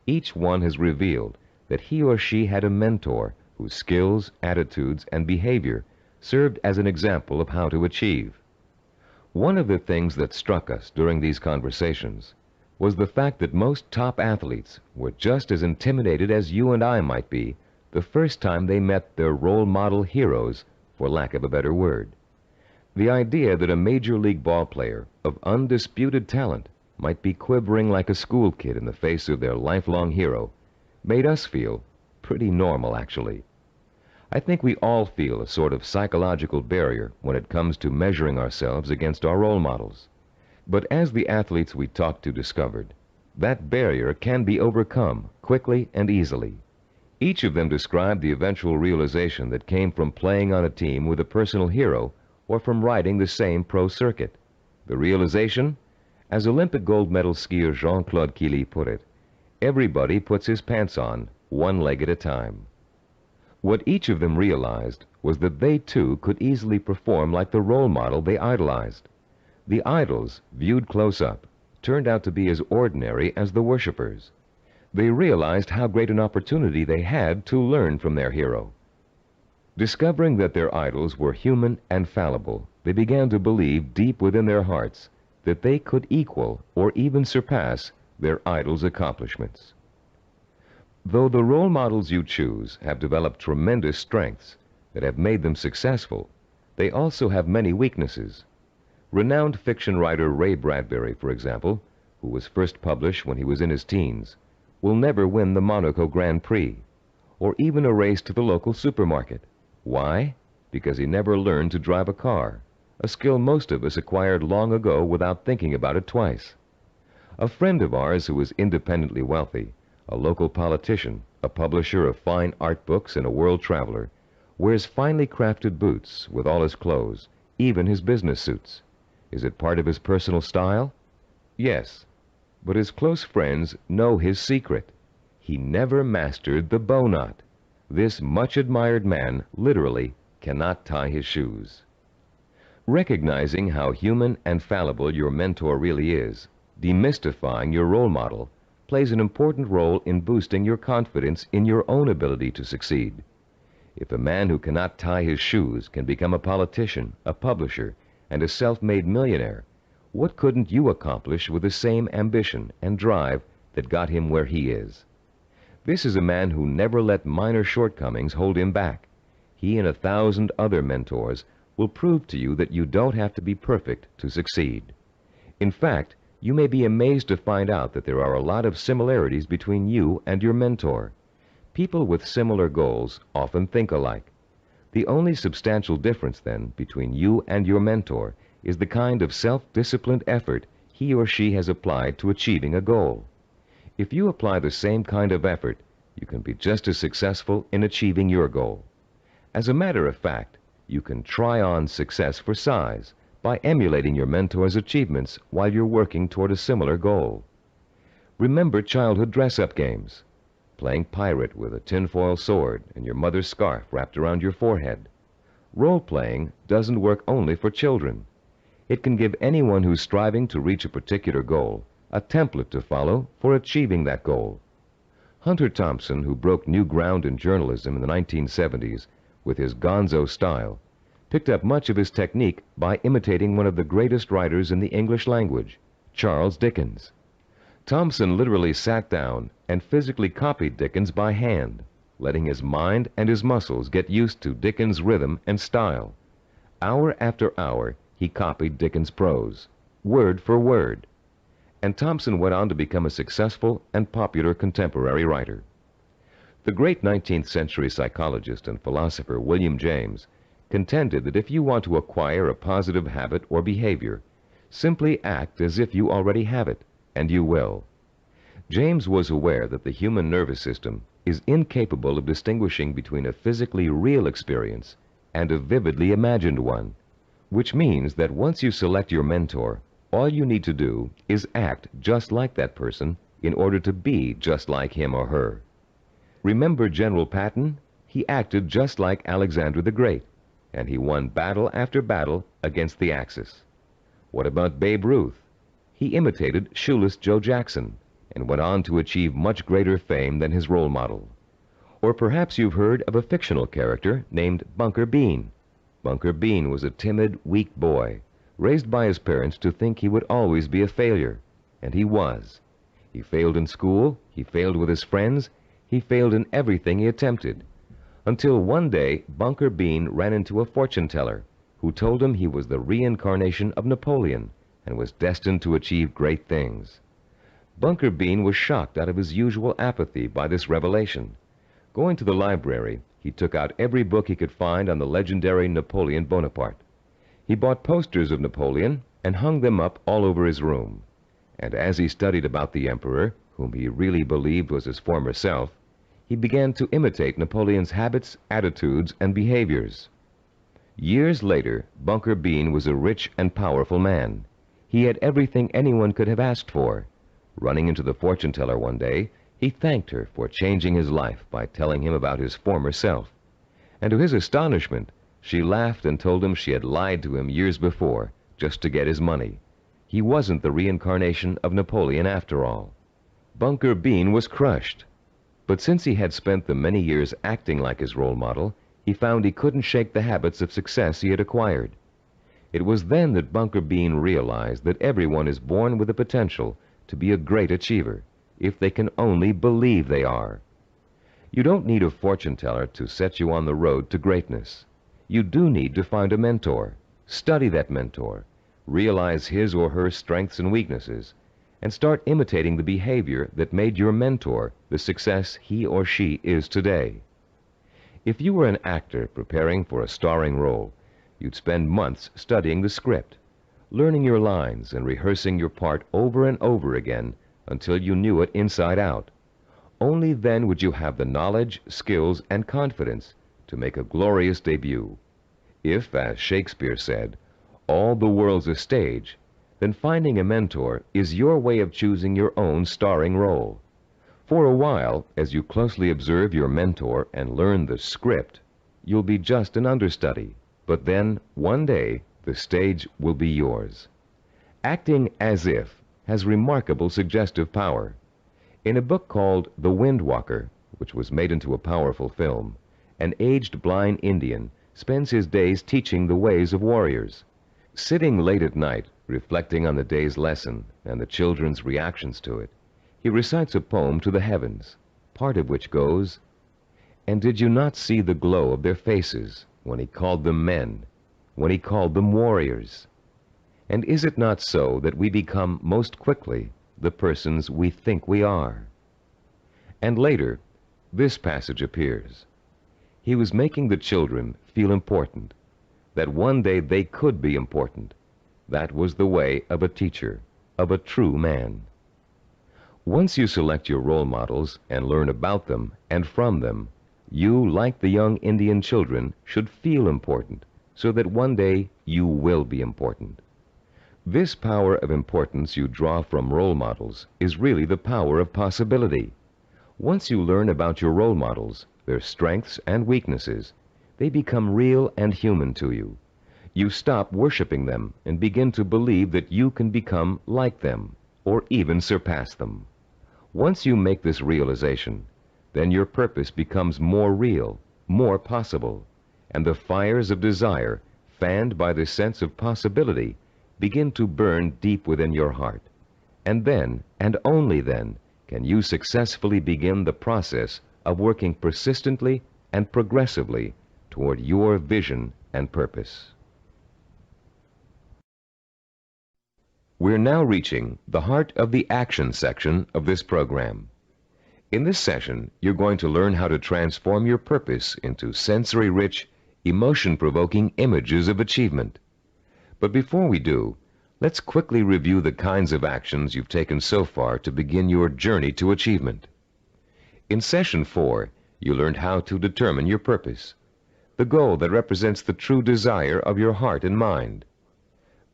each one has revealed that he or she had a mentor whose skills, attitudes, and behavior served as an example of how to achieve. One of the things that struck us during these conversations was the fact that most top athletes were just as intimidated as you and I might be the first time they met their role model heroes, for lack of a better word. The idea that a major league ball player of undisputed talent might be quivering like a school kid in the face of their lifelong hero made us feel pretty normal, actually. I think we all feel a sort of psychological barrier when it comes to measuring ourselves against our role models. But as the athletes we talked to discovered, that barrier can be overcome quickly and easily. Each of them described the eventual realization that came from playing on a team with a personal hero or from riding the same pro circuit. The realization? As Olympic gold medal skier Jean-Claude Killy put it, everybody puts his pants on, one leg at a time. What each of them realized was that they too could easily perform like the role model they idolized. The idols, viewed close up, turned out to be as ordinary as the worshippers. They realized how great an opportunity they had to learn from their hero. Discovering that their idols were human and fallible, they began to believe deep within their hearts that they could equal or even surpass their idols' accomplishments. Though the role models you choose have developed tremendous strengths that have made them successful, they also have many weaknesses. Renowned fiction writer Ray Bradbury, for example, who was first published when he was in his teens, will never win the Monaco Grand Prix, or even a race to the local supermarket. Why? Because he never learned to drive a car, a skill most of us acquired long ago without thinking about it twice. A friend of ours who is independently wealthy, a local politician, a publisher of fine art books, and a world traveler, wears finely crafted boots with all his clothes, even his business suits. Is it part of his personal style? Yes. But his close friends know his secret. He never mastered the bow knot. This much admired man literally cannot tie his shoes. Recognizing how human and fallible your mentor really is, demystifying your role model, plays an important role in boosting your confidence in your own ability to succeed. If a man who cannot tie his shoes can become a politician, a publisher, and a self-made millionaire, what couldn't you accomplish with the same ambition and drive that got him where he is? This is a man who never let minor shortcomings hold him back. He and 1,000 other mentors will prove to you that you don't have to be perfect to succeed. In fact, you may be amazed to find out that there are a lot of similarities between you and your mentor. People with similar goals often think alike. The only substantial difference, then, between you and your mentor is the kind of self-disciplined effort he or she has applied to achieving a goal. If you apply the same kind of effort, you can be just as successful in achieving your goal. As a matter of fact, you can try on success for size by emulating your mentor's achievements while you're working toward a similar goal. Remember childhood dress-up games, playing pirate with a tinfoil sword and your mother's scarf wrapped around your forehead. Role-playing doesn't work only for children. It can give anyone who's striving to reach a particular goal a template to follow for achieving that goal. Hunter Thompson, who broke new ground in journalism in the 1970s with his gonzo style, picked up much of his technique by imitating one of the greatest writers in the English language, Charles Dickens. Thompson literally sat down and physically copied Dickens by hand, letting his mind and his muscles get used to Dickens' rhythm and style. Hour after hour, he copied Dickens' prose, word for word. And Thompson went on to become a successful and popular contemporary writer. The great 19th century psychologist and philosopher William James contended that if you want to acquire a positive habit or behavior, simply act as if you already have it, and you will. James was aware that the human nervous system is incapable of distinguishing between a physically real experience and a vividly imagined one, which means that once you select your mentor, all you need to do is act just like that person in order to be just like him or her. Remember General Patton? He acted just like Alexander the Great, and he won battle after battle against the Axis. What about Babe Ruth? He imitated Shoeless Joe Jackson and went on to achieve much greater fame than his role model. Or perhaps you've heard of a fictional character named Bunker Bean. Bunker Bean was a timid, weak boy, raised by his parents to think he would always be a failure, and he was. He failed in school, he failed with his friends, he failed in everything he attempted, until one day Bunker Bean ran into a fortune teller who told him he was the reincarnation of Napoleon and was destined to achieve great things. Bunker Bean was shocked out of his usual apathy by this revelation. Going to the library, he took out every book he could find on the legendary Napoleon Bonaparte. He bought posters of Napoleon and hung them up all over his room. And as he studied about the emperor, whom he really believed was his former self, he began to imitate Napoleon's habits, attitudes, and behaviors. Years later, Bunker Bean was a rich and powerful man. He had everything anyone could have asked for. Running into the fortune teller one day, he thanked her for changing his life by telling him about his former self. And to his astonishment, she laughed and told him she had lied to him years before, just to get his money. He wasn't the reincarnation of Napoleon after all. Bunker Bean was crushed. But since he had spent the many years acting like his role model, he found he couldn't shake the habits of success he had acquired. It was then that Bunker Bean realized that everyone is born with the potential to be a great achiever, if they can only believe they are. You don't need a fortune teller to set you on the road to greatness. You do need to find a mentor, study that mentor, realize his or her strengths and weaknesses, and start imitating the behavior that made your mentor the success he or she is today. If you were an actor preparing for a starring role, you'd spend months studying the script. learning your lines and rehearsing your part over and over again until you knew it inside out. Only then would you have the knowledge, skills, and confidence to make a glorious debut. If, as Shakespeare said, all the world's a stage, then finding a mentor is your way of choosing your own starring role. For a while, as you closely observe your mentor and learn the script, you'll be just an understudy. But then, one day, the stage will be yours. Acting as if has remarkable suggestive power. In a book called The Wind Walker, which was made into a powerful film, an aged blind Indian spends his days teaching the ways of warriors. Sitting late at night, reflecting on the day's lesson and the children's reactions to it, he recites a poem to the heavens, part of which goes, "And did you not see the glow of their faces when he called them men, when he called them warriors? And is it not so that we become most quickly the persons we think we are?" And later, this passage appears. He was making the children feel important, that one day they could be important. That was the way of a teacher, of a true man. Once you select your role models and learn about them and from them, you, like the young Indian children, should feel important, so that one day you will be important. This power of importance you draw from role models is really the power of possibility. Once you learn about your role models, their strengths and weaknesses, they become real and human to you. You stop worshiping them and begin to believe that you can become like them, or even surpass them. Once you make this realization, then your purpose becomes more real, more possible, and the fires of desire, fanned by the sense of possibility, begin to burn deep within your heart. And then, and only then, can you successfully begin the process of working persistently and progressively toward your vision and purpose. We're now reaching the heart of the action section of this program. In this session, you're going to learn how to transform your purpose into sensory-rich, emotion-provoking images of achievement. But before we do, let's quickly review the kinds of actions you've taken so far to begin your journey to achievement. In Session 4, you learned how to determine your purpose, the goal that represents the true desire of your heart and mind.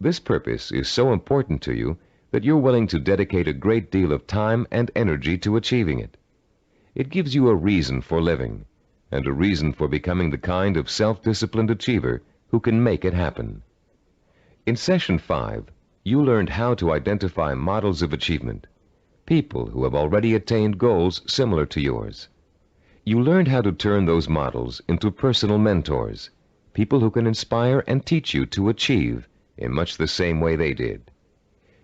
This purpose is so important to you that you're willing to dedicate a great deal of time and energy to achieving it. It gives you a reason for living, and a reason for becoming the kind of self-disciplined achiever who can make it happen. In Session 5, you learned how to identify models of achievement, people who have already attained goals similar to yours. You learned how to turn those models into personal mentors, people who can inspire and teach you to achieve in much the same way they did.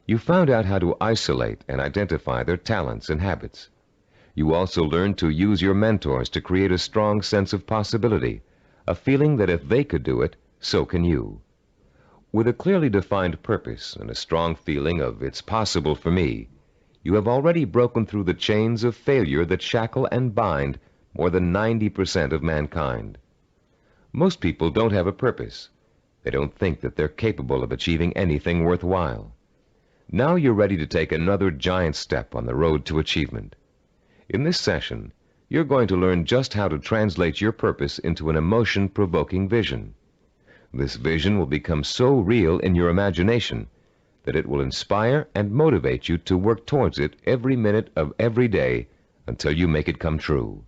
You found out how to isolate and identify their talents and habits. You also learned to use your mentors to create a strong sense of possibility, a feeling that if they could do it, so can you. With a clearly defined purpose and a strong feeling of "it's possible for me," you have already broken through the chains of failure that shackle and bind more than 90% of mankind. Most people don't have a purpose. They don't think that they're capable of achieving anything worthwhile. Now you're ready to take another giant step on the road to achievement. In this session, you're going to learn just how to translate your purpose into an emotion-provoking vision. This vision will become so real in your imagination that it will inspire and motivate you to work towards it every minute of every day until you make it come true.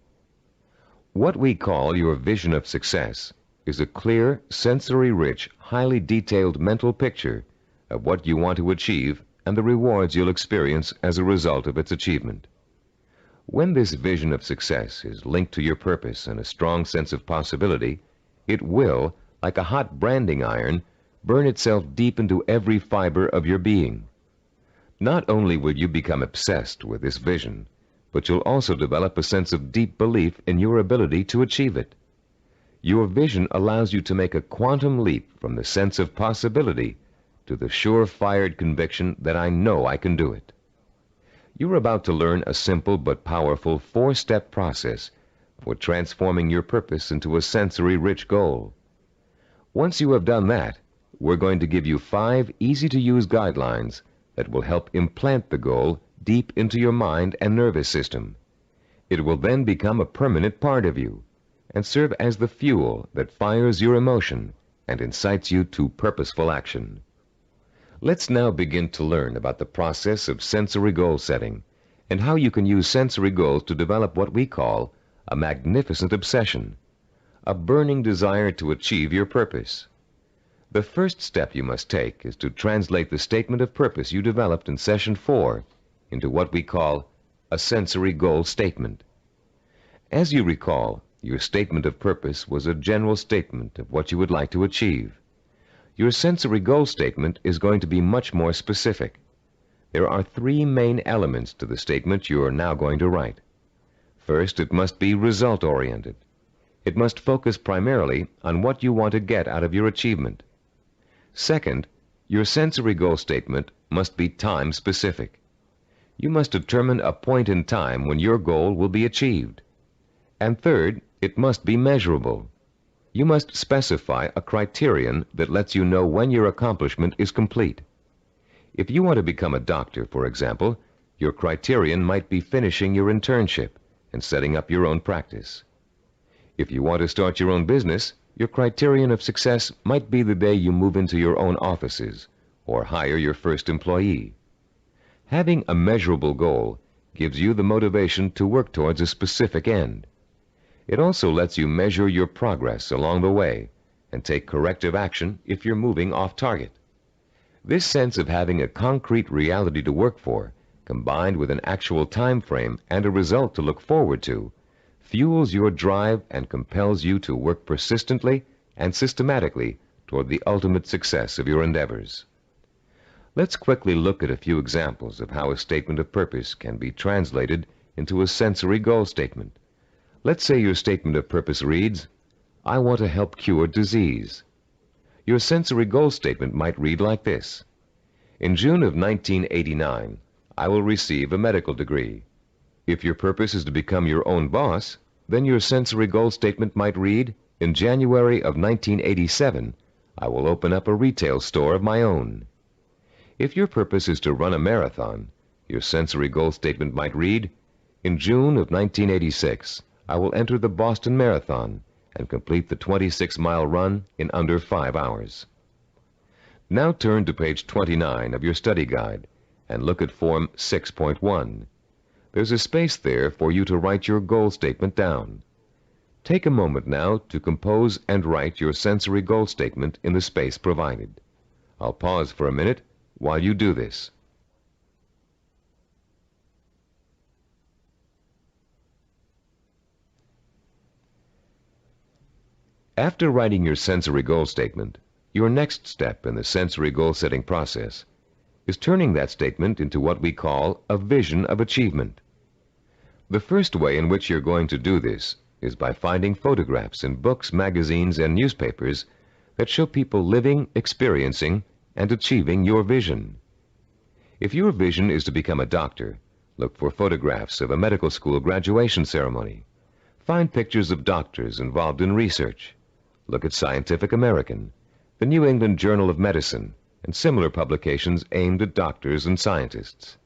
What we call your vision of success is a clear, sensory-rich, highly detailed mental picture of what you want to achieve and the rewards you'll experience as a result of its achievement. When this vision of success is linked to your purpose and a strong sense of possibility, it will, like a hot branding iron, burn itself deep into every fiber of your being. Not only will you become obsessed with this vision, but you'll also develop a sense of deep belief in your ability to achieve it. Your vision allows you to make a quantum leap from the sense of possibility to the sure-fired conviction that I know I can do it. You're about to learn a simple but powerful 4-step process for transforming your purpose into a sensory-rich goal. Once you have done that, we're going to give you 5 easy-to-use guidelines that will help implant the goal deep into your mind and nervous system. It will then become a permanent part of you and serve as the fuel that fires your emotion and incites you to purposeful action. Let's now begin to learn about the process of sensory goal setting and how you can use sensory goals to develop what we call a magnificent obsession, a burning desire to achieve your purpose. The first step you must take is to translate the statement of purpose you developed in Session 4 into what we call a sensory goal statement. As you recall, your statement of purpose was a general statement of what you would like to achieve. Your sensory goal statement is going to be much more specific. There are 3 main elements to the statement you are now going to write. First, it must be result-oriented. It must focus primarily on what you want to get out of your achievement. Second, your sensory goal statement must be time-specific. You must determine a point in time when your goal will be achieved. And third, it must be measurable. You must specify a criterion that lets you know when your accomplishment is complete. If you want to become a doctor, for example, your criterion might be finishing your internship and setting up your own practice. If you want to start your own business, your criterion of success might be the day you move into your own offices or hire your first employee. Having a measurable goal gives you the motivation to work towards a specific end. It also lets you measure your progress along the way and take corrective action if you're moving off target. This sense of having a concrete reality to work for, combined with an actual time frame and a result to look forward to, fuels your drive and compels you to work persistently and systematically toward the ultimate success of your endeavors. Let's quickly look at a few examples of how a statement of purpose can be translated into a sensory goal statement. Let's say your statement of purpose reads, "I want to help cure disease." Your sensory goal statement might read like this: "In June of 1989, I will receive a medical degree." If your purpose is to become your own boss, then your sensory goal statement might read, "In January of 1987, I will open up a retail store of my own." If your purpose is to run a marathon, your sensory goal statement might read, "In June of 1986, I will enter the Boston Marathon and complete the 26-mile run in under 5 hours." Now turn to page 29 of your study guide and look at Form 6.1. There's a space there for you to write your goal statement down. Take a moment now to compose and write your sensory goal statement in the space provided. I'll pause for a minute while you do this. After writing your sensory goal statement, your next step in the sensory goal setting process is turning that statement into what we call a vision of achievement. The first way in which you're going to do this is by finding photographs in books, magazines, and newspapers that show people living, experiencing, and achieving your vision. If your vision is to become a doctor, look for photographs of a medical school graduation ceremony. Find pictures of doctors involved in research. Look at Scientific American, the New England Journal of Medicine, and similar publications aimed at doctors and scientists.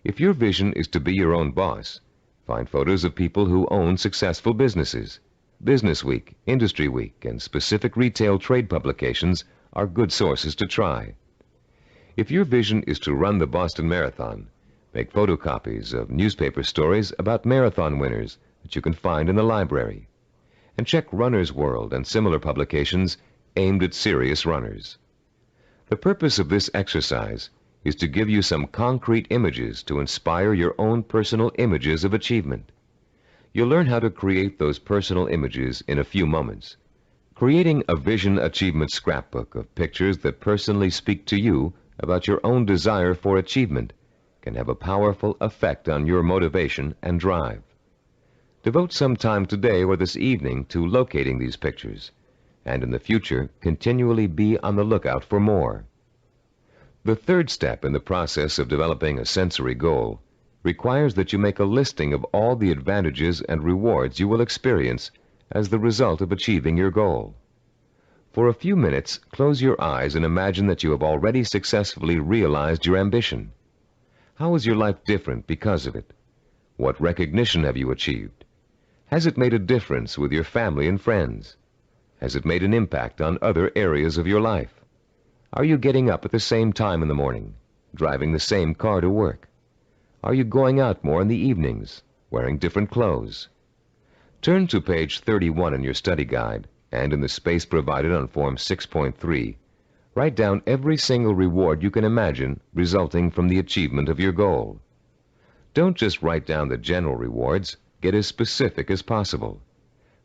If your vision is to be your own boss, find photos of people who own successful businesses. Business Week, Industry Week, and specific retail trade publications are good sources to try. If your vision is to run the Boston Marathon, make photocopies of newspaper stories about marathon winners that you can find in the library, and check Runner's World and similar publications aimed at serious runners. The purpose of this exercise is to give you some concrete images to inspire your own personal images of achievement. You'll learn how to create those personal images in a few moments. Creating a vision achievement scrapbook of pictures that personally speak to you about your own desire for achievement can have a powerful effect on your motivation and drive. Devote some time today or this evening to locating these pictures, and in the future continually be on the lookout for more. The third step in the process of developing a sensory goal requires that you make a listing of all the advantages and rewards you will experience as the result of achieving your goal. For a few minutes, close your eyes and imagine that you have already successfully realized your ambition. How is your life different because of it? What recognition have you achieved? Has it made a difference with your family and friends? Has it made an impact on other areas of your life? Are you getting up at the same time in the morning, driving the same car to work? Are you going out more in the evenings, wearing different clothes? Turn to page 31 in your study guide, and in the space provided on Form 6.3, write down every single reward you can imagine resulting from the achievement of your goal. Don't just write down the general rewards, get as specific as possible.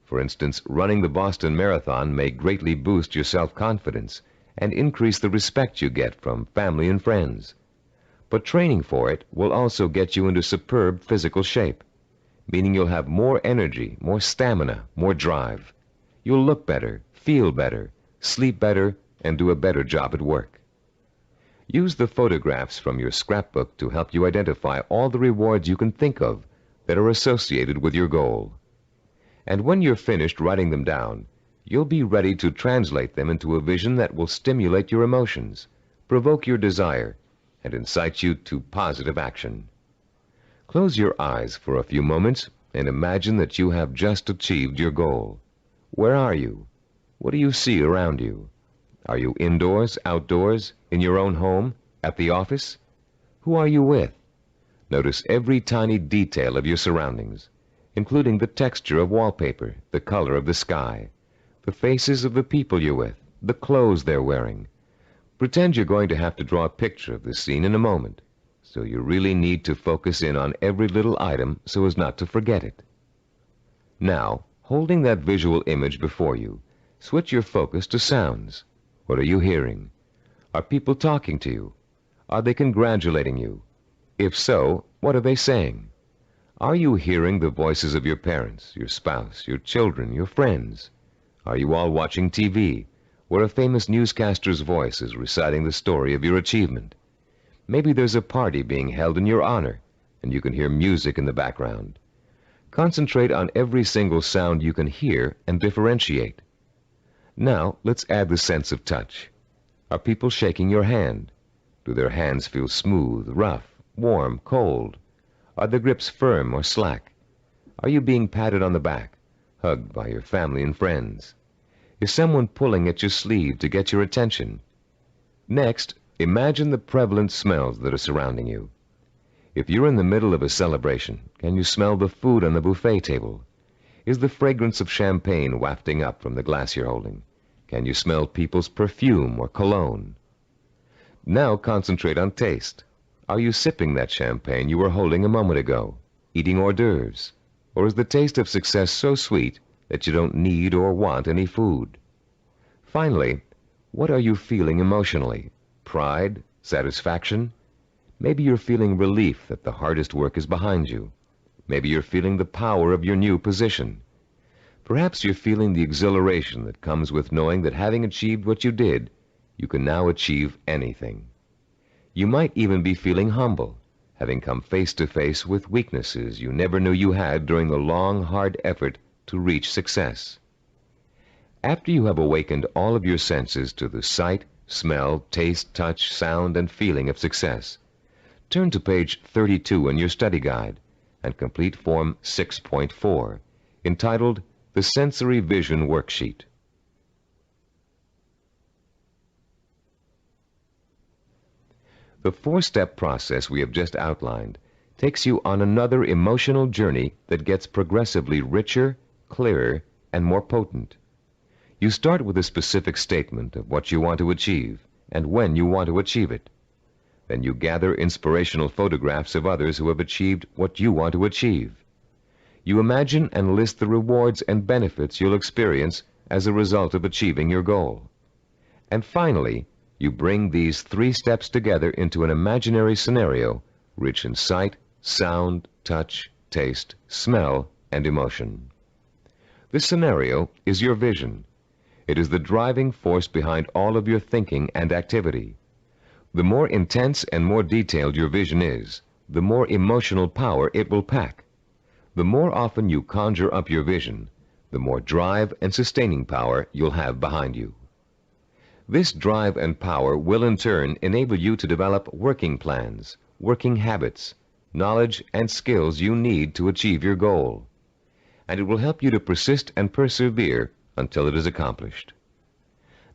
For instance, running the Boston Marathon may greatly boost your self-confidence and increase the respect you get from family and friends. But training for it will also get you into superb physical shape, meaning you'll have more energy, more stamina, more drive. You'll look better, feel better, sleep better, and do a better job at work. Use the photographs from your scrapbook to help you identify all the rewards you can think of that are associated with your goal. And when you're finished writing them down, you'll be ready to translate them into a vision that will stimulate your emotions, provoke your desire, and incite you to positive action. Close your eyes for a few moments and imagine that you have just achieved your goal. Where are you? What do you see around you? Are you indoors, outdoors, in your own home, at the office? Who are you with? Notice every tiny detail of your surroundings, including the texture of wallpaper, the color of the sky, the faces of the people you're with, the clothes they're wearing. Pretend you're going to have to draw a picture of this scene in a moment, so you really need to focus in on every little item so as not to forget it. Now, holding that visual image before you, switch your focus to sounds. What are you hearing? Are people talking to you? Are they congratulating you? If so, what are they saying? Are you hearing the voices of your parents, your spouse, your children, your friends? Are you all watching TV, where a famous newscaster's voice is reciting the story of your achievement? Maybe there's a party being held in your honor, and you can hear music in the background. Concentrate on every single sound you can hear and differentiate. Now, let's add the sense of touch. Are people shaking your hand? Do their hands feel smooth, rough, warm, cold? Are the grips firm or slack? Are you being patted on the back, hugged by your family and friends? Is someone pulling at your sleeve to get your attention? Next, imagine the prevalent smells that are surrounding you. If you're in the middle of a celebration, can you smell the food on the buffet table? Is the fragrance of champagne wafting up from the glass you're holding? Can you smell people's perfume or cologne? Now concentrate on taste. Are you sipping that champagne you were holding a moment ago, eating hors d'oeuvres? Or is the taste of success so sweet that you don't need or want any food? Finally, what are you feeling emotionally? Pride? Satisfaction? Maybe you're feeling relief that the hardest work is behind you. Maybe you're feeling the power of your new position. Perhaps you're feeling the exhilaration that comes with knowing that having achieved what you did, you can now achieve anything. You might even be feeling humble, having come face to face with weaknesses you never knew you had during the long, hard effort to reach success. After you have awakened all of your senses to the sight, smell, taste, touch, sound, and feeling of success, turn to page 32 in your study guide and complete Form 6.4, entitled The Sensory Vision Worksheet. The four-step process we have just outlined takes you on another emotional journey that gets progressively richer, clearer, and more potent. You start with a specific statement of what you want to achieve and when you want to achieve it. Then you gather inspirational photographs of others who have achieved what you want to achieve. You imagine and list the rewards and benefits you'll experience as a result of achieving your goal. And finally, you bring these three steps together into an imaginary scenario rich in sight, sound, touch, taste, smell, and emotion. This scenario is your vision. It is the driving force behind all of your thinking and activity. The more intense and more detailed your vision is, the more emotional power it will pack. The more often you conjure up your vision, the more drive and sustaining power you'll have behind you. This drive and power will in turn enable you to develop working plans, working habits, knowledge and skills you need to achieve your goal. And it will help you to persist and persevere until it is accomplished.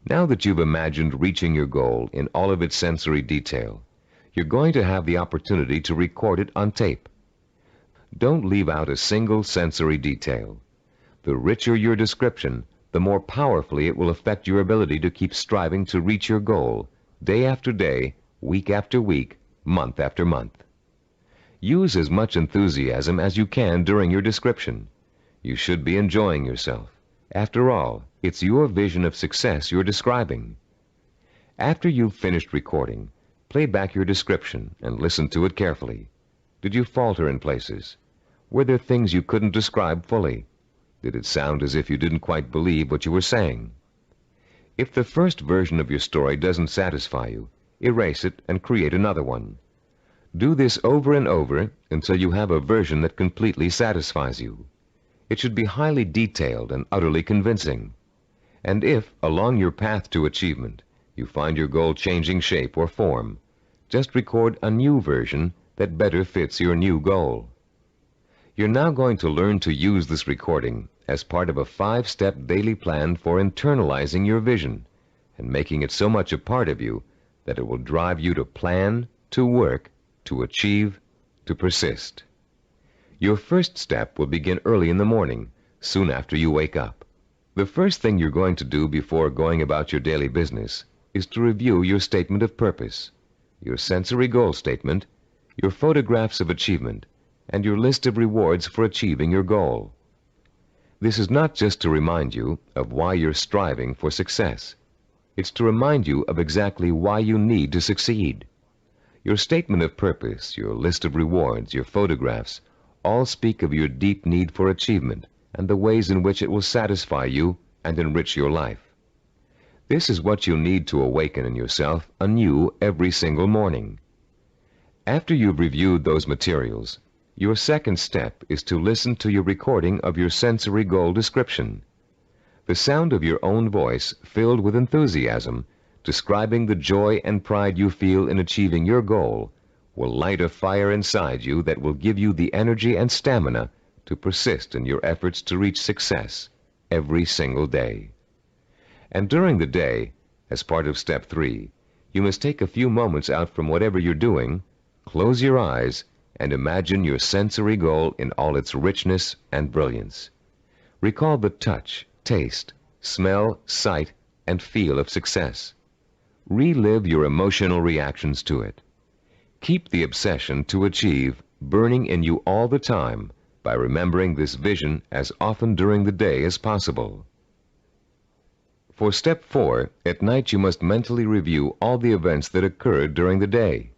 Now that you've imagined reaching your goal in all of its sensory detail, you're going to have the opportunity to record it on tape. Don't leave out a single sensory detail. The richer your description, the more powerfully it will affect your ability to keep striving to reach your goal, day after day, week after week, month after month. Use as much enthusiasm as you can during your description. You should be enjoying yourself. After all, it's your vision of success you're describing. After you've finished recording, play back your description and listen to it carefully. Did you falter in places? Were there things you couldn't describe fully? Did it sound as if you didn't quite believe what you were saying? If the first version of your story doesn't satisfy you, erase it and create another one. Do this over and over until you have a version that completely satisfies you. It should be highly detailed and utterly convincing. And if, along your path to achievement, you find your goal changing shape or form, just record a new version that better fits your new goal. You're now going to learn to use this recording as part of a 5-step daily plan for internalizing your vision and making it so much a part of you that it will drive you to plan, to work, to achieve, to persist. Your first step will begin early in the morning, soon after you wake up. The first thing you're going to do before going about your daily business is to review your statement of purpose, your sensory goal statement, your photographs of achievement, and your list of rewards for achieving your goal. This is not just to remind you of why you're striving for success. It's to remind you of exactly why you need to succeed. Your statement of purpose, your list of rewards, your photographs, all speak of your deep need for achievement and the ways in which it will satisfy you and enrich your life. This is what you need to awaken in yourself anew every single morning. After you've reviewed those materials, your second step is to listen to your recording of your sensory goal description. The sound of your own voice, filled with enthusiasm, describing the joy and pride you feel in achieving your goal, will light a fire inside you that will give you the energy and stamina to persist in your efforts to reach success every single day. And during the day, as part of step 3, you must take a few moments out from whatever you're doing, close your eyes, and imagine your sensory goal in all its richness and brilliance. Recall the touch, taste, smell, sight, and feel of success. Relive your emotional reactions to it. Keep the obsession to achieve burning in you all the time by remembering this vision as often during the day as possible. For step 4, at night you must mentally review all the events that occurred during the day.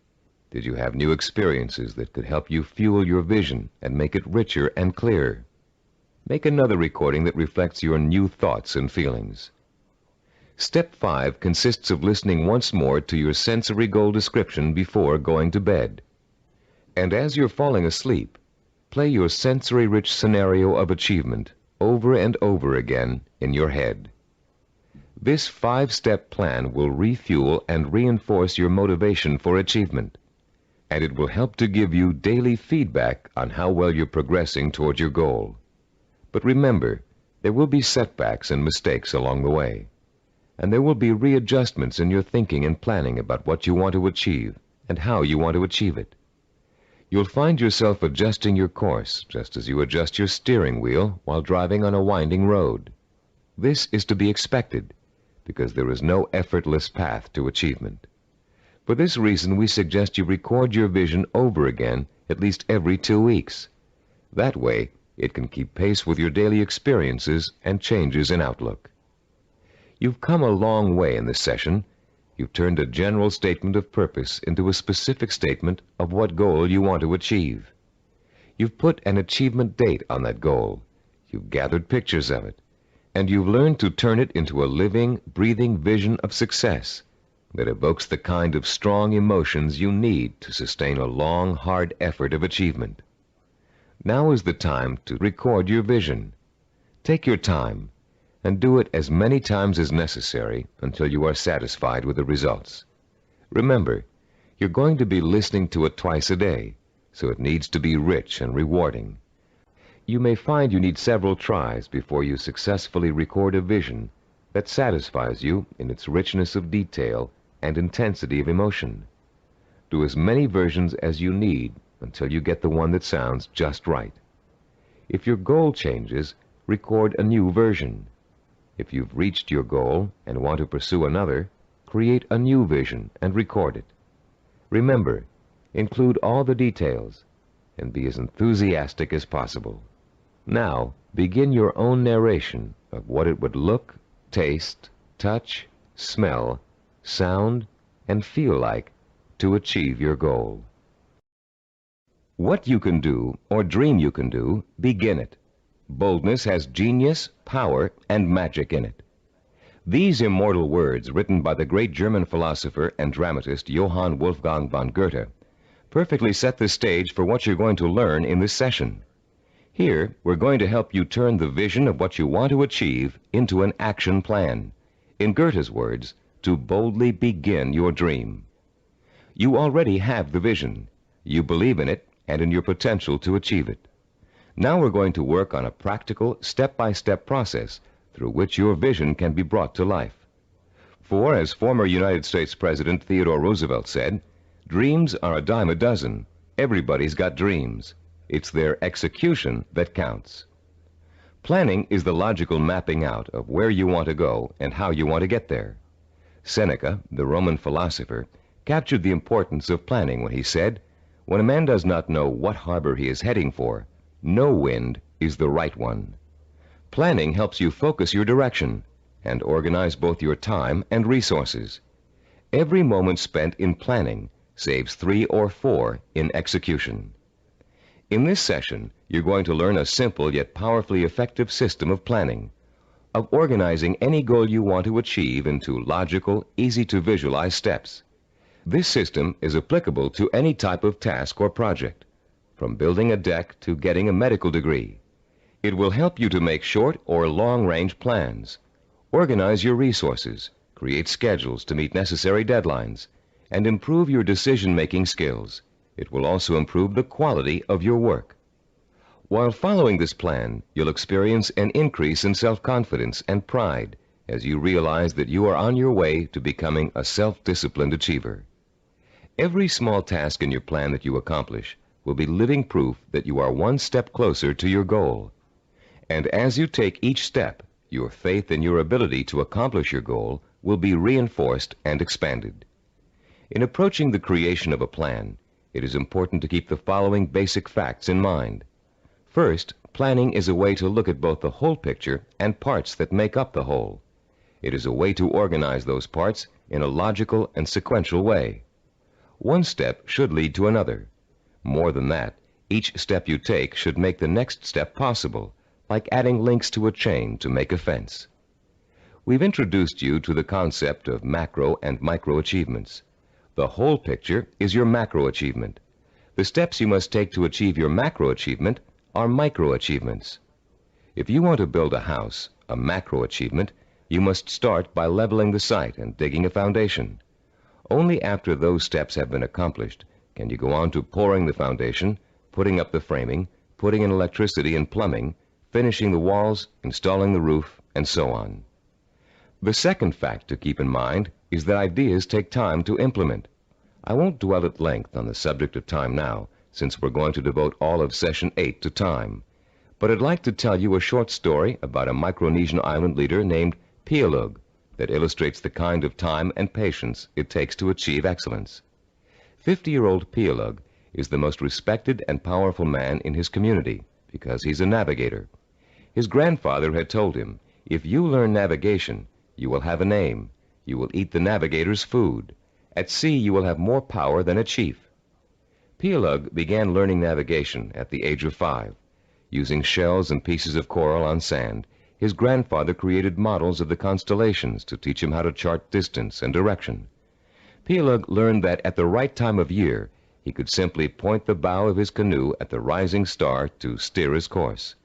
Did you have new experiences that could help you fuel your vision and make it richer and clearer? Make another recording that reflects your new thoughts and feelings. Step 5 consists of listening once more to your sensory goal description before going to bed. And as you're falling asleep, play your sensory-rich scenario of achievement over and over again in your head. This 5-step plan will refuel and reinforce your motivation for achievement, and it will help to give you daily feedback on how well you're progressing toward your goal. But remember, there will be setbacks and mistakes along the way, and there will be readjustments in your thinking and planning about what you want to achieve and how you want to achieve it. You'll find yourself adjusting your course just as you adjust your steering wheel while driving on a winding road. This is to be expected because there is no effortless path to achievement. For this reason, we suggest you record your vision over again at least every 2 weeks. That way, it can keep pace with your daily experiences and changes in outlook. You've come a long way in this session. You've turned a general statement of purpose into a specific statement of what goal you want to achieve. You've put an achievement date on that goal. You've gathered pictures of it. And you've learned to turn it into a living, breathing vision of success that evokes the kind of strong emotions you need to sustain a long, hard effort of achievement. Now is the time to record your vision. Take your time and do it as many times as necessary until you are satisfied with the results. Remember, you're going to be listening to it twice a day, so it needs to be rich and rewarding. You may find you need several tries before you successfully record a vision that satisfies you in its richness of detail and intensity of emotion. Do as many versions as you need until you get the one that sounds just right. If your goal changes, record a new version. If you've reached your goal and want to pursue another, create a new vision and record it. Remember, include all the details and be as enthusiastic as possible. Now, begin your own narration of what it would look, taste, touch, smell, sound, and feel like to achieve your goal. What you can do, or dream you can do, begin it. Boldness has genius, power, and magic in it. These immortal words, written by the great German philosopher and dramatist Johann Wolfgang von Goethe, perfectly set the stage for what you're going to learn in this session. Here, we're going to help you turn the vision of what you want to achieve into an action plan. In Goethe's words, to boldly begin your dream. You already have the vision. You believe in it and in your potential to achieve it. Now we're going to work on a practical, step-by-step process through which your vision can be brought to life. For, as former United States President Theodore Roosevelt said, dreams are a dime a dozen. Everybody's got dreams. It's their execution that counts. Planning is the logical mapping out of where you want to go and how you want to get there. Seneca, the Roman philosopher, captured the importance of planning when he said, "When a man does not know what harbor he is heading for, no wind is the right one." Planning helps you focus your direction and organize both your time and resources. Every moment spent in planning saves 3 or 4 in execution. In this session, you're going to learn a simple yet powerfully effective system of planning, of organizing any goal you want to achieve into logical, easy-to-visualize steps. This system is applicable to any type of task or project, from building a deck to getting a medical degree. It will help you to make short or long-range plans, organize your resources, create schedules to meet necessary deadlines, and improve your decision-making skills. It will also improve the quality of your work. While following this plan, you'll experience an increase in self-confidence and pride as you realize that you are on your way to becoming a self-disciplined achiever. Every small task in your plan that you accomplish will be living proof that you are one step closer to your goal. And as you take each step, your faith in your ability to accomplish your goal will be reinforced and expanded. In approaching the creation of a plan, it is important to keep the following basic facts in mind. First, planning is a way to look at both the whole picture and parts that make up the whole. It is a way to organize those parts in a logical and sequential way. One step should lead to another. More than that, each step you take should make the next step possible, like adding links to a chain to make a fence. We've introduced you to the concept of macro and micro achievements. The whole picture is your macro achievement. The steps you must take to achieve your macro achievement are micro achievements. If you want to build a house, a macro achievement, you must start by leveling the site and digging a foundation. Only after those steps have been accomplished can you go on to pouring the foundation, putting up the framing, putting in electricity and plumbing, finishing the walls, installing the roof, and so on. The second fact to keep in mind is that ideas take time to implement. I won't dwell at length on the subject of time now, since we're going to devote all of Session 8 to time. But I'd like to tell you a short story about a Micronesian island leader named Pialug that illustrates the kind of time and patience it takes to achieve excellence. 50-year-old Pialug is the most respected and powerful man in his community because he's a navigator. His grandfather had told him, "If you learn navigation, you will have a name. You will eat the navigator's food. At sea, you will have more power than a chief." Pialug began learning navigation at the age of 5. Using shells and pieces of coral on sand, his grandfather created models of the constellations to teach him how to chart distance and direction. Pialug learned that at the right time of year, he could simply point the bow of his canoe at the rising star to steer his course.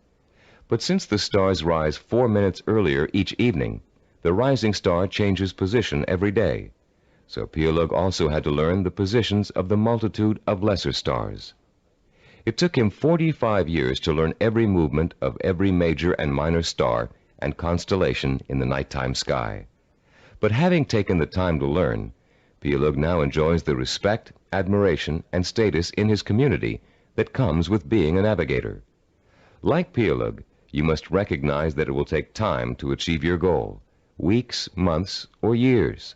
But since the stars rise 4 minutes earlier each evening, the rising star changes position every day. So Pialug also had to learn the positions of the multitude of lesser stars. It took him 45 years to learn every movement of every major and minor star and constellation in the nighttime sky. But having taken the time to learn, Pialug now enjoys the respect, admiration, and status in his community that comes with being a navigator. Like Pialug, you must recognize that it will take time to achieve your goal, weeks, months, or years.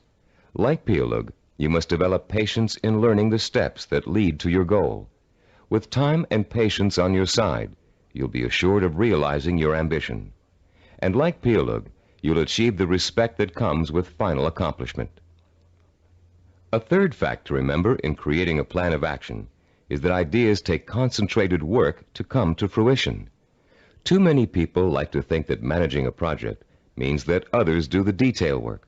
Like Pialug, you must develop patience in learning the steps that lead to your goal. With time and patience on your side, you'll be assured of realizing your ambition. And like Pialug, you'll achieve the respect that comes with final accomplishment. A third fact to remember in creating a plan of action is that ideas take concentrated work to come to fruition. Too many people like to think that managing a project means that others do the detail work.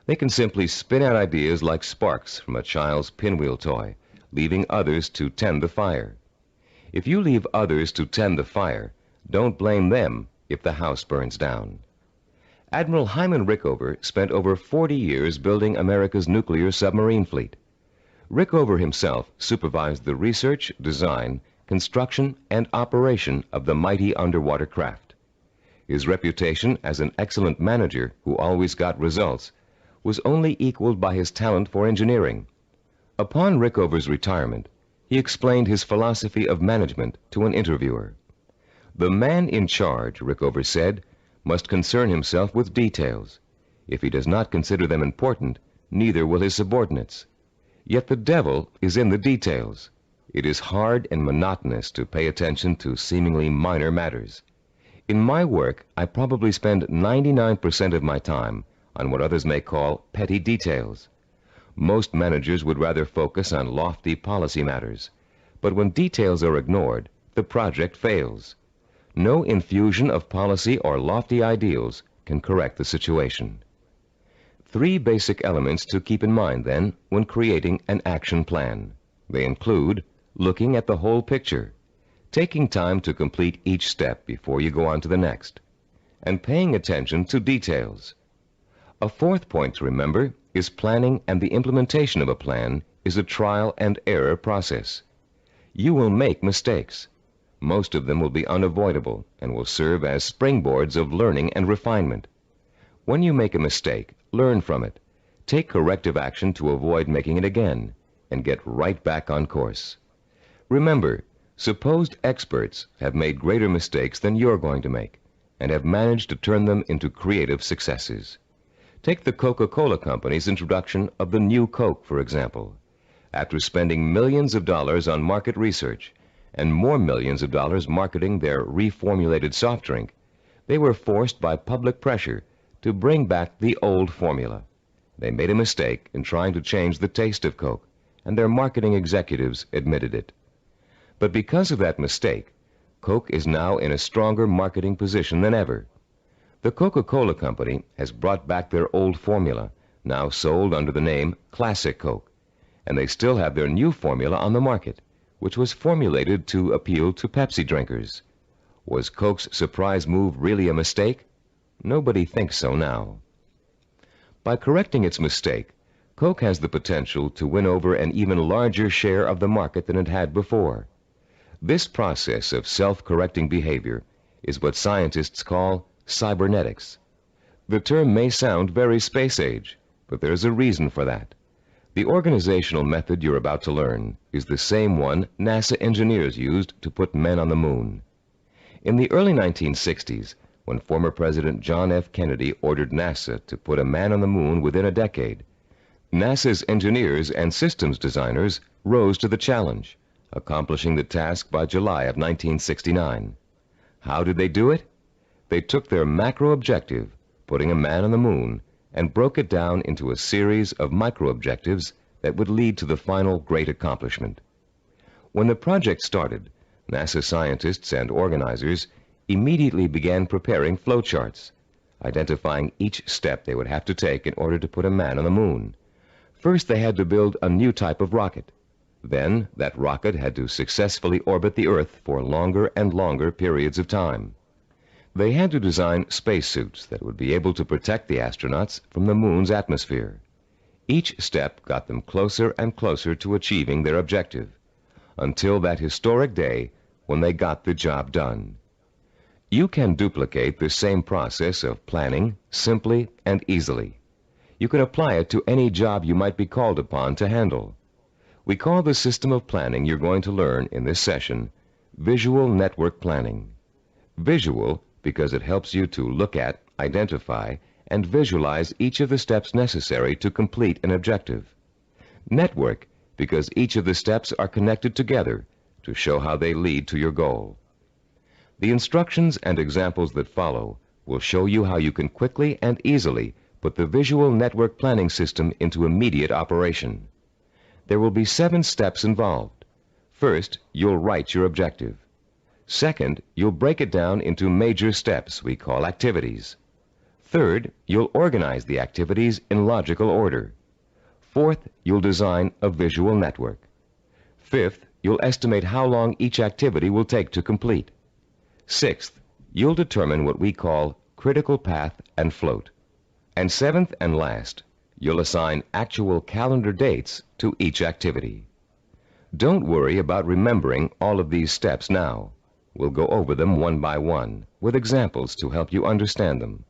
They can simply spin out ideas like sparks from a child's pinwheel toy, leaving others to tend the fire. If you leave others to tend the fire, don't blame them if the house burns down. Admiral Hyman Rickover spent over 40 years building America's nuclear submarine fleet. Rickover himself supervised the research, design, construction, and operation of the mighty underwater craft. His reputation as an excellent manager who always got results was only equaled by his talent for engineering. Upon Rickover's retirement, he explained his philosophy of management to an interviewer. "The man in charge," Rickover said, "must concern himself with details. If he does not consider them important, neither will his subordinates. Yet the devil is in the details. It is hard and monotonous to pay attention to seemingly minor matters. In my work, I probably spend 99% of my time on what others may call petty details. Most managers would rather focus on lofty policy matters, but when details are ignored, the project fails. No infusion of policy or lofty ideals can correct the situation." 3 basic elements to keep in mind, then, when creating an action plan. They include looking at the whole picture, taking time to complete each step before you go on to the next, and paying attention to details. A 4th point to remember is planning, and the implementation of a plan is a trial and error process. You will make mistakes. Most of them will be unavoidable and will serve as springboards of learning and refinement. When you make a mistake, learn from it. Take corrective action to avoid making it again, and get right back on course. Remember, supposed experts have made greater mistakes than you're going to make, and have managed to turn them into creative successes. Take the Coca-Cola Company's introduction of the new Coke, for example. After spending millions of dollars on market research, and more millions of dollars marketing their reformulated soft drink, they were forced by public pressure to bring back the old formula. They made a mistake in trying to change the taste of Coke, and their marketing executives admitted it. But because of that mistake, Coke is now in a stronger marketing position than ever. The Coca-Cola Company has brought back their old formula, now sold under the name Classic Coke, and they still have their new formula on the market, which was formulated to appeal to Pepsi drinkers. Was Coke's surprise move really a mistake? Nobody thinks so now. By correcting its mistake, Coke has the potential to win over an even larger share of the market than it had before. This process of self-correcting behavior is what scientists call cybernetics. The term may sound very space age, but there's a reason for that. The organizational method you're about to learn is the same one NASA engineers used to put men on the moon. In the early 1960s, when former President John F. Kennedy ordered NASA to put a man on the moon within a decade, NASA's engineers and systems designers rose to the challenge, accomplishing the task by July of 1969. How did they do it? They took their macro objective, putting a man on the moon, and broke it down into a series of micro-objectives that would lead to the final great accomplishment. When the project started, NASA scientists and organizers immediately began preparing flowcharts, identifying each step they would have to take in order to put a man on the moon. First, they had to build a new type of rocket. Then, that rocket had to successfully orbit the Earth for longer and longer periods of time. They had to design spacesuits that would be able to protect the astronauts from the moon's atmosphere. Each step got them closer and closer to achieving their objective, until that historic day when they got the job done. You can duplicate the same process of planning simply and easily. You can apply it to any job you might be called upon to handle. We call the system of planning you're going to learn in this session visual network planning. Visual because it helps you to look at, identify, and visualize each of the steps necessary to complete an objective. Network because each of the steps are connected together to show how they lead to your goal. The instructions and examples that follow will show you how you can quickly and easily put the visual network planning system into immediate operation. There will be 7 steps involved. First, you'll write your objective. Second, you'll break it down into major steps we call activities. Third, you'll organize the activities in logical order. Fourth, you'll design a visual network. Fifth, you'll estimate how long each activity will take to complete. Sixth, you'll determine what we call critical path and float. And seventh and last, you'll assign actual calendar dates to each activity. Don't worry about remembering all of these steps now. We'll go over them one by one, with examples to help you understand them.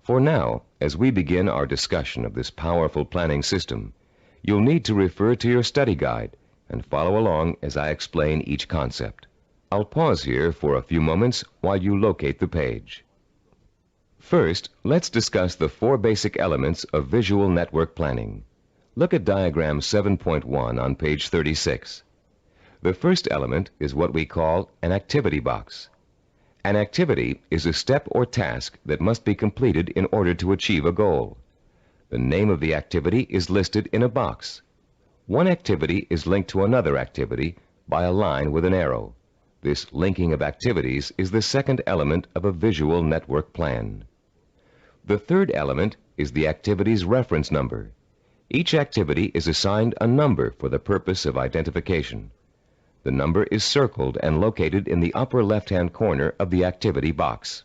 For now, as we begin our discussion of this powerful planning system, you'll need to refer to your study guide and follow along as I explain each concept. I'll pause here for a few moments while you locate the page. First, let's discuss the 4 basic elements of visual network planning. Look at diagram 7.1 on page 36. The first element is what we call an activity box. An activity is a step or task that must be completed in order to achieve a goal. The name of the activity is listed in a box. One activity is linked to another activity by a line with an arrow. This linking of activities is the second element of a visual network plan. The third element is the activity's reference number. Each activity is assigned a number for the purpose of identification. The number is circled and located in the upper left-hand corner of the activity box.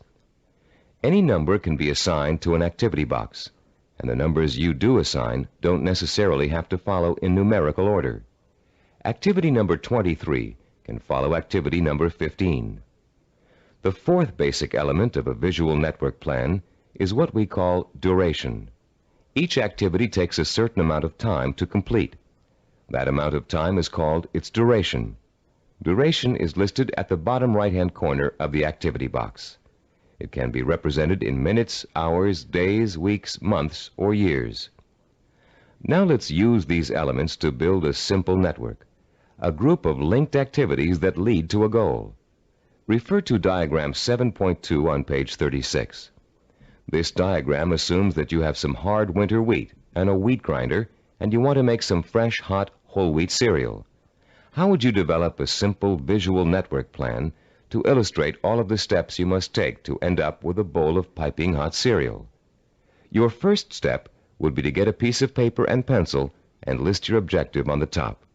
Any number can be assigned to an activity box, and the numbers you do assign don't necessarily have to follow in numerical order. Activity number 23 can follow activity number 15. The fourth basic element of a visual network plan is what we call duration. Each activity takes a certain amount of time to complete. That amount of time is called its duration. Duration is listed at the bottom right-hand corner of the activity box. It can be represented in minutes, hours, days, weeks, months, or years. Now let's use these elements to build a simple network, a group of linked activities that lead to a goal. Refer to diagram 7.2 on page 36. This diagram assumes that you have some hard winter wheat and a wheat grinder, and you want to make some fresh, hot, whole wheat cereal. How would you develop a simple visual network plan to illustrate all of the steps you must take to end up with a bowl of piping hot cereal? Your first step would be to get a piece of paper and pencil and list your objective on the top.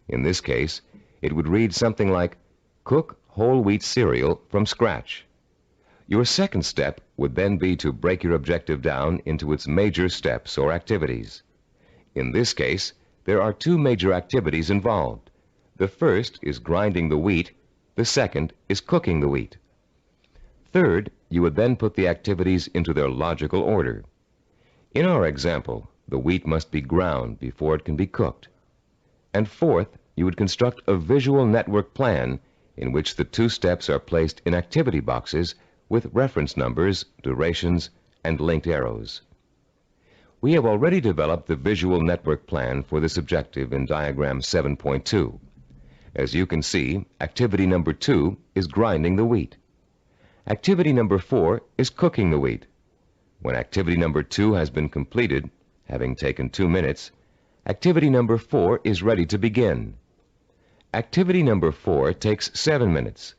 In this case, it would read something like, cook whole wheat cereal from scratch. Your second step would then be to break your objective down into its major steps or activities. In this case, there are 2 major activities involved. The first is grinding the wheat. The second is cooking the wheat. Third, you would then put the activities into their logical order. In our example, the wheat must be ground before it can be cooked. And fourth, you would construct a visual network plan in which the 2 steps are placed in activity boxes with reference numbers, durations, and linked arrows. We have already developed the visual network plan for this objective in diagram 7.2. As you can see, activity number 2 is grinding the wheat. Activity number 4 is cooking the wheat. When activity number 2 has been completed, having taken 2 minutes, activity number 4 is ready to begin. Activity number 4 takes 7 minutes.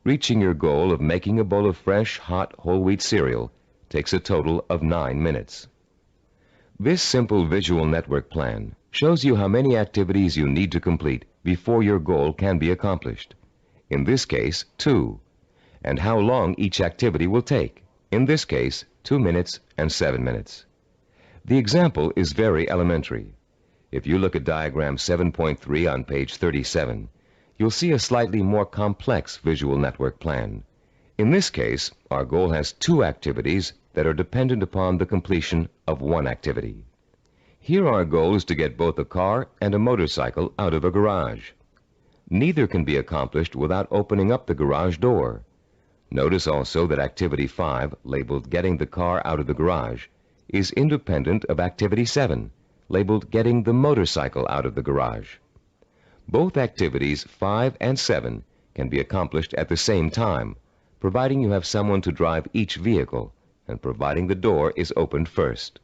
Reaching your goal of making a bowl of fresh, hot, whole wheat cereal takes a total of 9 minutes. This simple visual network plan shows you how many activities you need to complete before your goal can be accomplished. In this case, 2. and how long each activity will take. In this case, 2 minutes and 7 minutes. The example is very elementary. If you look at diagram 7.3 on page 37, you'll see a slightly more complex visual network plan. In this case, our goal has 2 activities that are dependent upon the completion of 1 activity. Here our goal is to get both a car and a motorcycle out of a garage. Neither can be accomplished without opening up the garage door. Notice also that activity 5, labeled Getting the Car Out of the Garage, is independent of activity 7, labeled Getting the Motorcycle Out of the Garage. Both activities 5 and 7 can be accomplished at the same time, providing you have someone to drive each vehicle and providing the door is opened first.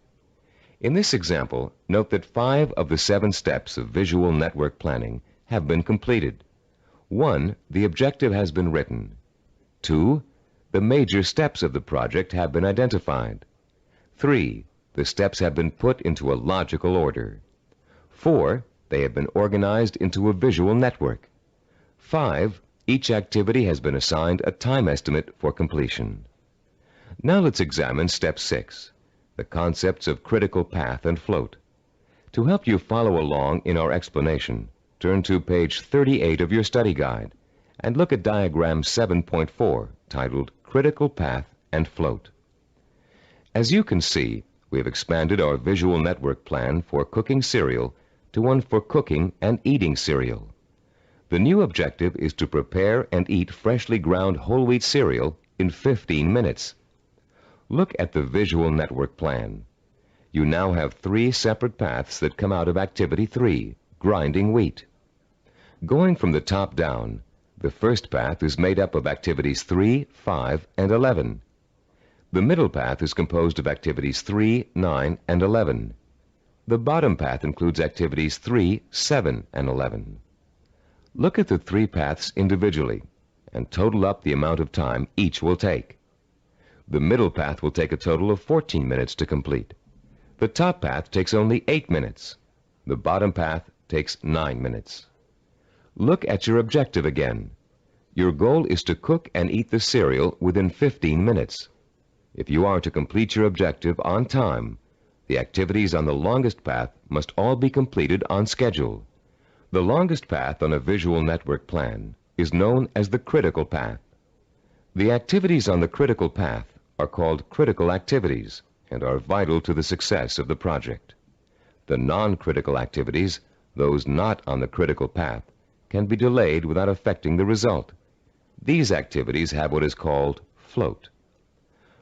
In this example, note that 5 of the 7 steps of visual network planning have been completed. 1, the objective has been written. 2, the major steps of the project have been identified. 3, the steps have been put into a logical order. 4, they have been organized into a visual network. 5, each activity has been assigned a time estimate for completion. Now let's examine step 6, the concepts of critical path and float. To help you follow along in our explanation, turn to page 38 of your study guide and look at diagram 7.4, titled Critical Path and Float. As you can see, we have expanded our visual network plan for cooking cereal to one for cooking and eating cereal. The new objective is to prepare and eat freshly ground whole wheat cereal in 15 minutes. Look at the visual network plan. You now have 3 separate paths that come out of activity 3, grinding wheat. Going from the top down, the first path is made up of activities 3, 5, and 11. The middle path is composed of activities 3, 9, and 11. The bottom path includes activities 3, 7, and 11. Look at the 3 paths individually and total up the amount of time each will take. The middle path will take a total of 14 minutes to complete. The top path takes only 8 minutes. The bottom path takes 9 minutes. Look at your objective again. Your goal is to cook and eat the cereal within 15 minutes. If you are to complete your objective on time, the activities on the longest path must all be completed on schedule. The longest path on a visual network plan is known as the critical path. The activities on the critical path are called critical activities and are vital to the success of the project. The non-critical activities, those not on the critical path, can be delayed without affecting the result. These activities have what is called float.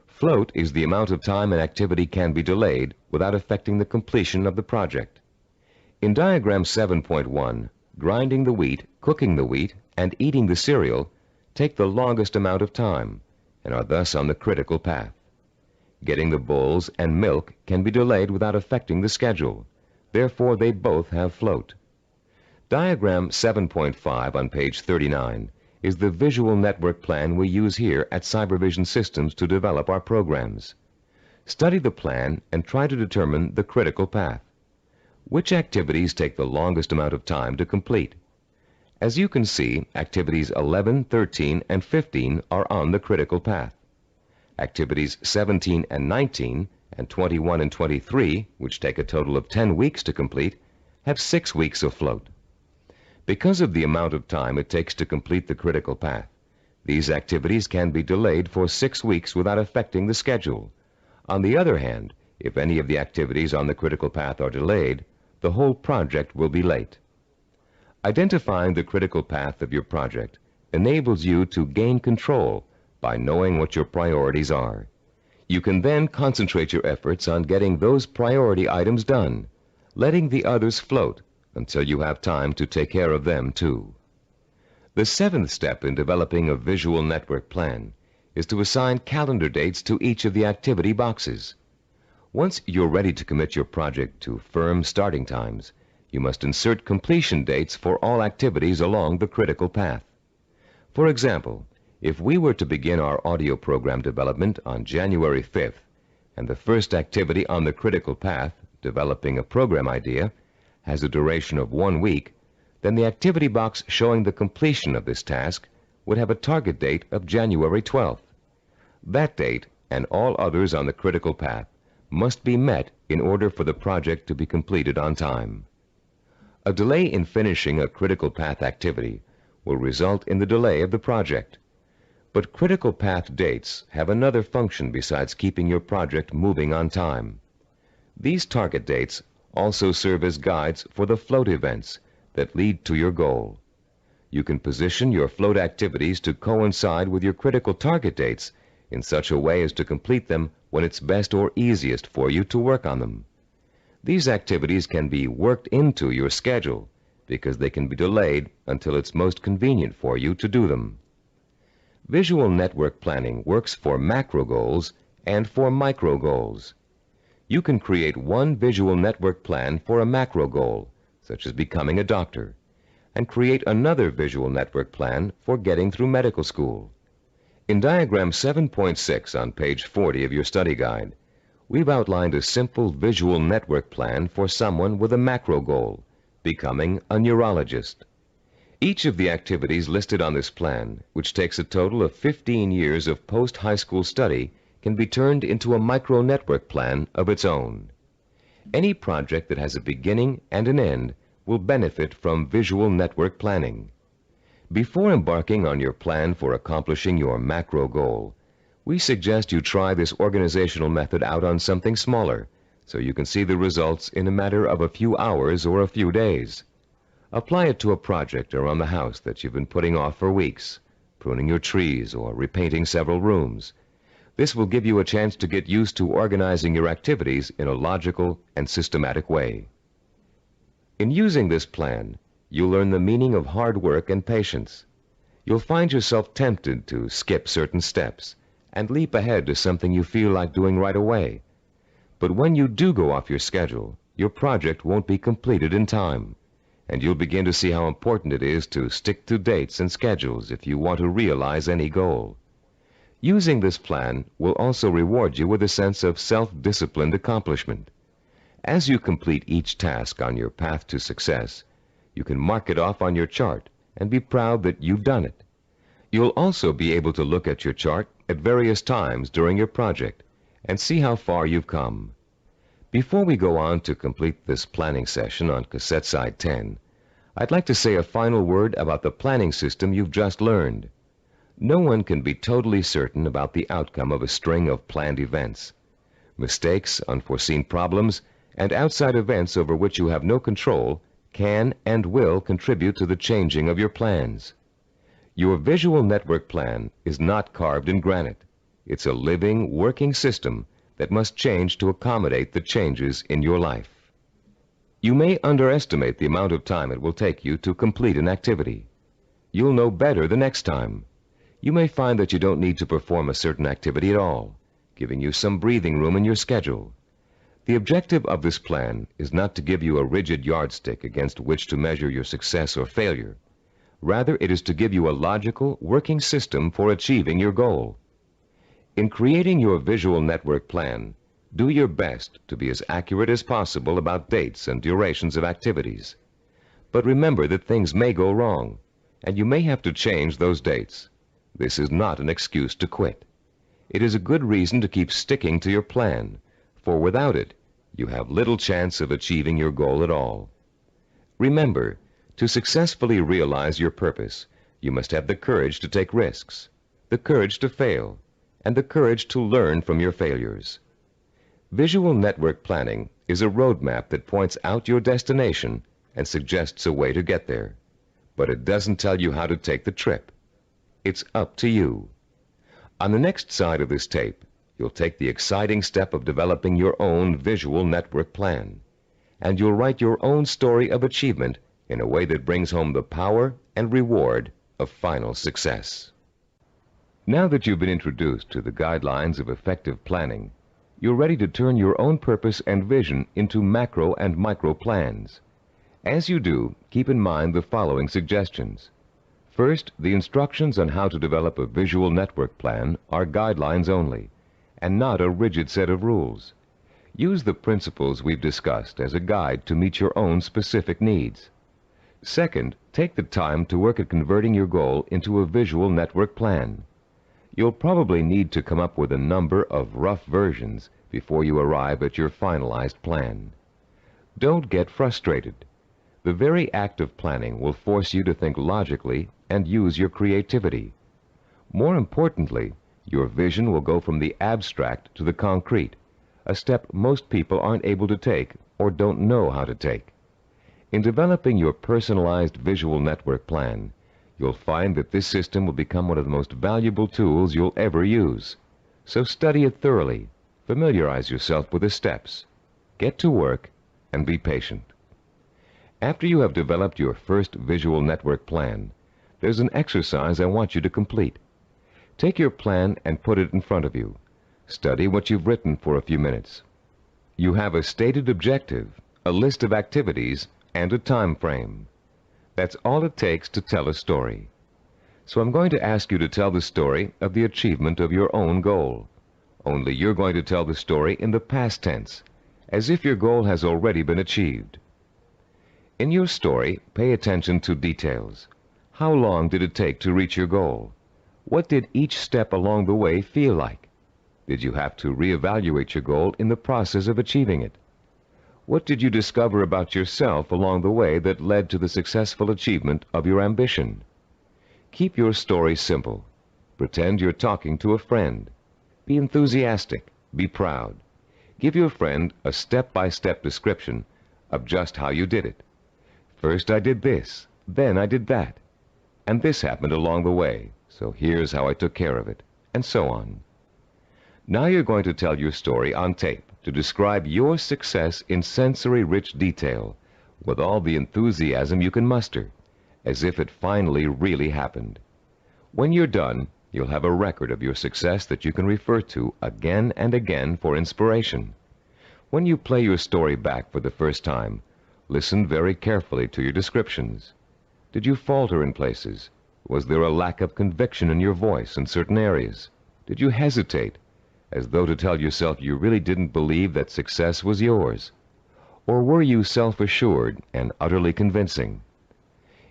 Float is the amount of time an activity can be delayed without affecting the completion of the project. In diagram 7.1, grinding the wheat, cooking the wheat, and eating the cereal take the longest amount of time and are thus on the critical path. Getting the bowls and milk can be delayed without affecting the schedule. Therefore, they both have float. Diagram 7.5 on page 39 is the visual network plan we use here at Cybervision Systems to develop our programs. Study the plan and try to determine the critical path. Which activities take the longest amount of time to complete? As you can see, activities 11, 13, and 15 are on the critical path. Activities 17 and 19, and 21 and 23, which take a total of 10 weeks to complete, have 6 weeks of float. Because of the amount of time it takes to complete the critical path, these activities can be delayed for 6 weeks without affecting the schedule. On the other hand, if any of the activities on the critical path are delayed, the whole project will be late. Identifying the critical path of your project enables you to gain control by knowing what your priorities are. You can then concentrate your efforts on getting those priority items done, letting the others float until you have time to take care of them too. The 7th step in developing a visual network plan is to assign calendar dates to each of the activity boxes. Once you're ready to commit your project to firm starting times, you must insert completion dates for all activities along the critical path. For example, if we were to begin our audio program development on January 5th, and the first activity on the critical path, developing a program idea, has a duration of 1 week, then the activity box showing the completion of this task would have a target date of January 12th. That date, and all others on the critical path, must be met in order for the project to be completed on time. A delay in finishing a critical path activity will result in the delay of the project. But critical path dates have another function besides keeping your project moving on time. These target dates also serve as guides for the float events that lead to your goal. You can position your float activities to coincide with your critical target dates in such a way as to complete them when it's best or easiest for you to work on them. These activities can be worked into your schedule because they can be delayed until it's most convenient for you to do them. Visual network planning works for macro goals and for micro goals. You can create one visual network plan for a macro goal, such as becoming a doctor, and create another visual network plan for getting through medical school. In diagram 7.6 on page 40 of your study guide, we've outlined a simple visual network plan for someone with a macro goal, becoming a neurologist. Each of the activities listed on this plan, which takes a total of 15 years of post-high school study, can be turned into a micro-network plan of its own. Any project that has a beginning and an end will benefit from visual network planning. Before embarking on your plan for accomplishing your macro goal, we suggest you try this organizational method out on something smaller, so you can see the results in a matter of a few hours or a few days. Apply it to a project around the house that you've been putting off for weeks, pruning your trees or repainting several rooms. This will give you a chance to get used to organizing your activities in a logical and systematic way. In using this plan, you'll learn the meaning of hard work and patience. You'll find yourself tempted to skip certain steps and leap ahead to something you feel like doing right away. But when you do go off your schedule, your project won't be completed in time, and you'll begin to see how important it is to stick to dates and schedules if you want to realize any goal. Using this plan will also reward you with a sense of self-disciplined accomplishment. As you complete each task on your path to success, you can mark it off on your chart and be proud that you've done it. You'll also be able to look at your chart at various times during your project and see how far you've come. Before we go on to complete this planning session on cassette side 10, I'd like to say a final word about the planning system you've just learned. No one can be totally certain about the outcome of a string of planned events. Mistakes, unforeseen problems, and outside events over which you have no control can and will contribute to the changing of your plans. Your visual network plan is not carved in granite. It's a living, working system that must change to accommodate the changes in your life. You may underestimate the amount of time it will take you to complete an activity. You'll know better the next time. You may find that you don't need to perform a certain activity at all, giving you some breathing room in your schedule. The objective of this plan is not to give you a rigid yardstick against which to measure your success or failure. Rather, it is to give you a logical, working system for achieving your goal. In creating your visual network plan, do your best to be as accurate as possible about dates and durations of activities. But remember that things may go wrong, and you may have to change those dates. This is not an excuse to quit. It is a good reason to keep sticking to your plan, for without it, you have little chance of achieving your goal at all. Remember, to successfully realize your purpose, you must have the courage to take risks, the courage to fail, and the courage to learn from your failures. Visual network planning is a roadmap that points out your destination and suggests a way to get there, but it doesn't tell you how to take the trip. It's up to you. On the next side of this tape, you'll take the exciting step of developing your own visual network plan, and you'll write your own story of achievement in a way that brings home the power and reward of final success. Now that you've been introduced to the guidelines of effective planning, you're ready to turn your own purpose and vision into macro and micro plans. As you do, keep in mind the following suggestions. First, the instructions on how to develop a visual network plan are guidelines only, and not a rigid set of rules. Use the principles we've discussed as a guide to meet your own specific needs. Second, take the time to work at converting your goal into a visual network plan. You'll probably need to come up with a number of rough versions before you arrive at your finalized plan. Don't get frustrated. The very act of planning will force you to think logically and use your creativity. More importantly, your vision will go from the abstract to the concrete, a step most people aren't able to take or don't know how to take. In developing your personalized visual network plan, you'll find that this system will become one of the most valuable tools you'll ever use. So study it thoroughly, familiarize yourself with the steps, get to work, and be patient. After you have developed your first visual network plan, there's an exercise I want you to complete. Take your plan and put it in front of you. Study what you've written for a few minutes. You have a stated objective, a list of activities, and a time frame. That's all it takes to tell a story. So I'm going to ask you to tell the story of the achievement of your own goal. Only you're going to tell the story in the past tense, as if your goal has already been achieved. In your story, pay attention to details. How long did it take to reach your goal? What did each step along the way feel like? Did you have to reevaluate your goal in the process of achieving it? What did you discover about yourself along the way that led to the successful achievement of your ambition? Keep your story simple. Pretend you're talking to a friend. Be enthusiastic. Be proud. Give your friend a step-by-step description of just how you did it. First I did this, then I did that, and this happened along the way, so here's how I took care of it, and so on. Now you're going to tell your story on tape to describe your success in sensory-rich detail, with all the enthusiasm you can muster, as if it finally really happened. When you're done, you'll have a record of your success that you can refer to again and again for inspiration. When you play your story back for the first time, listen very carefully to your descriptions. Did you falter in places? Was there a lack of conviction in your voice in certain areas? Did you hesitate, as though to tell yourself you really didn't believe that success was yours? Or were you self-assured and utterly convincing?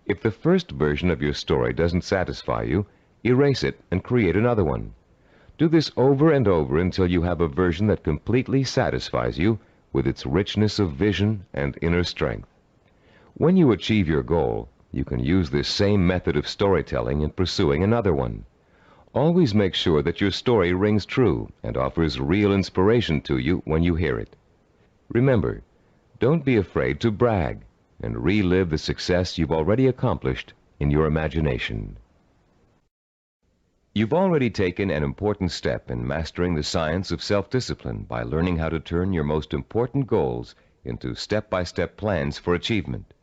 If the first version of your story doesn't satisfy you, erase it and create another one. Do this over and over until you have a version that completely satisfies you with its richness of vision and inner strength. When you achieve your goal, you can use this same method of storytelling in pursuing another one. Always make sure that your story rings true and offers real inspiration to you when you hear it. Remember, don't be afraid to brag and relive the success you've already accomplished in your imagination. You've already taken an important step in mastering the science of self-discipline by learning how to turn your most important goals into step-by-step plans for achievement.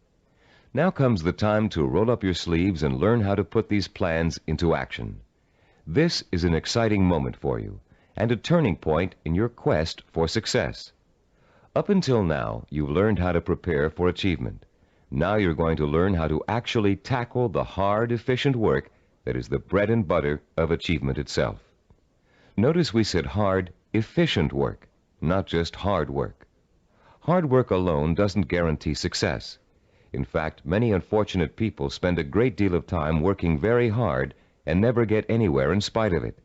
Now comes the time to roll up your sleeves and learn how to put these plans into action. This is an exciting moment for you and a turning point in your quest for success. Up until now, you've learned how to prepare for achievement. Now you're going to learn how to actually tackle the hard, efficient work that is the bread and butter of achievement itself. Notice we said hard, efficient work, not just hard work. Hard work alone doesn't guarantee success. In fact, many unfortunate people spend a great deal of time working very hard and never get anywhere in spite of it.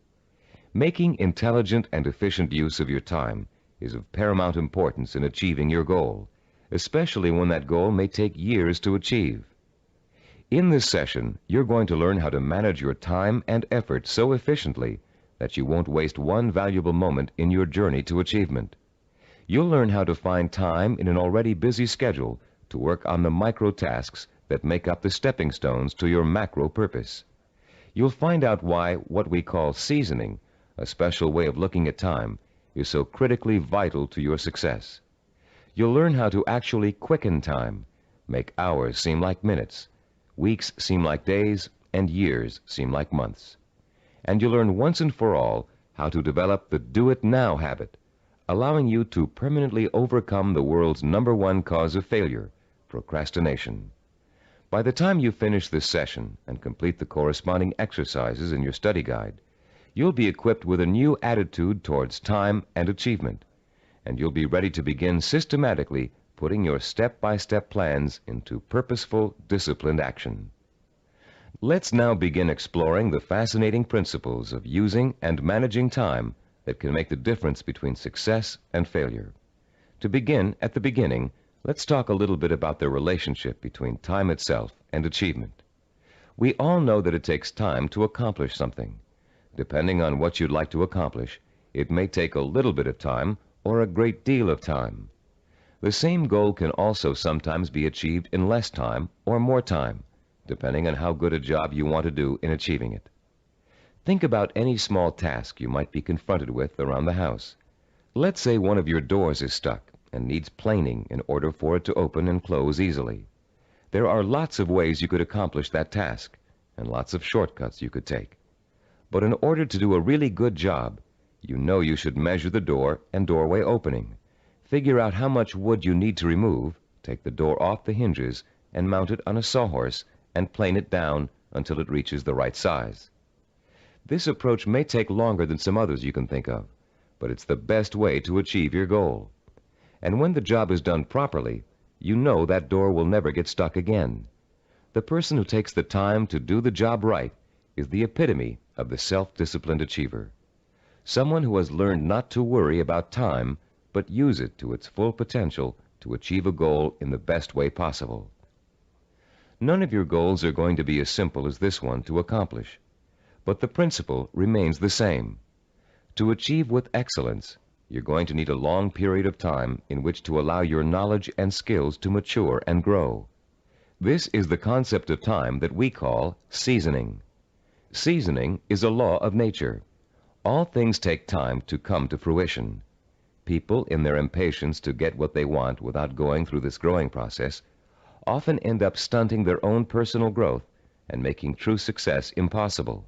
Making intelligent and efficient use of your time is of paramount importance in achieving your goal, especially when that goal may take years to achieve. In this session, you're going to learn how to manage your time and effort so efficiently that you won't waste one valuable moment in your journey to achievement. You'll learn how to find time in an already busy schedule to work on the micro tasks that make up the stepping stones to your macro purpose. You'll find out why what we call seasoning, a special way of looking at time, is so critically vital to your success. You'll learn how to actually quicken time, make hours seem like minutes, weeks seem like days, and years seem like months. And you'll learn once and for all how to develop the do-it-now habit, allowing you to permanently overcome the world's #1 cause of failure, procrastination. By the time you finish this session and complete the corresponding exercises in your study guide, you'll be equipped with a new attitude towards time and achievement, and you'll be ready to begin systematically putting your step-by-step plans into purposeful, disciplined action. Let's now begin exploring the fascinating principles of using and managing time that can make the difference between success and failure. To begin at the beginning, let's talk a little bit about the relationship between time itself and achievement. We all know that it takes time to accomplish something. Depending on what you'd like to accomplish, it may take a little bit of time or a great deal of time. The same goal can also sometimes be achieved in less time or more time, depending on how good a job you want to do in achieving it. Think about any small task you might be confronted with around the house. Let's say one of your doors is stuck and needs planing in order for it to open and close easily. There are lots of ways you could accomplish that task and lots of shortcuts you could take. But in order to do a really good job, you know you should measure the door and doorway opening, figure out how much wood you need to remove, take the door off the hinges, and mount it on a sawhorse and plane it down until it reaches the right size. This approach may take longer than some others you can think of, but it's the best way to achieve your goal. And when the job is done properly, you know that door will never get stuck again. The person who takes the time to do the job right is the epitome of the self-disciplined achiever. Someone who has learned not to worry about time, but use it to its full potential to achieve a goal in the best way possible. None of your goals are going to be as simple as this one to accomplish, but the principle remains the same. To achieve with excellence, you're going to need a long period of time in which to allow your knowledge and skills to mature and grow. This is the concept of time that we call seasoning. Seasoning is a law of nature. All things take time to come to fruition. People, in their impatience to get what they want without going through this growing process, often end up stunting their own personal growth and making true success impossible.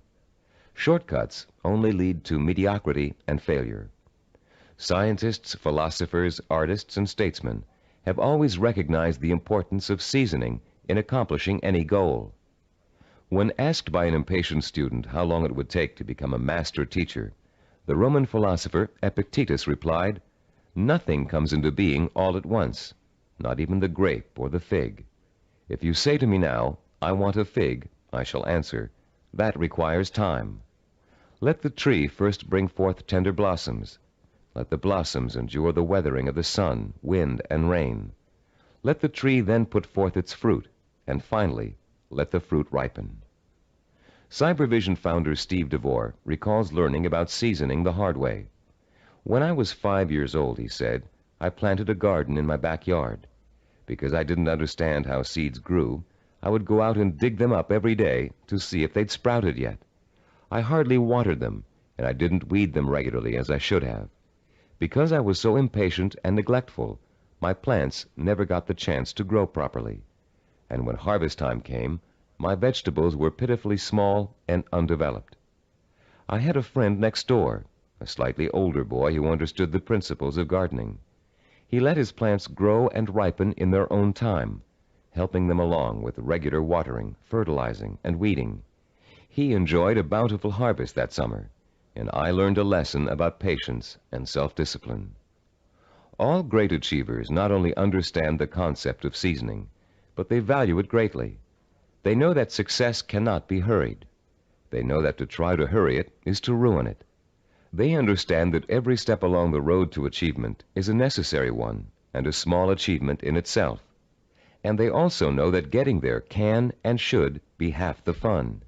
Shortcuts only lead to mediocrity and failure. Scientists, philosophers, artists, and statesmen have always recognized the importance of seasoning in accomplishing any goal. When asked by an impatient student how long it would take to become a master teacher, the Roman philosopher Epictetus replied, "Nothing comes into being all at once, not even the grape or the fig. If you say to me now, 'I want a fig,' I shall answer, 'That requires time.' Let the tree first bring forth tender blossoms. Let the blossoms endure the weathering of the sun, wind, and rain. Let the tree then put forth its fruit, and finally, let the fruit ripen." Cybervision founder Steve DeVore recalls learning about seasoning the hard way. "When I was 5 years old," he said, "I planted a garden in my backyard. Because I didn't understand how seeds grew, I would go out and dig them up every day to see if they'd sprouted yet. I hardly watered them, and I didn't weed them regularly as I should have. Because I was so impatient and neglectful, my plants never got the chance to grow properly. And when harvest time came, my vegetables were pitifully small and undeveloped. I had a friend next door, a slightly older boy who understood the principles of gardening. He let his plants grow and ripen in their own time, helping them along with regular watering, fertilizing, and weeding. He enjoyed a bountiful harvest that summer, and I learned a lesson about patience and self-discipline." All great achievers not only understand the concept of seasoning, but they value it greatly. They know that success cannot be hurried. They know that to try to hurry it is to ruin it. They understand that every step along the road to achievement is a necessary one and a small achievement in itself. And they also know that getting there can and should be half the fun.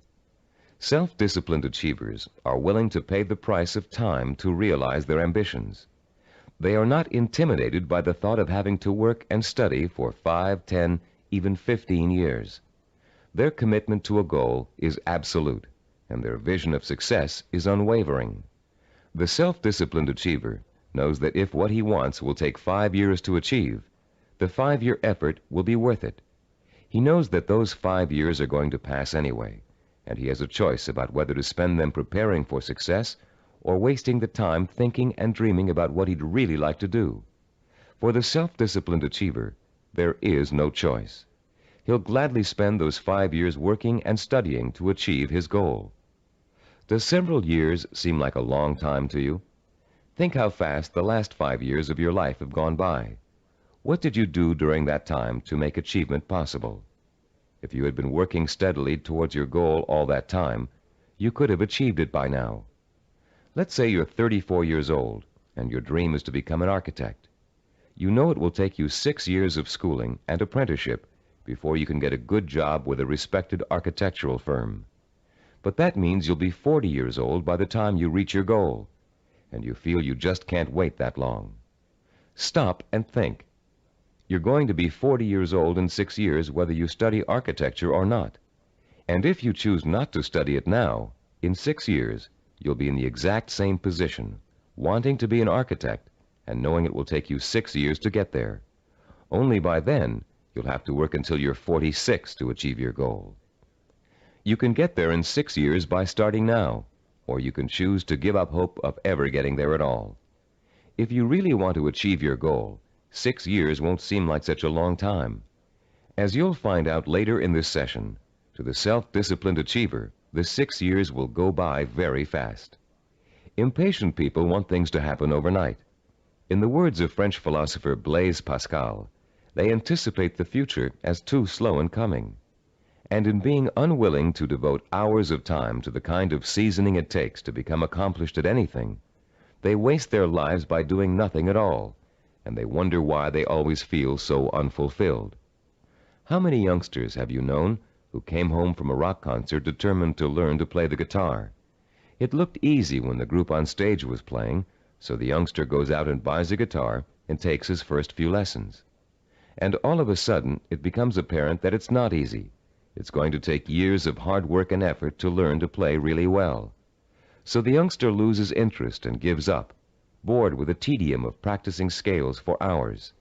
Self-disciplined achievers are willing to pay the price of time to realize their ambitions. They are not intimidated by the thought of having to work and study for 5, 10, even 15 years. Their commitment to a goal is absolute, and their vision of success is unwavering. The self-disciplined achiever knows that if what he wants will take 5 years to achieve, the 5-year effort will be worth it. He knows that those 5 years are going to pass anyway, and he has a choice about whether to spend them preparing for success or wasting the time thinking and dreaming about what he'd really like to do. For the self-disciplined achiever, there is no choice. He'll gladly spend those 5 years working and studying to achieve his goal. Does several years seem like a long time to you? Think how fast the last 5 years of your life have gone by. What did you do during that time to make achievement possible? If you had been working steadily towards your goal all that time, you could have achieved it by now. Let's say you're 34 years old and your dream is to become an architect. You know it will take you 6 years of schooling and apprenticeship before you can get a good job with a respected architectural firm. But that means you'll be 40 years old by the time you reach your goal, and you feel you just can't wait that long. Stop and think. You're going to be 40 years old in 6 years whether you study architecture or not. And if you choose not to study it now, in 6 years, you'll be in the exact same position, wanting to be an architect and knowing it will take you 6 years to get there. Only by then, you'll have to work until you're 46 to achieve your goal. You can get there in 6 years by starting now, or you can choose to give up hope of ever getting there at all. If you really want to achieve your goal, 6 years won't seem like such a long time. As you'll find out later in this session, to the self-disciplined achiever, the 6 years will go by very fast. Impatient people want things to happen overnight. In the words of French philosopher Blaise Pascal, they anticipate the future as too slow in coming. And in being unwilling to devote hours of time to the kind of seasoning it takes to become accomplished at anything, they waste their lives by doing nothing at all, and they wonder why they always feel so unfulfilled. How many youngsters have you known who came home from a rock concert determined to learn to play the guitar? It looked easy when the group on stage was playing, so the youngster goes out and buys a guitar and takes his first few lessons. And all of a sudden, it becomes apparent that it's not easy. It's going to take years of hard work and effort to learn to play really well. So the youngster loses interest and gives up, bored with the tedium of practicing scales for hours.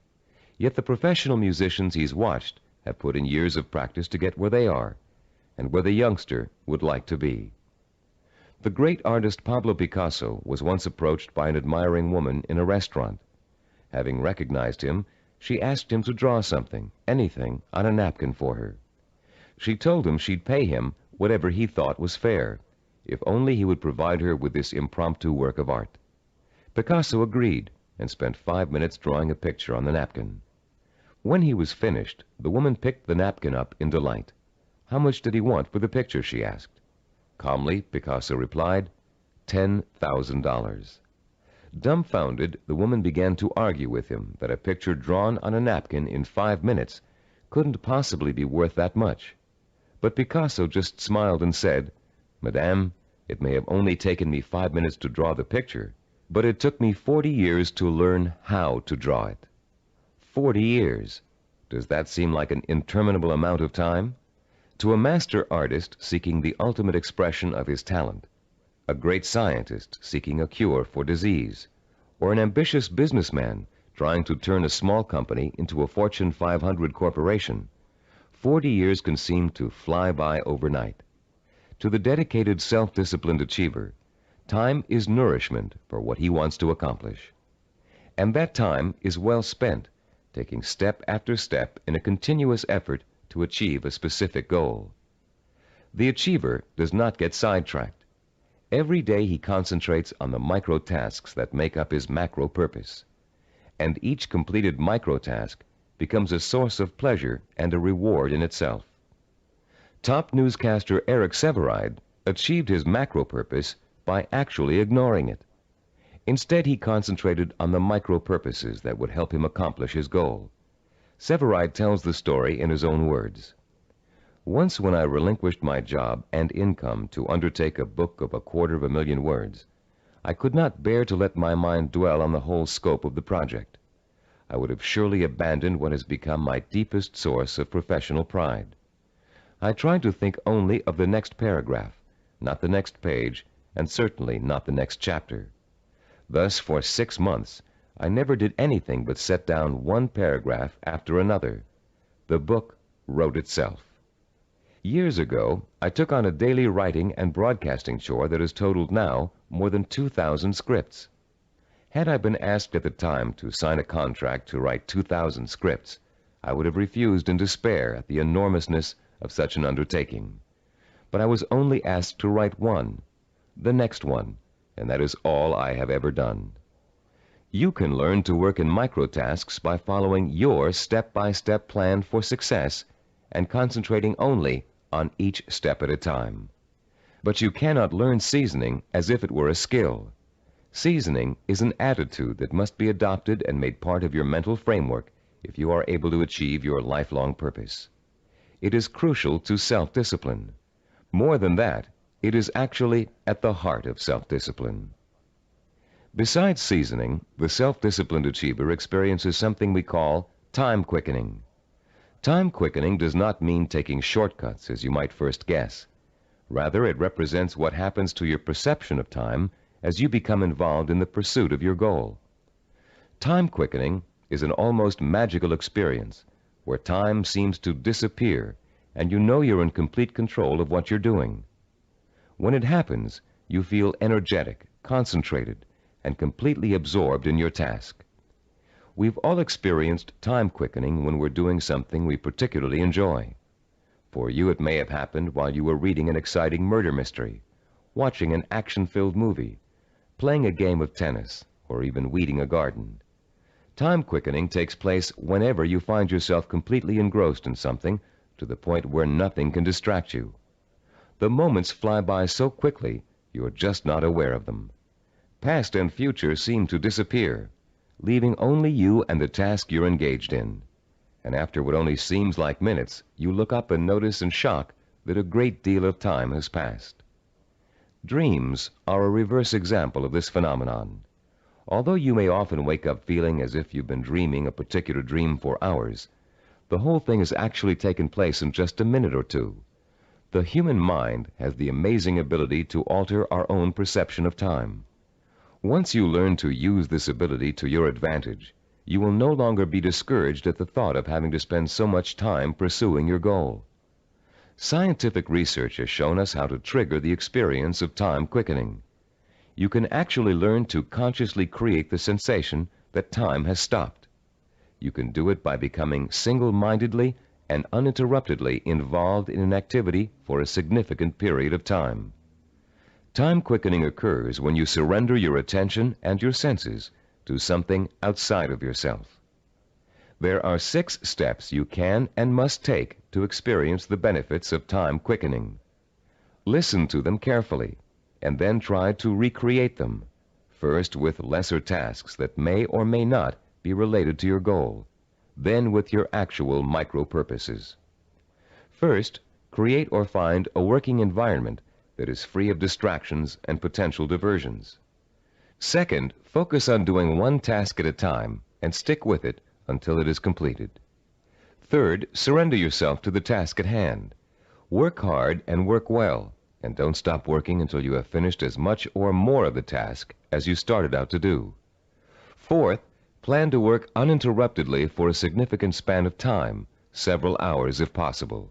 Yet the professional musicians he's watched have put in years of practice to get where they are, and where the youngster would like to be. The great artist Pablo Picasso was once approached by an admiring woman in a restaurant. Having recognized him, she asked him to draw something, anything, on a napkin for her. She told him she'd pay him whatever he thought was fair, if only he would provide her with this impromptu work of art. Picasso agreed and spent 5 minutes drawing a picture on the napkin. When he was finished, the woman picked the napkin up in delight. How much did he want for the picture, she asked. Calmly, Picasso replied, $10,000. Dumbfounded, the woman began to argue with him that a picture drawn on a napkin in 5 minutes couldn't possibly be worth that much. But Picasso just smiled and said, Madame, it may have only taken me 5 minutes to draw the picture, but it took me 40 years to learn how to draw it. 40 years. Does that seem like an interminable amount of time? To a master artist seeking the ultimate expression of his talent, a great scientist seeking a cure for disease, or an ambitious businessman trying to turn a small company into a Fortune 500 corporation, 40 years can seem to fly by overnight. To the dedicated self-disciplined achiever, time is nourishment for what he wants to accomplish. And that time is well spent, taking step after step in a continuous effort to achieve a specific goal. The achiever does not get sidetracked. Every day he concentrates on the micro tasks that make up his macro purpose. And each completed micro task becomes a source of pleasure and a reward in itself. Top newscaster Eric Sevareid achieved his macro purpose by actually ignoring it. Instead, he concentrated on the micro purposes that would help him accomplish his goal. Sevareid tells the story in his own words. Once when I relinquished my job and income to undertake a book of 250,000 words, I could not bear to let my mind dwell on the whole scope of the project. I would have surely abandoned what has become my deepest source of professional pride. I tried to think only of the next paragraph, not the next page, and certainly not the next chapter. Thus, for 6 months, I never did anything but set down one paragraph after another. The book wrote itself. Years ago, I took on a daily writing and broadcasting chore that has totaled now more than 2,000 scripts. Had I been asked at the time to sign a contract to write 2,000 scripts, I would have refused in despair at the enormousness of such an undertaking. But I was only asked to write one, the next one, and that is all I have ever done. You can learn to work in microtasks by following your step-by-step plan for success and concentrating only on each step at a time. But you cannot learn seasoning as if it were a skill. Seasoning is an attitude that must be adopted and made part of your mental framework if you are able to achieve your lifelong purpose. It is crucial to self-discipline. More than that, it is actually at the heart of self-discipline. Besides seasoning, the self-disciplined achiever experiences something we call time quickening. Time quickening does not mean taking shortcuts, as you might first guess. Rather, it represents what happens to your perception of time as you become involved in the pursuit of your goal. Time quickening is an almost magical experience where time seems to disappear and you know you're in complete control of what you're doing. When it happens, you feel energetic, concentrated, and completely absorbed in your task. We've all experienced time quickening when we're doing something we particularly enjoy. For you, it may have happened while you were reading an exciting murder mystery, watching an action-filled movie, playing a game of tennis, or even weeding a garden. Time quickening takes place whenever you find yourself completely engrossed in something to the point where nothing can distract you. The moments fly by so quickly, you're just not aware of them. Past and future seem to disappear, leaving only you and the task you're engaged in. And after what only seems like minutes, you look up and notice in shock that a great deal of time has passed. Dreams are a reverse example of this phenomenon. Although you may often wake up feeling as if you've been dreaming a particular dream for hours, the whole thing has actually taken place in just a minute or two. The human mind has the amazing ability to alter our own perception of time. Once you learn to use this ability to your advantage, you will no longer be discouraged at the thought of having to spend so much time pursuing your goal. Scientific research has shown us how to trigger the experience of time quickening. You can actually learn to consciously create the sensation that time has stopped. You can do it by becoming single-mindedly and uninterruptedly involved in an activity for a significant period of time. Time quickening occurs when you surrender your attention and your senses to something outside of yourself. There are 6 steps you can and must take to experience the benefits of time quickening. Listen to them carefully, and then try to recreate them, first with lesser tasks that may or may not be related to your goal, then with your actual micro-purposes. First, create or find a working environment that is free of distractions and potential diversions. Second, focus on doing one task at a time and stick with it until it is completed. Third, surrender yourself to the task at hand. Work hard and work well, and don't stop working until you have finished as much or more of the task as you started out to do. Fourth, plan to work uninterruptedly for a significant span of time, several hours if possible.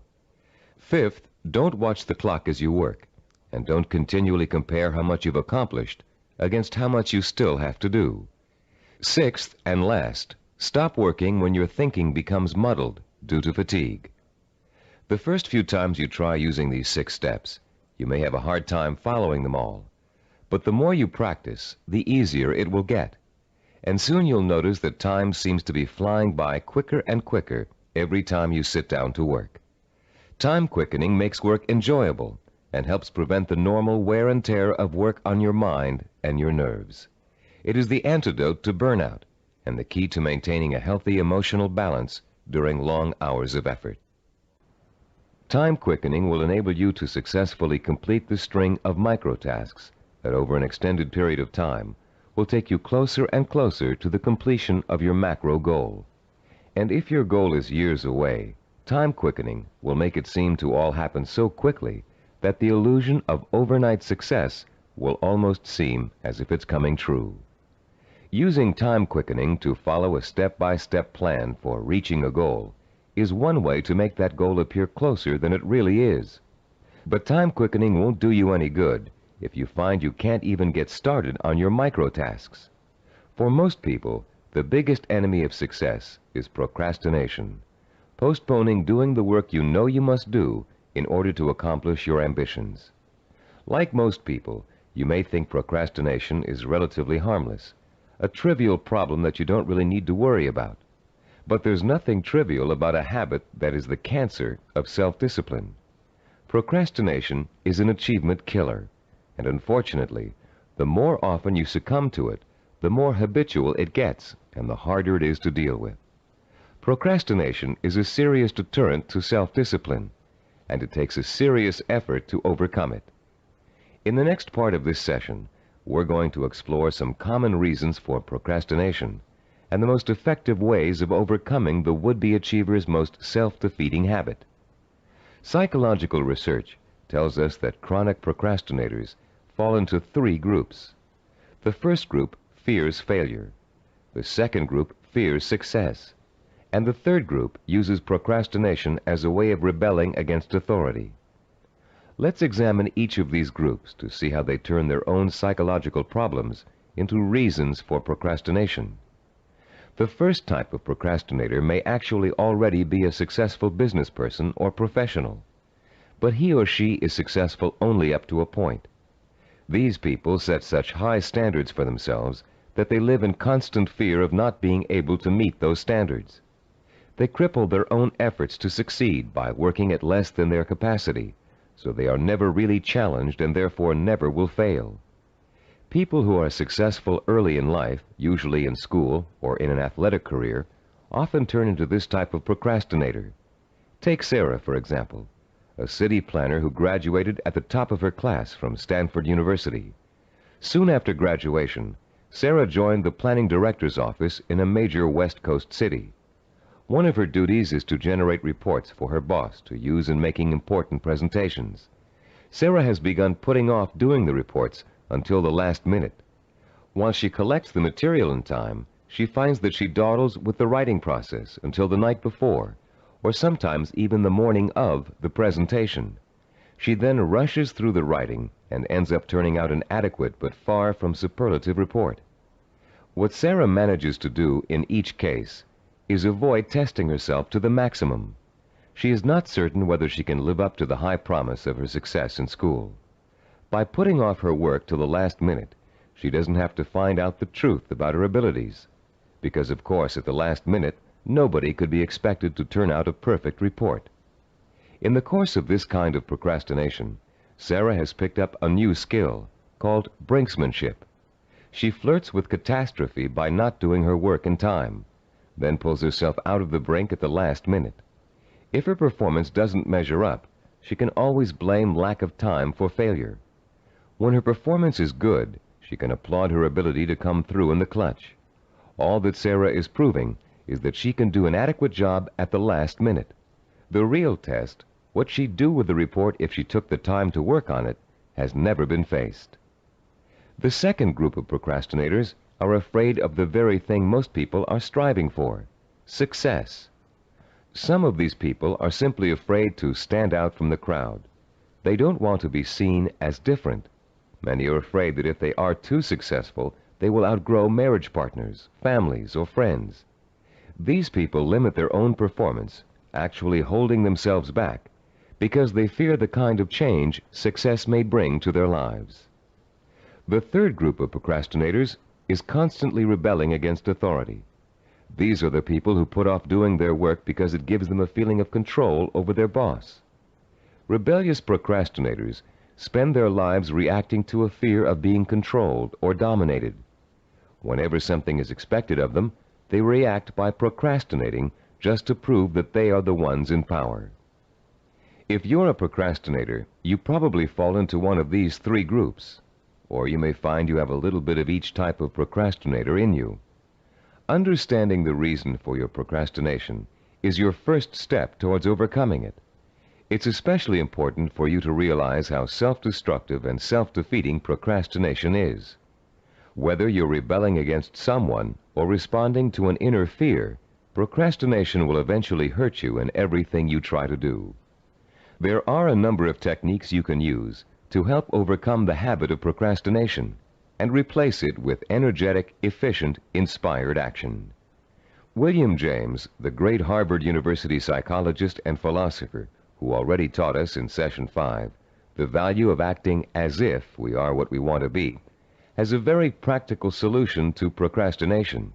Fifth, don't watch the clock as you work, and don't continually compare how much you've accomplished against how much you still have to do. Sixth and last, stop working when your thinking becomes muddled due to fatigue. The first few times you try using these 6 steps, you may have a hard time following them all. But the more you practice, the easier it will get. And soon you'll notice that time seems to be flying by quicker and quicker every time you sit down to work. Time quickening makes work enjoyable and helps prevent the normal wear and tear of work on your mind and your nerves. It is the antidote to burnout and the key to maintaining a healthy emotional balance during long hours of effort. Time quickening will enable you to successfully complete the string of microtasks that over an extended period of time will take you closer and closer to the completion of your macro goal. And if your goal is years away, time quickening will make it seem to all happen so quickly that the illusion of overnight success will almost seem as if it's coming true. Using time quickening to follow a step-by-step plan for reaching a goal is one way to make that goal appear closer than it really is. But time quickening won't do you any good if you find you can't even get started on your micro-tasks. For most people, the biggest enemy of success is procrastination, postponing doing the work you know you must do in order to accomplish your ambitions. Like most people, you may think procrastination is relatively harmless, a trivial problem that you don't really need to worry about. But there's nothing trivial about a habit that is the cancer of self-discipline. Procrastination is an achievement killer, and unfortunately, the more often you succumb to it, the more habitual it gets and the harder it is to deal with. Procrastination is a serious deterrent to self-discipline, and it takes a serious effort to overcome it. In the next part of this session, we're going to explore some common reasons for procrastination and the most effective ways of overcoming the would-be achiever's most self-defeating habit. Psychological research tells us that chronic procrastinators fall into 3 groups. The first group fears failure. The second group fears success. And the third group uses procrastination as a way of rebelling against authority. Let's examine each of these groups to see how they turn their own psychological problems into reasons for procrastination. The first type of procrastinator may actually already be a successful business person or professional, but he or she is successful only up to a point. These people set such high standards for themselves that they live in constant fear of not being able to meet those standards. They cripple their own efforts to succeed by working at less than their capacity, so they are never really challenged and therefore never will fail. People who are successful early in life, usually in school or in an athletic career, often turn into this type of procrastinator. Take Sarah, for example, a city planner who graduated at the top of her class from Stanford University. Soon after graduation, Sarah joined the planning director's office in a major West Coast city. One of her duties is to generate reports for her boss to use in making important presentations. Sarah has begun putting off doing the reports until the last minute. While she collects the material in time, she finds that she dawdles with the writing process until the night before, or sometimes even the morning of the presentation. She then rushes through the writing and ends up turning out an adequate but far from superlative report. What Sarah manages to do in each case is avoid testing herself to the maximum. She is not certain whether she can live up to the high promise of her success in school. By putting off her work till the last minute, she doesn't have to find out the truth about her abilities, because of course at the last minute, nobody could be expected to turn out a perfect report. In the course of this kind of procrastination, Sarah has picked up a new skill called brinksmanship. She flirts with catastrophe by not doing her work in time, then pulls herself out of the brink at the last minute. If her performance doesn't measure up, she can always blame lack of time for failure. When her performance is good, she can applaud her ability to come through in the clutch. All that Sarah is proving is that she can do an adequate job at the last minute. The real test, what she'd do with the report if she took the time to work on it, has never been faced. The second group of procrastinators are afraid of the very thing most people are striving for, success. Some of these people are simply afraid to stand out from the crowd. They don't want to be seen as different. Many are afraid that if they are too successful, they will outgrow marriage partners, families, or friends. These people limit their own performance, actually holding themselves back, because they fear the kind of change success may bring to their lives. The third group of procrastinators is constantly rebelling against authority. These are the people who put off doing their work because it gives them a feeling of control over their boss. Rebellious procrastinators spend their lives reacting to a fear of being controlled or dominated. Whenever something is expected of them, they react by procrastinating just to prove that they are the ones in power. If you're a procrastinator, you probably fall into one of these 3 groups, or you may find you have a little bit of each type of procrastinator in you. Understanding the reason for your procrastination is your first step towards overcoming it. It's especially important for you to realize how self-destructive and self-defeating procrastination is. Whether you're rebelling against someone or responding to an inner fear, procrastination will eventually hurt you in everything you try to do. There are a number of techniques you can use to help overcome the habit of procrastination and replace it with energetic, efficient, inspired action. William James, the great Harvard University psychologist and philosopher, who already taught us in Session 5 the value of acting as if we are what we want to be, has a very practical solution to procrastination.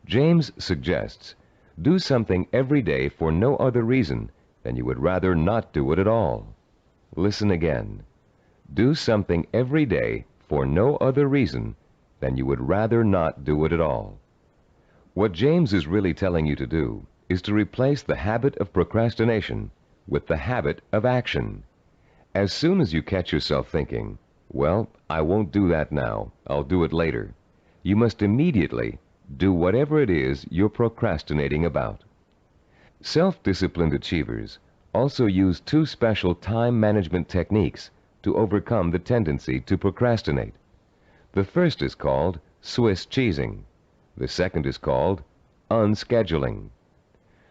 James suggests, do something every day for no other reason than you would rather not do it at all. Listen again. Do something every day for no other reason than you would rather not do it at all. What James is really telling you to do is to replace the habit of procrastination with the habit of action. As soon as you catch yourself thinking, well, I won't do that now, I'll do it later, you must immediately do whatever it is you're procrastinating about. Self-disciplined achievers also use two special time management techniques to overcome the tendency to procrastinate. The first is called Swiss cheesing. The second is called unscheduling.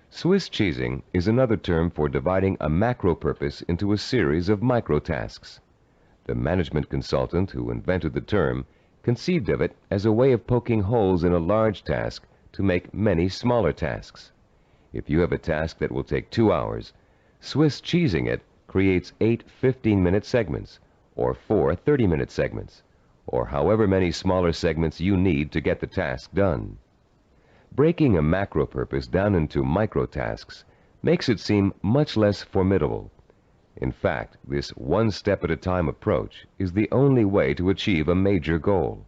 Swiss cheesing is another term for dividing a macro purpose into a series of micro tasks. The management consultant who invented the term conceived of it as a way of poking holes in a large task to make many smaller tasks. If you have a task that will take 2 hours, Swiss cheesing it creates 8 15-minute segments, or 4 30-minute segments, or however many smaller segments you need to get the task done. Breaking a macro purpose down into micro tasks makes it seem much less formidable. In fact, this one-step-at-a-time approach is the only way to achieve a major goal.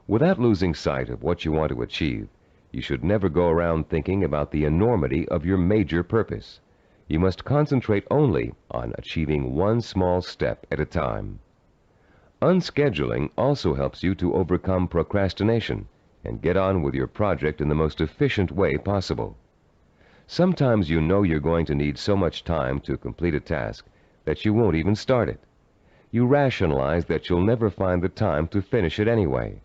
Without losing sight of what you want to achieve, you should never go around thinking about the enormity of your major purpose. You must concentrate only on achieving one small step at a time. Unscheduling also helps you to overcome procrastination and get on with your project in the most efficient way possible. Sometimes you know you're going to need so much time to complete a task that you won't even start it. You rationalize that you'll never find the time to finish it anyway.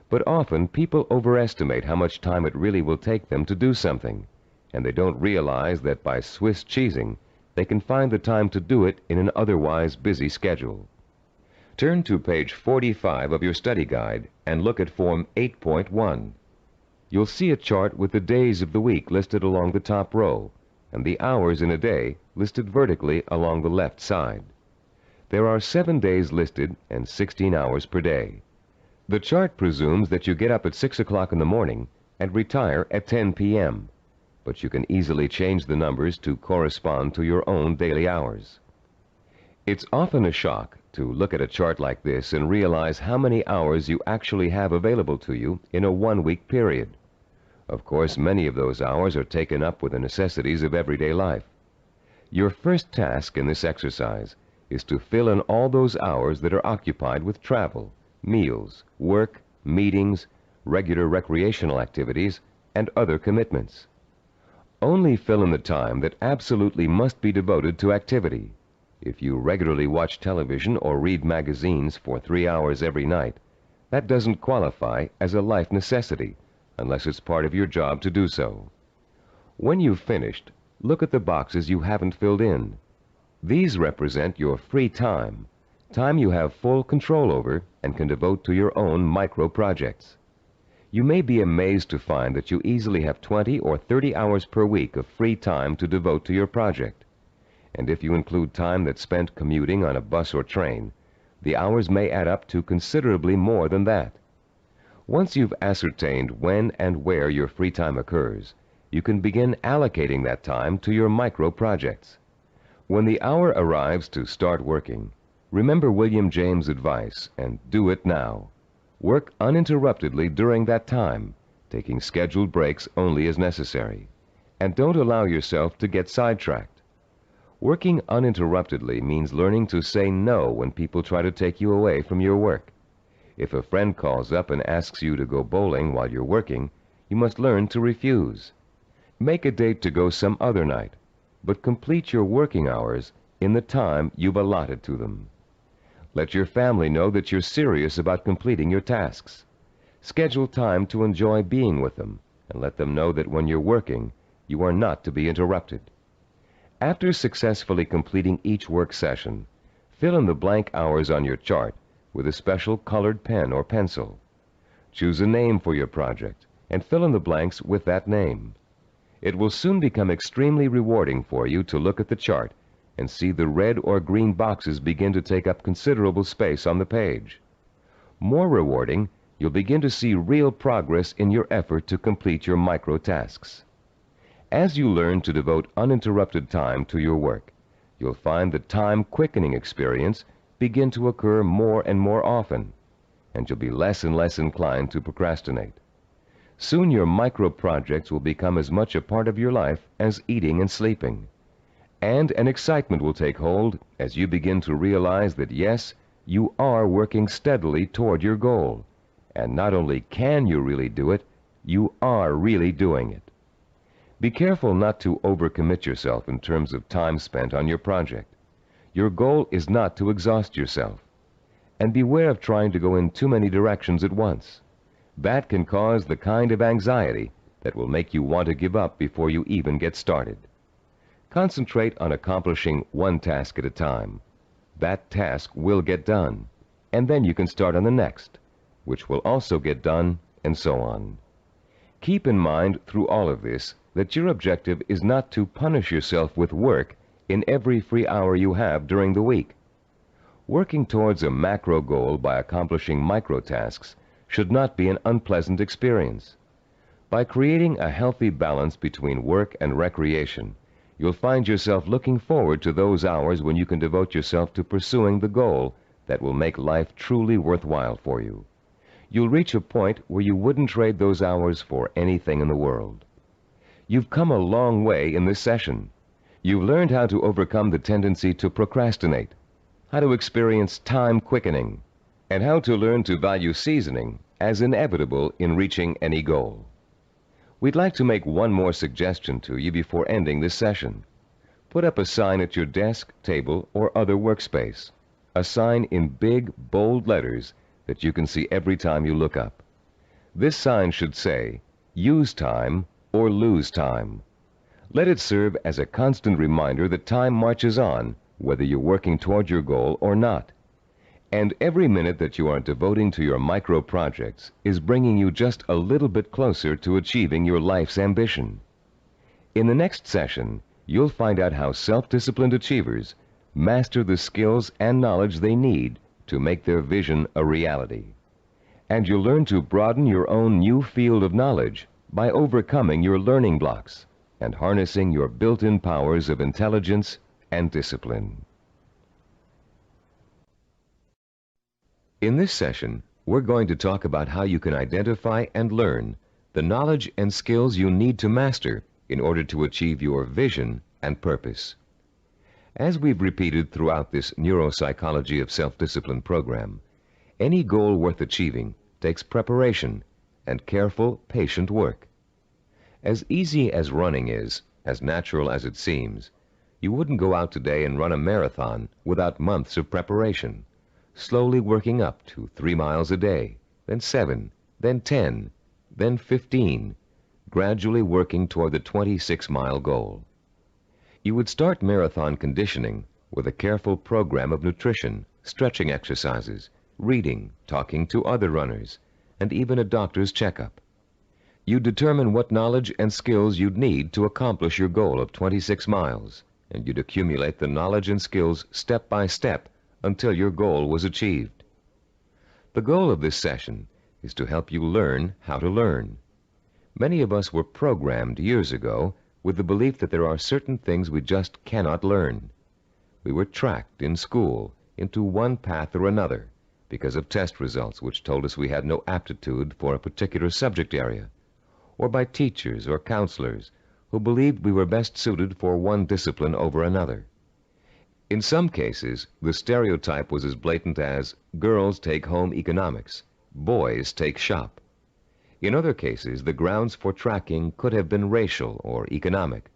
But often people overestimate how much time it really will take them to do something, and they don't realize that by Swiss cheesing, they can find the time to do it in an otherwise busy schedule. Turn to page 45 of your study guide and look at Form 8.1. You'll see a chart with the days of the week listed along the top row, and the hours in a day listed vertically along the left side. There are 7 days listed and 16 hours per day. The chart presumes that you get up at 6 o'clock in the morning and retire at 10 p.m., but you can easily change the numbers to correspond to your own daily hours. It's often a shock to look at a chart like this and realize how many hours you actually have available to you in a one-week period. Of course, many of those hours are taken up with the necessities of everyday life. Your first task in this exercise is to fill in all those hours that are occupied with travel, meals, work, meetings, regular recreational activities, and other commitments. Only fill in the time that absolutely must be devoted to activity. If you regularly watch television or read magazines for 3 hours every night, that doesn't qualify as a life necessity unless it's part of your job to do so. When you've finished, look at the boxes you haven't filled in. These represent your free time, time you have full control over and can devote to your own micro projects. You may be amazed to find that you easily have 20 or 30 hours per week of free time to devote to your project. And if you include time that's spent commuting on a bus or train, the hours may add up to considerably more than that. Once you've ascertained when and where your free time occurs, you can begin allocating that time to your micro projects. When the hour arrives to start working, remember William James' advice and do it now. Work uninterruptedly during that time, taking scheduled breaks only as necessary. And don't allow yourself to get sidetracked. Working uninterruptedly means learning to say no when people try to take you away from your work. If a friend calls up and asks you to go bowling while you're working, you must learn to refuse. Make a date to go some other night, but complete your working hours in the time you've allotted to them. Let your family know that you're serious about completing your tasks. Schedule time to enjoy being with them, and let them know that when you're working, you are not to be interrupted. After successfully completing each work session, fill in the blank hours on your chart with a special colored pen or pencil. Choose a name for your project and fill in the blanks with that name. It will soon become extremely rewarding for you to look at the chart and see the red or green boxes begin to take up considerable space on the page. More rewarding, you'll begin to see real progress in your effort to complete your micro tasks. As you learn to devote uninterrupted time to your work, you'll find the time-quickening experience begin to occur more and more often, and you'll be less and less inclined to procrastinate. Soon your micro-projects will become as much a part of your life as eating and sleeping. And an excitement will take hold as you begin to realize that, yes, you are working steadily toward your goal. And not only can you really do it, you are really doing it. Be careful not to overcommit yourself in terms of time spent on your project. Your goal is not to exhaust yourself. And beware of trying to go in too many directions at once. That can cause the kind of anxiety that will make you want to give up before you even get started. Concentrate on accomplishing one task at a time. That task will get done, and then you can start on the next, which will also get done, and so on. Keep in mind through all of this that your objective is not to punish yourself with work in every free hour you have during the week. Working towards a macro goal by accomplishing micro tasks should not be an unpleasant experience. By creating a healthy balance between work and recreation, you'll find yourself looking forward to those hours when you can devote yourself to pursuing the goal that will make life truly worthwhile for you. You'll reach a point where you wouldn't trade those hours for anything in the world. You've come a long way in this session. You've learned how to overcome the tendency to procrastinate, how to experience time quickening, and how to learn to value seasoning as inevitable in reaching any goal. We'd like to make one more suggestion to you before ending this session. Put up a sign at your desk, table, or other workspace. A sign in big, bold letters that you can see every time you look up. This sign should say, "Use time or lose time." Let it serve as a constant reminder that time marches on, whether you're working toward your goal or not. And every minute that you are devoting to your micro projects is bringing you just a little bit closer to achieving your life's ambition. In the next session, you'll find out how self-disciplined achievers master the skills and knowledge they need to make their vision a reality. And you'll learn to broaden your own new field of knowledge by overcoming your learning blocks and harnessing your built-in powers of intelligence and discipline. In this session, we're going to talk about how you can identify and learn the knowledge and skills you need to master in order to achieve your vision and purpose. As we've repeated throughout this Neuropsychology of Self-Discipline program, any goal worth achieving takes preparation and careful, patient work. As easy as running is, as natural as it seems, you wouldn't go out today and run a marathon without months of preparation, slowly working up to 3 miles a day, then 7, then 10, then 15, gradually working toward the 26-mile goal. You would start marathon conditioning with a careful program of nutrition, stretching exercises, reading, talking to other runners, and even a doctor's checkup. You'd determine what knowledge and skills you'd need to accomplish your goal of 26 miles, and you'd accumulate the knowledge and skills step by step until your goal was achieved. The goal of this session is to help you learn how to learn. Many of us were programmed years ago with the belief that there are certain things we just cannot learn. We were tracked in school into one path or another because of test results which told us we had no aptitude for a particular subject area, or by teachers or counselors who believed we were best suited for one discipline over another. In some cases, the stereotype was as blatant as girls take home economics, boys take shop. In other cases, the grounds for tracking could have been racial or economic,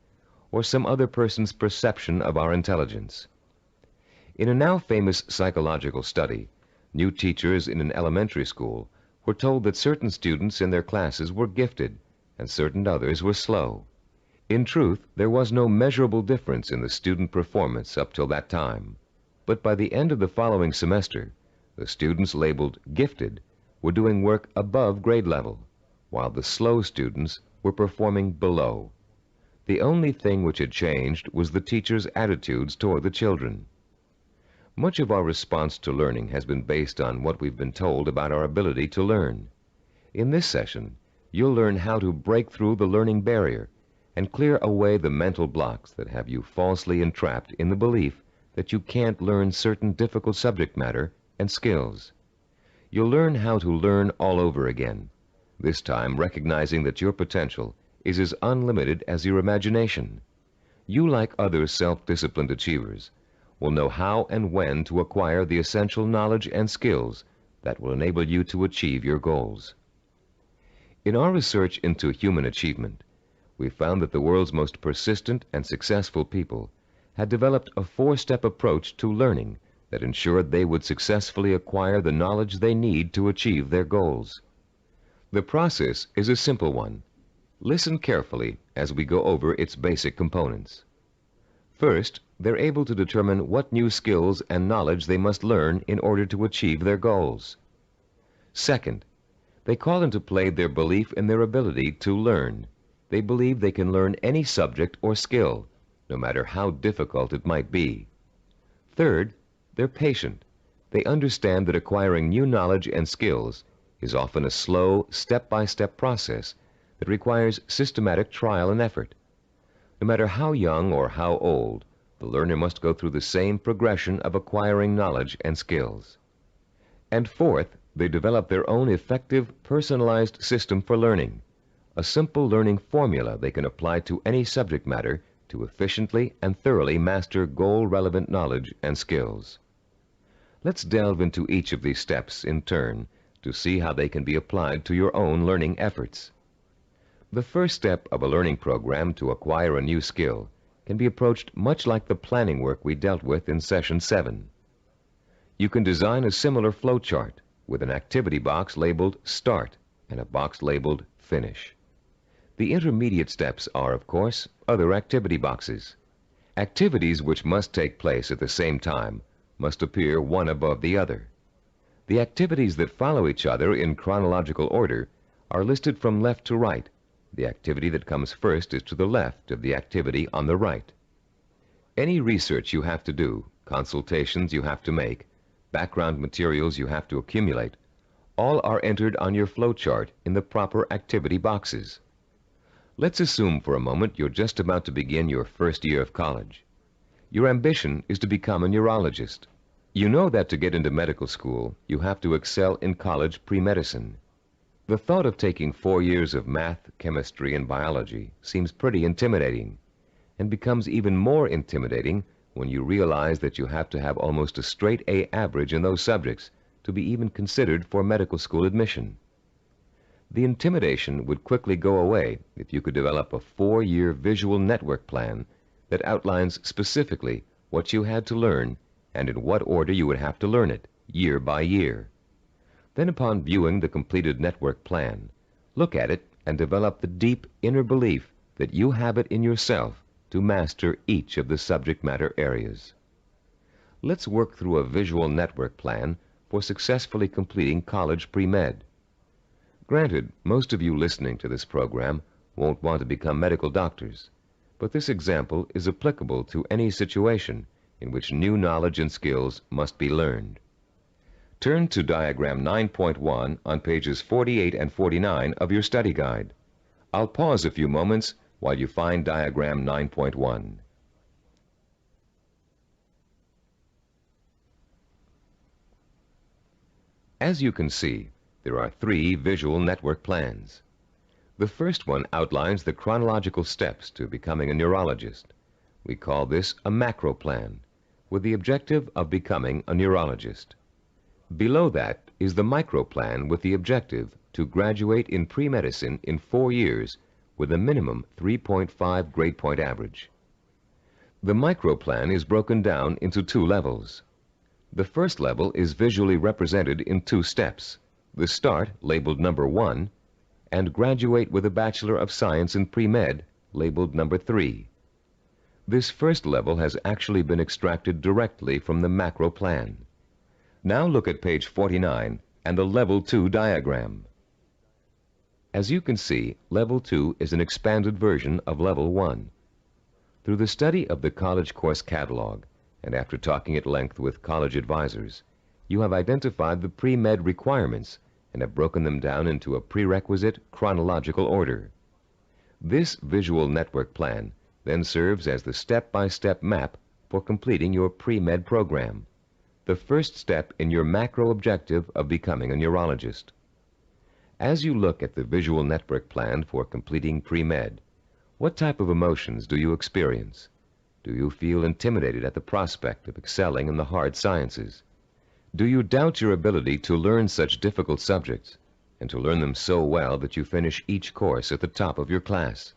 or some other person's perception of our intelligence. In a now famous psychological study, new teachers in an elementary school were told that certain students in their classes were gifted and certain others were slow. In truth, there was no measurable difference in the student performance up till that time. But by the end of the following semester, the students labeled gifted were doing work above grade level, while the slow students were performing below. The only thing which had changed was the teachers' attitudes toward the children. Much of our response to learning has been based on what we've been told about our ability to learn. In this session, you'll learn how to break through the learning barrier and clear away the mental blocks that have you falsely entrapped in the belief that you can't learn certain difficult subject matter and skills. You'll learn how to learn all over again, this time recognizing that your potential is as unlimited as your imagination. You, like other self-disciplined achievers, will know how and when to acquire the essential knowledge and skills that will enable you to achieve your goals. In our research into human achievement, we found that the world's most persistent and successful people had developed a four-step approach to learning that ensured they would successfully acquire the knowledge they need to achieve their goals. The process is a simple one. Listen carefully as we go over its basic components. First, they're able to determine what new skills and knowledge they must learn in order to achieve their goals. Second, they call into play their belief in their ability to learn. They believe they can learn any subject or skill, no matter how difficult it might be. Third, they're patient. They understand that acquiring new knowledge and skills is often a slow, step-by-step process that requires systematic trial and effort. No matter how young or how old, the learner must go through the same progression of acquiring knowledge and skills. And fourth, they develop their own effective, personalized system for learning, a simple learning formula they can apply to any subject matter to efficiently and thoroughly master goal-relevant knowledge and skills. Let's delve into each of these steps in turn to see how they can be applied to your own learning efforts. The first step of a learning program to acquire a new skill can be approached much like the planning work we dealt with in Session 7. You can design a similar flow chart with an activity box labeled Start and a box labeled Finish. The intermediate steps are, of course, other activity boxes. Activities which must take place at the same time must appear one above the other. The activities that follow each other in chronological order are listed from left to right. The activity that comes first is to the left of the activity on the right. Any research you have to do, consultations you have to make, background materials you have to accumulate, all are entered on your flowchart in the proper activity boxes. Let's assume for a moment you're just about to begin your first year of college. Your ambition is to become a neurologist. You know that to get into medical school, you have to excel in college pre-medicine. The thought of taking 4 years of math, chemistry, and biology seems pretty intimidating, and becomes even more intimidating when you realize that you have to have almost a straight A average in those subjects to be even considered for medical school admission. The intimidation would quickly go away if you could develop a 4-year visual network plan that outlines specifically what you had to learn and in what order you would have to learn it, year by year. Then, upon viewing the completed network plan, look at it and develop the deep inner belief that you have it in yourself to master each of the subject matter areas. Let's work through a visual network plan for successfully completing college pre-med. Granted, most of you listening to this program won't want to become medical doctors, but this example is applicable to any situation in which new knowledge and skills must be learned. Turn to Diagram 9.1 on pages 48 and 49 of your study guide. I'll pause a few moments while you find Diagram 9.1. As you can see, there are 3 visual network plans. The first one outlines the chronological steps to becoming a neurologist. We call this a macro plan, with the objective of becoming a neurologist. Below that is the micro plan with the objective to graduate in pre-medicine in 4 years with a minimum 3.5 grade point average. The micro plan is broken down into 2 levels. The first level is visually represented in 2 steps. The Start, labeled number 1, and Graduate with a Bachelor of Science in Pre-Med, labeled number 3. This first level has actually been extracted directly from the macro plan. Now look at page 49 and the Level 2 diagram. As you can see, Level 2 is an expanded version of Level 1. Through the study of the college course catalog and after talking at length with college advisors, you have identified the pre-med requirements and have broken them down into a prerequisite chronological order. This visual network plan then serves as the step-by-step map for completing your pre-med program, the first step in your macro objective of becoming a neurologist. As you look at the visual network plan for completing pre-med, what type of emotions do you experience? Do you feel intimidated at the prospect of excelling in the hard sciences? Do you doubt your ability to learn such difficult subjects and to learn them so well that you finish each course at the top of your class?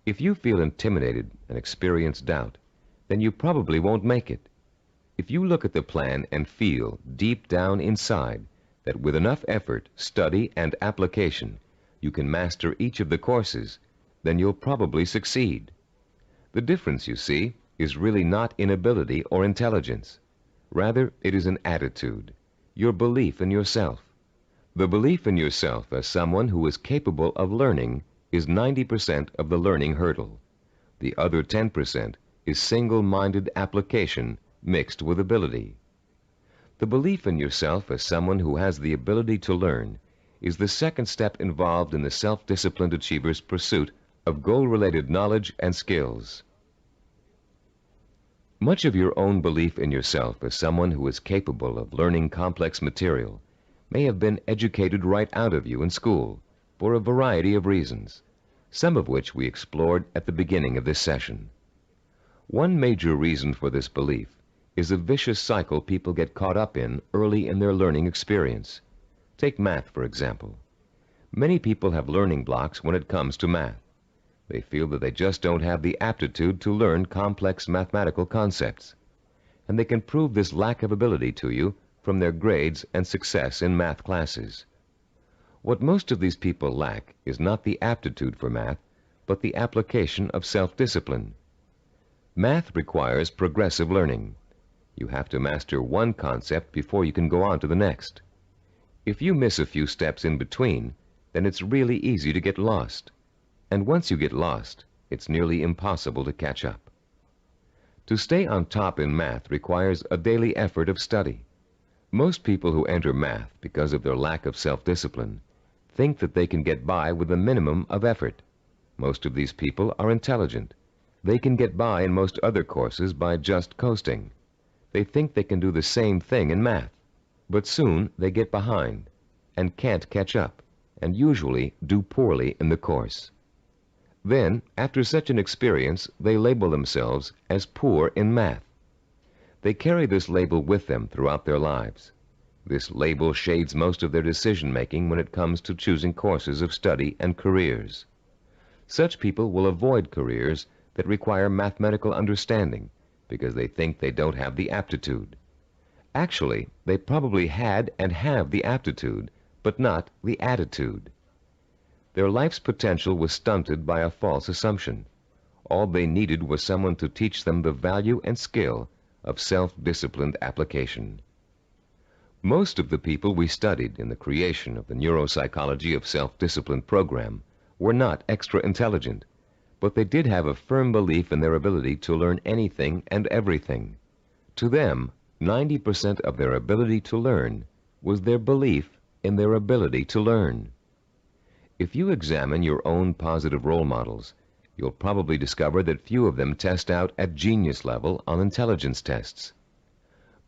If you feel intimidated and experience doubt, then you probably won't make it. If you look at the plan and feel deep down inside that with enough effort, study, and application, you can master each of the courses, then you'll probably succeed. The difference, you see, is really not in ability or intelligence. Rather, it is an attitude, your belief in yourself. The belief in yourself as someone who is capable of learning is 90% of the learning hurdle. The other 10% is single-minded application mixed with ability. The belief in yourself as someone who has the ability to learn is the second step involved in the self-disciplined achiever's pursuit of goal-related knowledge and skills. Much of your own belief in yourself as someone who is capable of learning complex material may have been educated right out of you in school for a variety of reasons, some of which we explored at the beginning of this session. One major reason for this belief is a vicious cycle people get caught up in early in their learning experience. Take math, for example. Many people have learning blocks when it comes to math. They feel that they just don't have the aptitude to learn complex mathematical concepts, and they can prove this lack of ability to you from their grades and success in math classes. What most of these people lack is not the aptitude for math, but the application of self-discipline. Math requires progressive learning. You have to master one concept before you can go on to the next. If you miss a few steps in between, then it's really easy to get lost. And once you get lost, it's nearly impossible to catch up. To stay on top in math requires a daily effort of study. Most people who enter math because of their lack of self-discipline think that they can get by with a minimum of effort. Most of these people are intelligent. They can get by in most other courses by just coasting. They think they can do the same thing in math, but soon they get behind and can't catch up, and usually do poorly in the course. Then, after such an experience, they label themselves as poor in math. They carry this label with them throughout their lives. This label shades most of their decision-making when it comes to choosing courses of study and careers. Such people will avoid careers that require mathematical understanding because they think they don't have the aptitude. Actually, they probably had and have the aptitude, but not the attitude. Their life's potential was stunted by a false assumption. All they needed was someone to teach them the value and skill of self-disciplined application. Most of the people we studied in the creation of the Neuropsychology of Self-Discipline program were not extra intelligent, but they did have a firm belief in their ability to learn anything and everything. To them, 90% of their ability to learn was their belief in their ability to learn. If you examine your own positive role models, you'll probably discover that few of them test out at genius level on intelligence tests.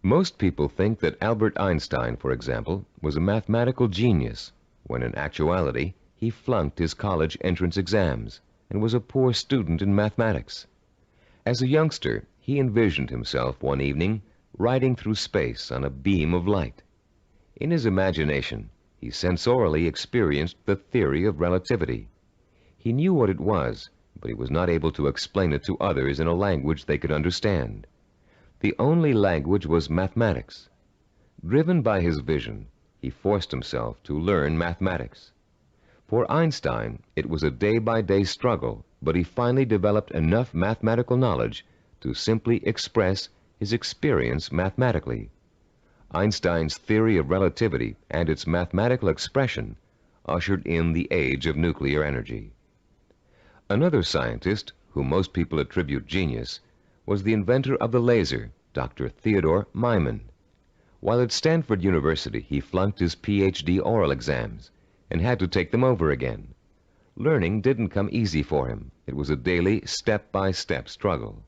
Most people think that Albert Einstein, for example, was a mathematical genius, when in actuality he flunked his college entrance exams and was a poor student in mathematics. As a youngster, he envisioned himself one evening riding through space on a beam of light. In his imagination, he sensorially experienced the theory of relativity. He knew what it was, but he was not able to explain it to others in a language they could understand. The only language was mathematics. Driven by his vision, he forced himself to learn mathematics. For Einstein, it was a day-by-day struggle, but he finally developed enough mathematical knowledge to simply express his experience mathematically. Einstein's theory of relativity and its mathematical expression ushered in the age of nuclear energy. Another scientist, whom most people attribute genius, was the inventor of the laser, Dr. Theodore Myman. While at Stanford University, he flunked his PhD oral exams and had to take them over again. Learning didn't come easy for him. It was a daily, step-by-step struggle.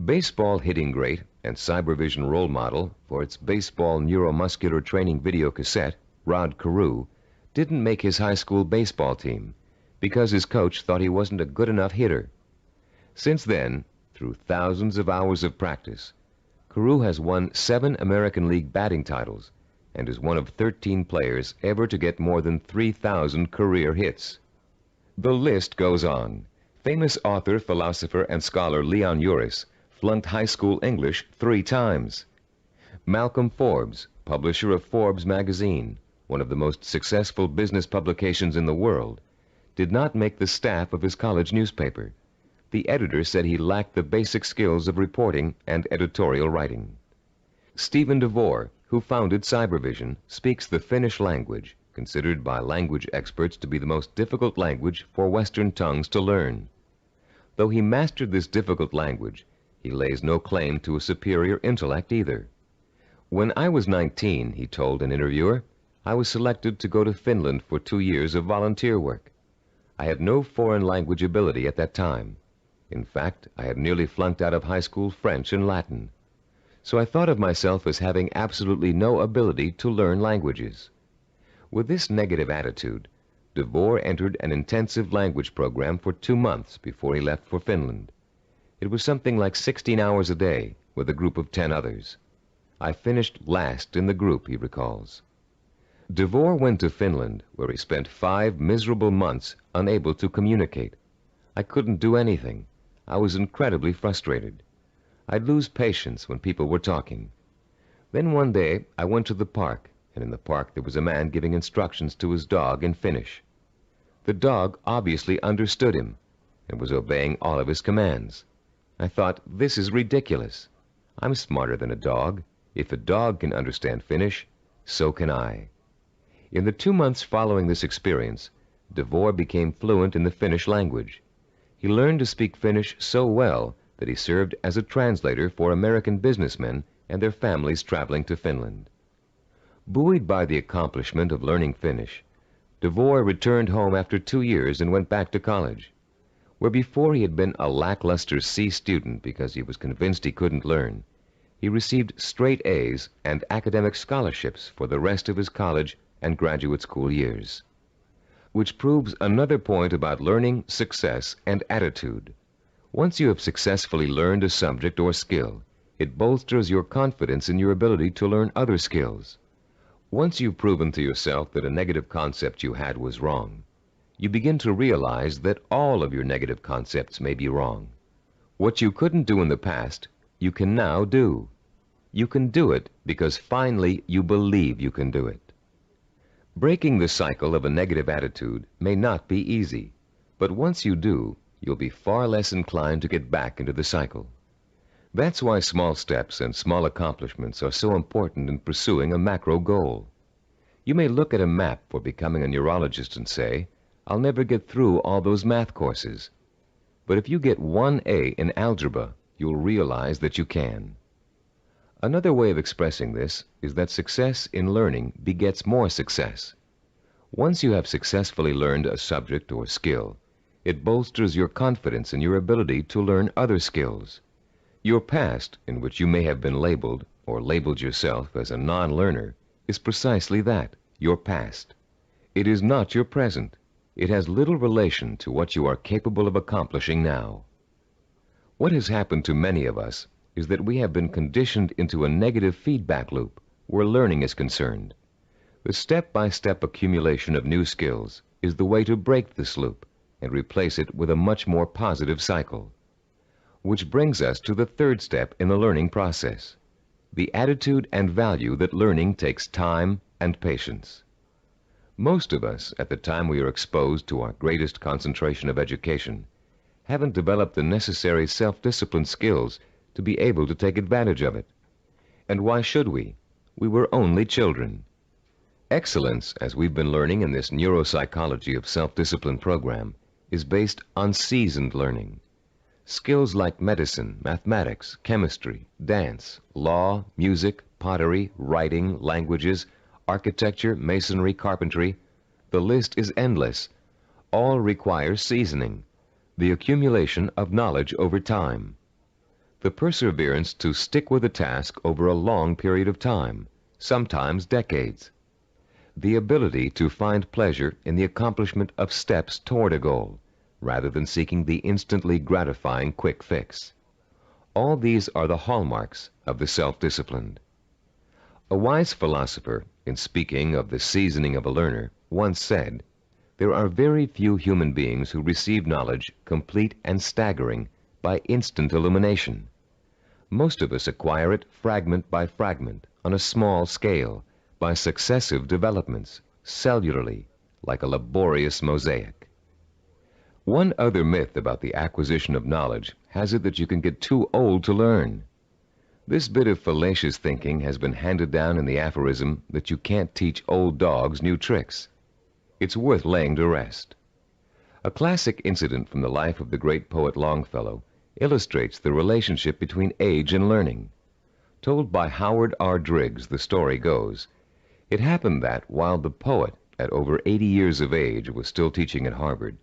Baseball hitting great and cybervision role model for its baseball neuromuscular training video cassette, Rod Carew, didn't make his high school baseball team because his coach thought he wasn't a good enough hitter. Since then, through thousands of hours of practice, Carew has won 7 American League batting titles and is one of 13 players ever to get more than 3,000 career hits. The list goes on. Famous author, philosopher, and scholar Leon Uris flunked high school English 3 times. Malcolm Forbes, publisher of Forbes magazine, one of the most successful business publications in the world, did not make the staff of his college newspaper. The editor said he lacked the basic skills of reporting and editorial writing. Steve DeVore, who founded Cybervision, speaks the Finnish language, considered by language experts to be the most difficult language for Western tongues to learn. Though he mastered this difficult language, he lays no claim to a superior intellect either. When I was 19, he told an interviewer, I was selected to go to Finland for 2 years of volunteer work. I had no foreign language ability at that time. In fact, I had nearly flunked out of high school French and Latin. So I thought of myself as having absolutely no ability to learn languages. With this negative attitude, DeVore entered an intensive language program for 2 months before he left for Finland. It was something like 16 hours a day with a group of 10 others. I finished last in the group, he recalls. DeVore went to Finland, where he spent 5 miserable months unable to communicate. I couldn't do anything. I was incredibly frustrated. I'd lose patience when people were talking. Then one day I went to the park, and in the park there was a man giving instructions to his dog in Finnish. The dog obviously understood him and was obeying all of his commands. I thought, this is ridiculous. I'm smarter than a dog. If a dog can understand Finnish, so can I. In the 2 months following this experience, DeVore became fluent in the Finnish language. He learned to speak Finnish so well that he served as a translator for American businessmen and their families traveling to Finland. Buoyed by the accomplishment of learning Finnish, DeVore returned home after 2 years and went back to college. Where before he had been a lackluster C student because he was convinced he couldn't learn, he received straight A's and academic scholarships for the rest of his college and graduate school years. Which proves another point about learning, success, and attitude. Once you have successfully learned a subject or skill, it bolsters your confidence in your ability to learn other skills. Once you've proven to yourself that a negative concept you had was wrong, you begin to realize that all of your negative concepts may be wrong. What you couldn't do in the past, you can now do. You can do it because finally you believe you can do it. Breaking the cycle of a negative attitude may not be easy, but once you do, you'll be far less inclined to get back into the cycle. That's why small steps and small accomplishments are so important in pursuing a macro goal. You may look at a map for becoming a neurologist and say, I'll never get through all those math courses. But if you get 1 A in algebra, you'll realize that you can. Another way of expressing this is that success in learning begets more success. Once you have successfully learned a subject or skill, it bolsters your confidence in your ability to learn other skills. Your past, in which you may have been labeled or labeled yourself as a non-learner, is precisely that, your past. It is not your present. It has little relation to what you are capable of accomplishing now. What has happened to many of us is that we have been conditioned into a negative feedback loop where learning is concerned. The step-by-step accumulation of new skills is the way to break this loop and replace it with a much more positive cycle. Which brings us to the 3rd step in the learning process, the attitude and value that learning takes time and patience. Most of us, at the time we are exposed to our greatest concentration of education, haven't developed the necessary self-discipline skills to be able to take advantage of it. And why should we? We were only children. Excellence, as we've been learning in this Neuropsychology of Self-Discipline program, is based on seasoned learning. Skills like medicine, mathematics, chemistry, dance, law, music, pottery, writing, languages, architecture, masonry, carpentry, the list is endless. All require seasoning, the accumulation of knowledge over time. The perseverance to stick with a task over a long period of time, sometimes decades. The ability to find pleasure in the accomplishment of steps toward a goal, rather than seeking the instantly gratifying quick fix. All these are the hallmarks of the self-disciplined. A wise philosopher, in speaking of the seasoning of a learner, once said, "There are very few human beings who receive knowledge complete and staggering by instant illumination. Most of us acquire it fragment by fragment, on a small scale, by successive developments, cellularly, like a laborious mosaic." One other myth about the acquisition of knowledge has it that you can get too old to learn. This bit of fallacious thinking has been handed down in the aphorism that you can't teach old dogs new tricks. It's worth laying to rest. A classic incident from the life of the great poet Longfellow illustrates the relationship between age and learning. Told by Howard R. Driggs, the story goes, it happened that while the poet, at over 80 years of age, was still teaching at Harvard,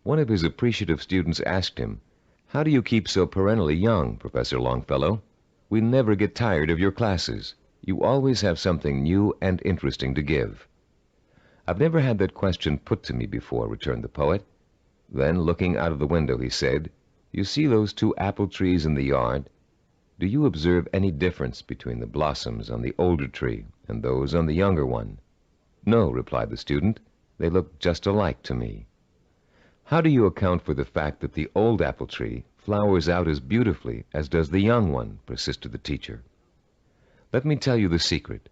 one of his appreciative students asked him, "How do you keep so perennially young, Professor Longfellow? We never get tired of your classes. You always have something new and interesting to give." "I've never had that question put to me before," returned the poet. Then, looking out of the window, he said, "You see those 2 apple trees in the yard? Do you observe any difference between the blossoms on the older tree and those on the younger one?" "No," replied the student. "They look just alike to me." "How do you account for the fact that the old apple tree flowers out as beautifully as does the young one?" persisted the teacher. "Let me tell you the secret.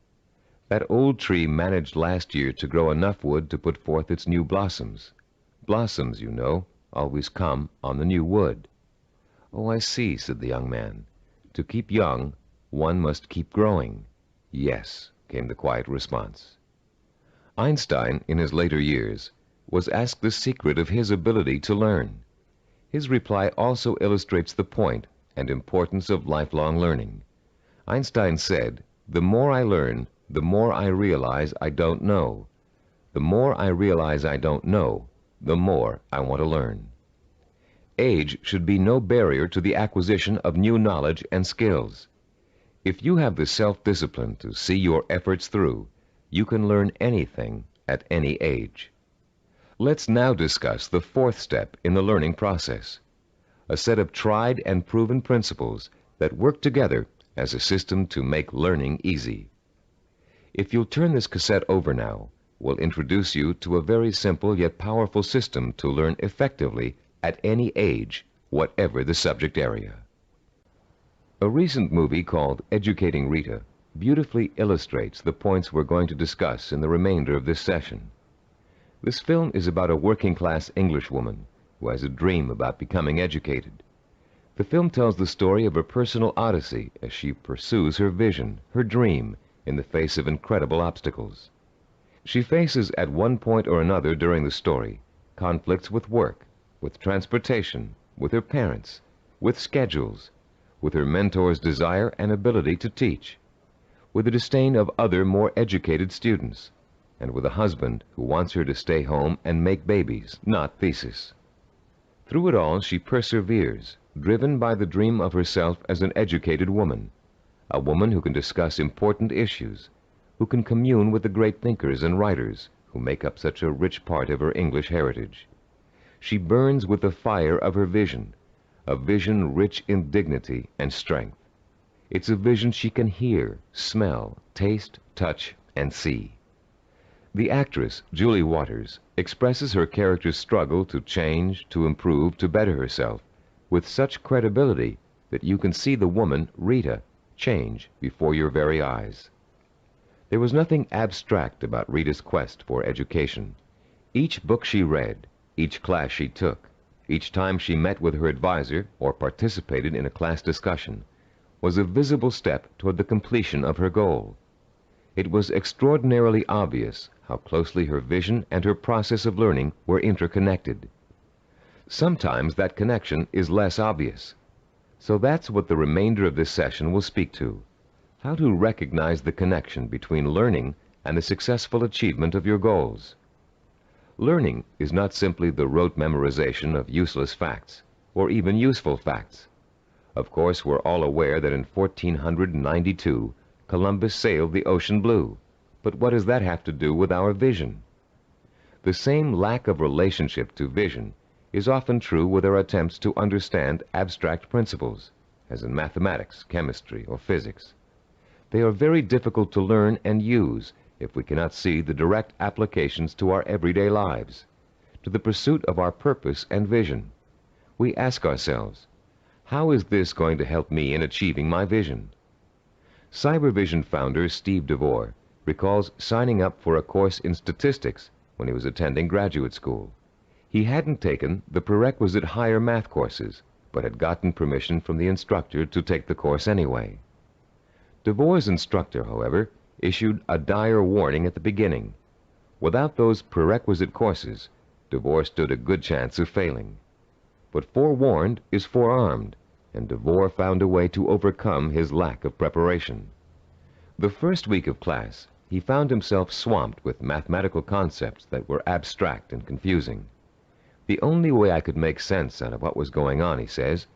That old tree managed last year to grow enough wood to put forth its new blossoms. Blossoms, you know, always come on the new wood." "Oh, I see," said the young man. "To keep young, one must keep growing." "Yes," came the quiet response. Einstein, in his later years, was asked the secret of his ability to learn. His reply also illustrates the point and importance of lifelong learning. Einstein said, "The more I learn, the more I realize I don't know. The more I realize I don't know, the more I want to learn." Age should be no barrier to the acquisition of new knowledge and skills. If you have the self-discipline to see your efforts through, you can learn anything at any age. Let's now discuss the 4th step in the learning process, a set of tried and proven principles that work together as a system to make learning easy. If you'll turn this cassette over now, we'll introduce you to a very simple yet powerful system to learn effectively at any age, whatever the subject area. A recent movie called Educating Rita beautifully illustrates the points we're going to discuss in the remainder of this session. This film is about a working-class Englishwoman who has a dream about becoming educated. The film tells the story of a personal odyssey as she pursues her vision, her dream, in the face of incredible obstacles. She faces at one point or another during the story conflicts with work, with transportation, with her parents, with schedules, with her mentor's desire and ability to teach, with the disdain of other more educated students, and with a husband who wants her to stay home and make babies, not thesis. Through it all, she perseveres, driven by the dream of herself as an educated woman, a woman who can discuss important issues, who can commune with the great thinkers and writers who make up such a rich part of her English heritage. She burns with the fire of her vision, a vision rich in dignity and strength. It's a vision she can hear, smell, taste, touch, and see. The actress, Julie Waters, expresses her character's struggle to change, to improve, to better herself, with such credibility that you can see the woman, Rita, change before your very eyes. There was nothing abstract about Rita's quest for education. Each book she read, each class she took, each time she met with her advisor or participated in a class discussion, was a visible step toward the completion of her goal. It was extraordinarily obvious how closely her vision and her process of learning were interconnected. Sometimes that connection is less obvious. So that's what the remainder of this session will speak to: how to recognize the connection between learning and the successful achievement of your goals. Learning is not simply the rote memorization of useless facts, or even useful facts. Of course, we're all aware that in 1492, Columbus sailed the ocean blue. But what does that have to do with our vision? The same lack of relationship to vision is often true with our attempts to understand abstract principles, as in mathematics, chemistry, or physics. They are very difficult to learn and use if we cannot see the direct applications to our everyday lives, to the pursuit of our purpose and vision. We ask ourselves, how is this going to help me in achieving my vision? Cybervision founder Steve DeVore recalls signing up for a course in statistics when he was attending graduate school. He hadn't taken the prerequisite higher math courses, but had gotten permission from the instructor to take the course anyway. DeVore's instructor, however, issued a dire warning at the beginning. Without those prerequisite courses, DeVore stood a good chance of failing. But forewarned is forearmed, and DeVore found a way to overcome his lack of preparation. The first week of class, he found himself swamped with mathematical concepts that were abstract and confusing. The only way I could make sense out of what was going on, he says,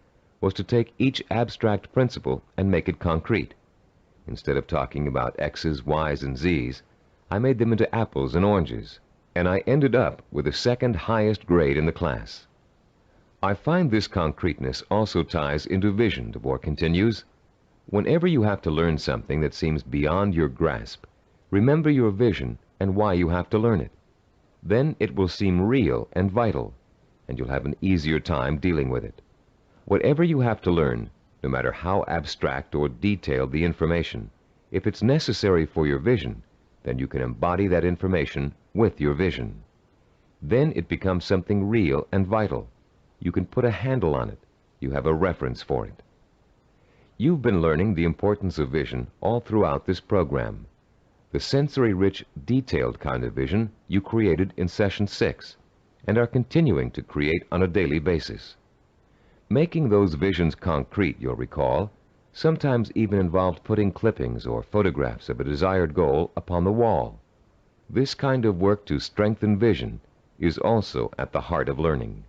was to take each abstract principle and make it concrete. Instead of talking about X's, Y's, and Z's, I made them into apples and oranges, and I ended up with the second highest grade in the class. I find this concreteness also ties into vision, DeVore continues. Whenever you have to learn something that seems beyond your grasp, remember your vision and why you have to learn it. Then it will seem real and vital, and you'll have an easier time dealing with it. Whatever you have to learn, no matter how abstract or detailed the information, if it's necessary for your vision, then you can embody that information with your vision. Then it becomes something real and vital. You can put a handle on it. You have a reference for it. You've been learning the importance of vision all throughout this program. The sensory-rich, detailed kind of vision you created in Session 6 and are continuing to create on a daily basis. Making those visions concrete, you'll recall, sometimes even involved putting clippings or photographs of a desired goal upon the wall. This kind of work to strengthen vision is also at the heart of learning.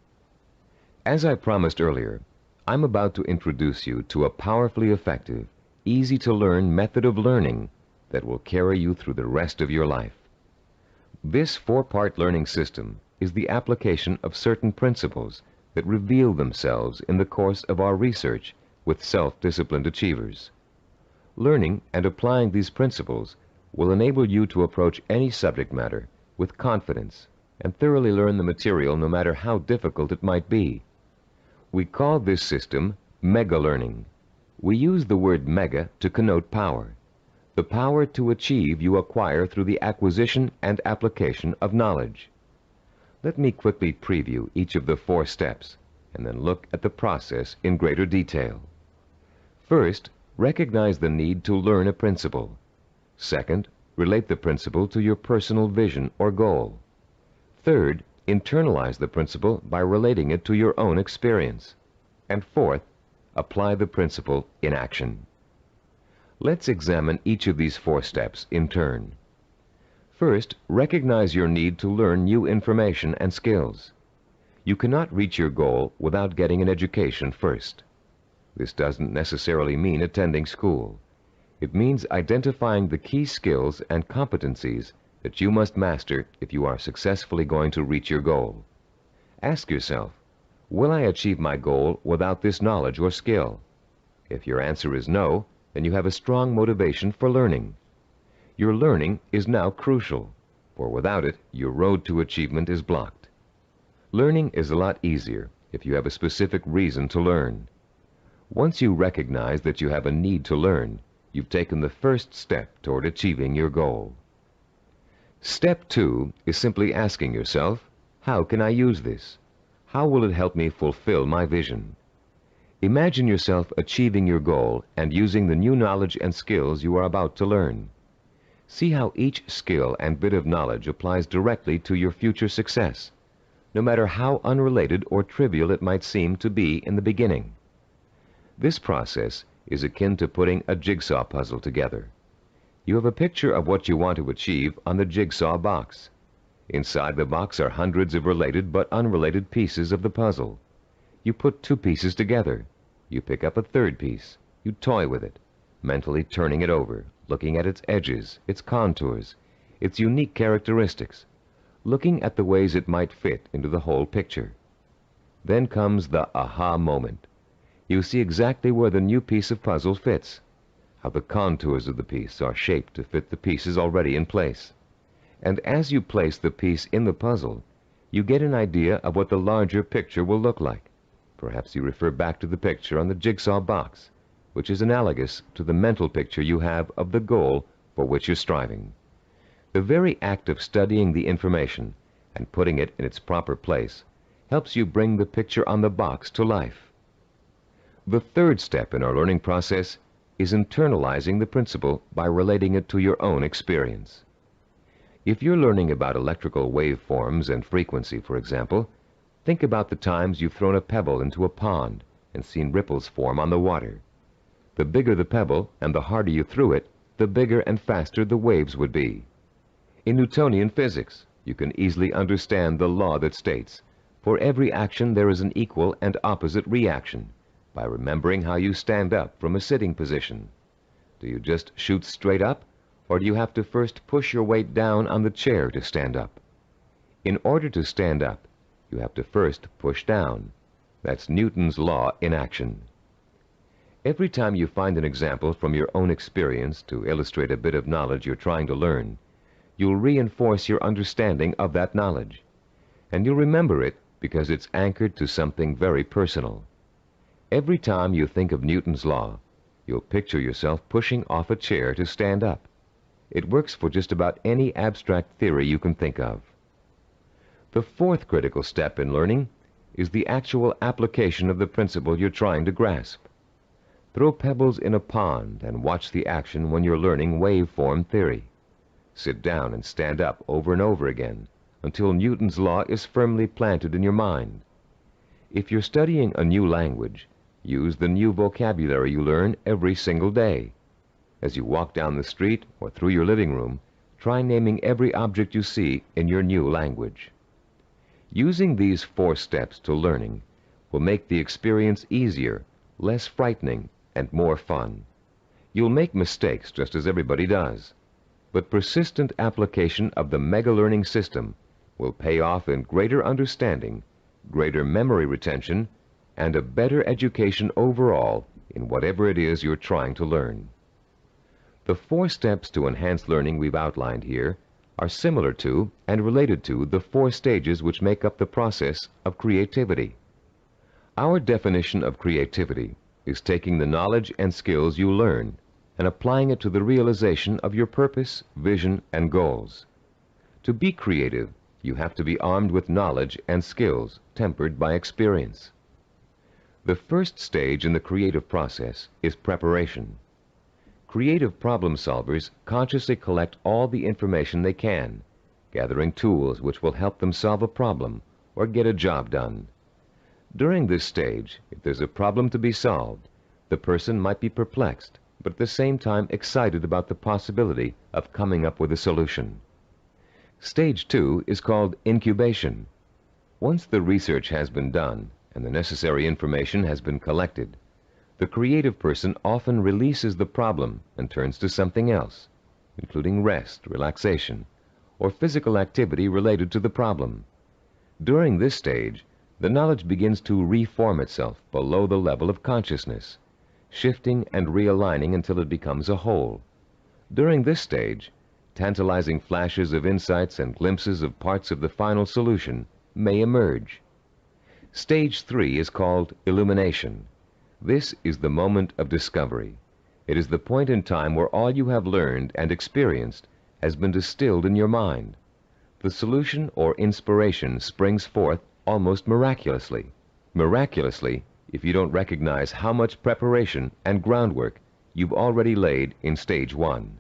As I promised earlier, I'm about to introduce you to a powerfully effective, easy-to-learn method of learning that will carry you through the rest of your life. This four-part learning system is the application of certain principles that reveal themselves in the course of our research with self-disciplined achievers. Learning and applying these principles will enable you to approach any subject matter with confidence and thoroughly learn the material no matter how difficult it might be. We call this system mega learning. We use the word mega to connote power. The power to achieve you acquire through the acquisition and application of knowledge. Let me quickly preview each of the 4 steps and then look at the process in greater detail. First, recognize the need to learn a principle. Second, relate the principle to your personal vision or goal. Third, internalize the principle by relating it to your own experience. And fourth, apply the principle in action. Let's examine each of these 4 steps in turn. First, recognize your need to learn new information and skills. You cannot reach your goal without getting an education first. This doesn't necessarily mean attending school. It means identifying the key skills and competencies that you must master if you are successfully going to reach your goal. Ask yourself, will I achieve my goal without this knowledge or skill? If your answer is no, then you have a strong motivation for learning. Your learning is now crucial, for without it, your road to achievement is blocked. Learning is a lot easier if you have a specific reason to learn. Once you recognize that you have a need to learn, you've taken the first step toward achieving your goal. Step 2 is simply asking yourself, how can I use this? How will it help me fulfill my vision? Imagine yourself achieving your goal and using the new knowledge and skills you are about to learn. See how each skill and bit of knowledge applies directly to your future success. no matter how unrelated or trivial it might seem to be in the beginning. This process is akin to putting a jigsaw puzzle together. You have a picture of what you want to achieve on the jigsaw box. Inside the box are hundreds of related but unrelated pieces of the puzzle. You put two pieces together. You pick up a third piece. You toy with it, mentally turning it over, looking at its edges, its contours, its unique characteristics, looking at the ways it might fit into the whole picture. Then comes the aha moment. You see exactly where the new piece of puzzle fits, how the contours of the piece are shaped to fit the pieces already in place. And as you place the piece in the puzzle, you get an idea of what the larger picture will look like. Perhaps you refer back to the picture on the jigsaw box, which is analogous to the mental picture you have of the goal for which you're striving. The very act of studying the information and putting it in its proper place helps you bring the picture on the box to life. The third step in our learning process is internalizing the principle by relating it to your own experience. If you're learning about electrical waveforms and frequency, for example, think about the times you've thrown a pebble into a pond and seen ripples form on the water. The bigger the pebble and the harder you threw it, the bigger and faster the waves would be. In Newtonian physics, you can easily understand the law that states, for every action there is an equal and opposite reaction, by remembering how you stand up from a sitting position. Do you just shoot straight up, or do you have to first push your weight down on the chair to stand up? In order to stand up, you have to first push down. That's Newton's law in action. Every time you find an example from your own experience to illustrate a bit of knowledge you're trying to learn, you'll reinforce your understanding of that knowledge. And you'll remember it because it's anchored to something very personal. Every time you think of Newton's law, you'll picture yourself pushing off a chair to stand up. It works for just about any abstract theory you can think of. The fourth critical step in learning is the actual application of the principle you're trying to grasp. Throw pebbles in a pond and watch the action when you're learning waveform theory. Sit down and stand up over and over again until Newton's law is firmly planted in your mind. If you're studying a new language, use the new vocabulary you learn every single day. As you walk down the street or through your living room, try naming every object you see in your new language. Using these 4 steps to learning will make the experience easier, less frightening, and more fun. You'll make mistakes just as everybody does, but persistent application of the mega-learning system will pay off in greater understanding, greater memory retention, and a better education overall in whatever it is you're trying to learn. The 4 steps to enhance learning we've outlined here are similar to and related to the 4 stages which make up the process of creativity. Our definition of creativity is taking the knowledge and skills you learn and applying it to the realization of your purpose, vision, and goals. To be creative, you have to be armed with knowledge and skills tempered by experience. The first stage in the creative process is preparation. Creative problem solvers consciously collect all the information they can, gathering tools which will help them solve a problem or get a job done. During this stage, if there's a problem to be solved, the person might be perplexed, but at the same time excited about the possibility of coming up with a solution. Stage 2 is called incubation. Once the research has been done and the necessary information has been collected, the creative person often releases the problem and turns to something else, including rest, relaxation, or physical activity related to the problem. During this stage, the knowledge begins to reform itself below the level of consciousness, shifting and realigning until it becomes a whole. During this stage, tantalizing flashes of insights and glimpses of parts of the final solution may emerge. Stage 3 is called illumination. This is the moment of discovery. It is the point in time where all you have learned and experienced has been distilled in your mind. The solution or inspiration springs forth almost miraculously. Miraculously, if you don't recognize how much preparation and groundwork you've already laid in stage 1.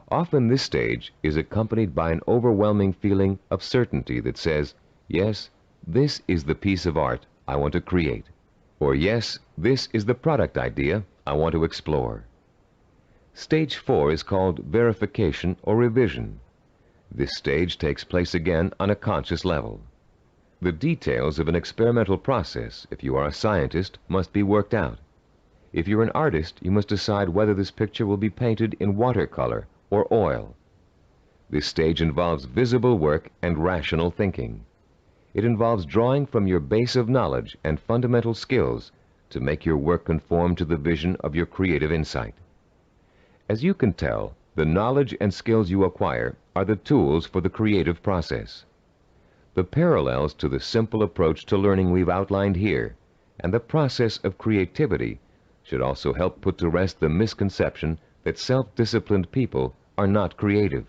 Often this stage is accompanied by an overwhelming feeling of certainty that says, yes, this is the piece of art I want to create. Or yes, this is the product idea I want to explore. Stage 4 is called verification or revision. This stage takes place again on a conscious level. The details of an experimental process, if you are a scientist, must be worked out. If you're an artist, you must decide whether this picture will be painted in watercolor or oil. This stage involves visible work and rational thinking. It involves drawing from your base of knowledge and fundamental skills to make your work conform to the vision of your creative insight. As you can tell, the knowledge and skills you acquire are the tools for the creative process. The parallels to the simple approach to learning we've outlined here and the process of creativity should also help put to rest the misconception that self-disciplined people are not creative.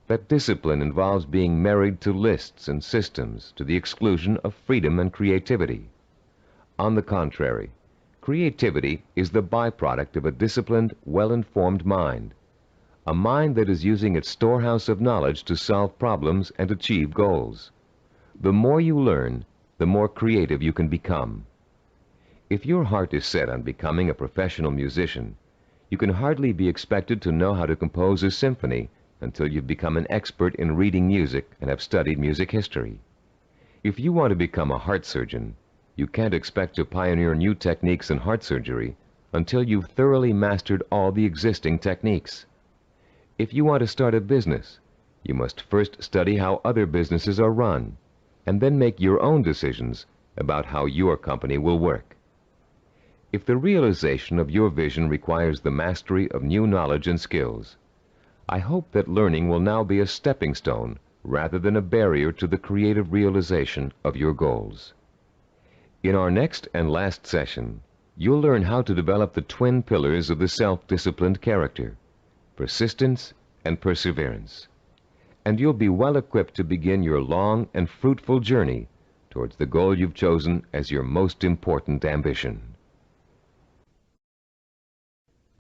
That discipline involves being married to lists and systems to the exclusion of freedom and creativity. On the contrary, creativity is the byproduct of a disciplined, well-informed mind. A mind that is using its storehouse of knowledge to solve problems and achieve goals. The more you learn, the more creative you can become. If your heart is set on becoming a professional musician, you can hardly be expected to know how to compose a symphony until you've become an expert in reading music and have studied music history. If you want to become a heart surgeon, you can't expect to pioneer new techniques in heart surgery until you've thoroughly mastered all the existing techniques. If you want to start a business, you must first study how other businesses are run, and then make your own decisions about how your company will work. If the realization of your vision requires the mastery of new knowledge and skills, I hope that learning will now be a stepping stone rather than a barrier to the creative realization of your goals. In our next and last session, you'll learn how to develop the twin pillars of the self-disciplined character, persistence and perseverance. And you'll be well equipped to begin your long and fruitful journey towards the goal you've chosen as your most important ambition.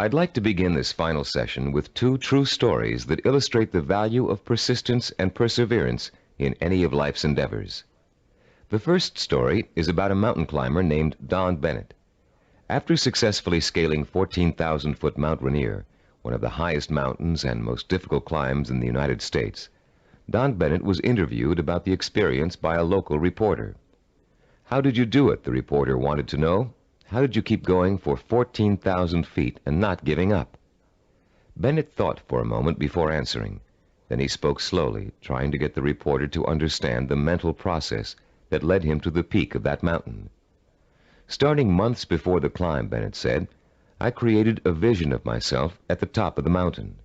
I'd like to begin this final session with two true stories that illustrate the value of persistence and perseverance in any of life's endeavors. The first story is about a mountain climber named Don Bennett. After successfully scaling 14,000-foot Mount Rainier, one of the highest mountains and most difficult climbs in the United States, Don Bennett was interviewed about the experience by a local reporter. "How did you do it?" the reporter wanted to know. "How did you keep going for 14,000 feet and not giving up?" Bennett thought for a moment before answering. Then he spoke slowly, trying to get the reporter to understand the mental process that led him to the peak of that mountain. "Starting months before the climb," Bennett said, "I created a vision of myself at the top of the mountain.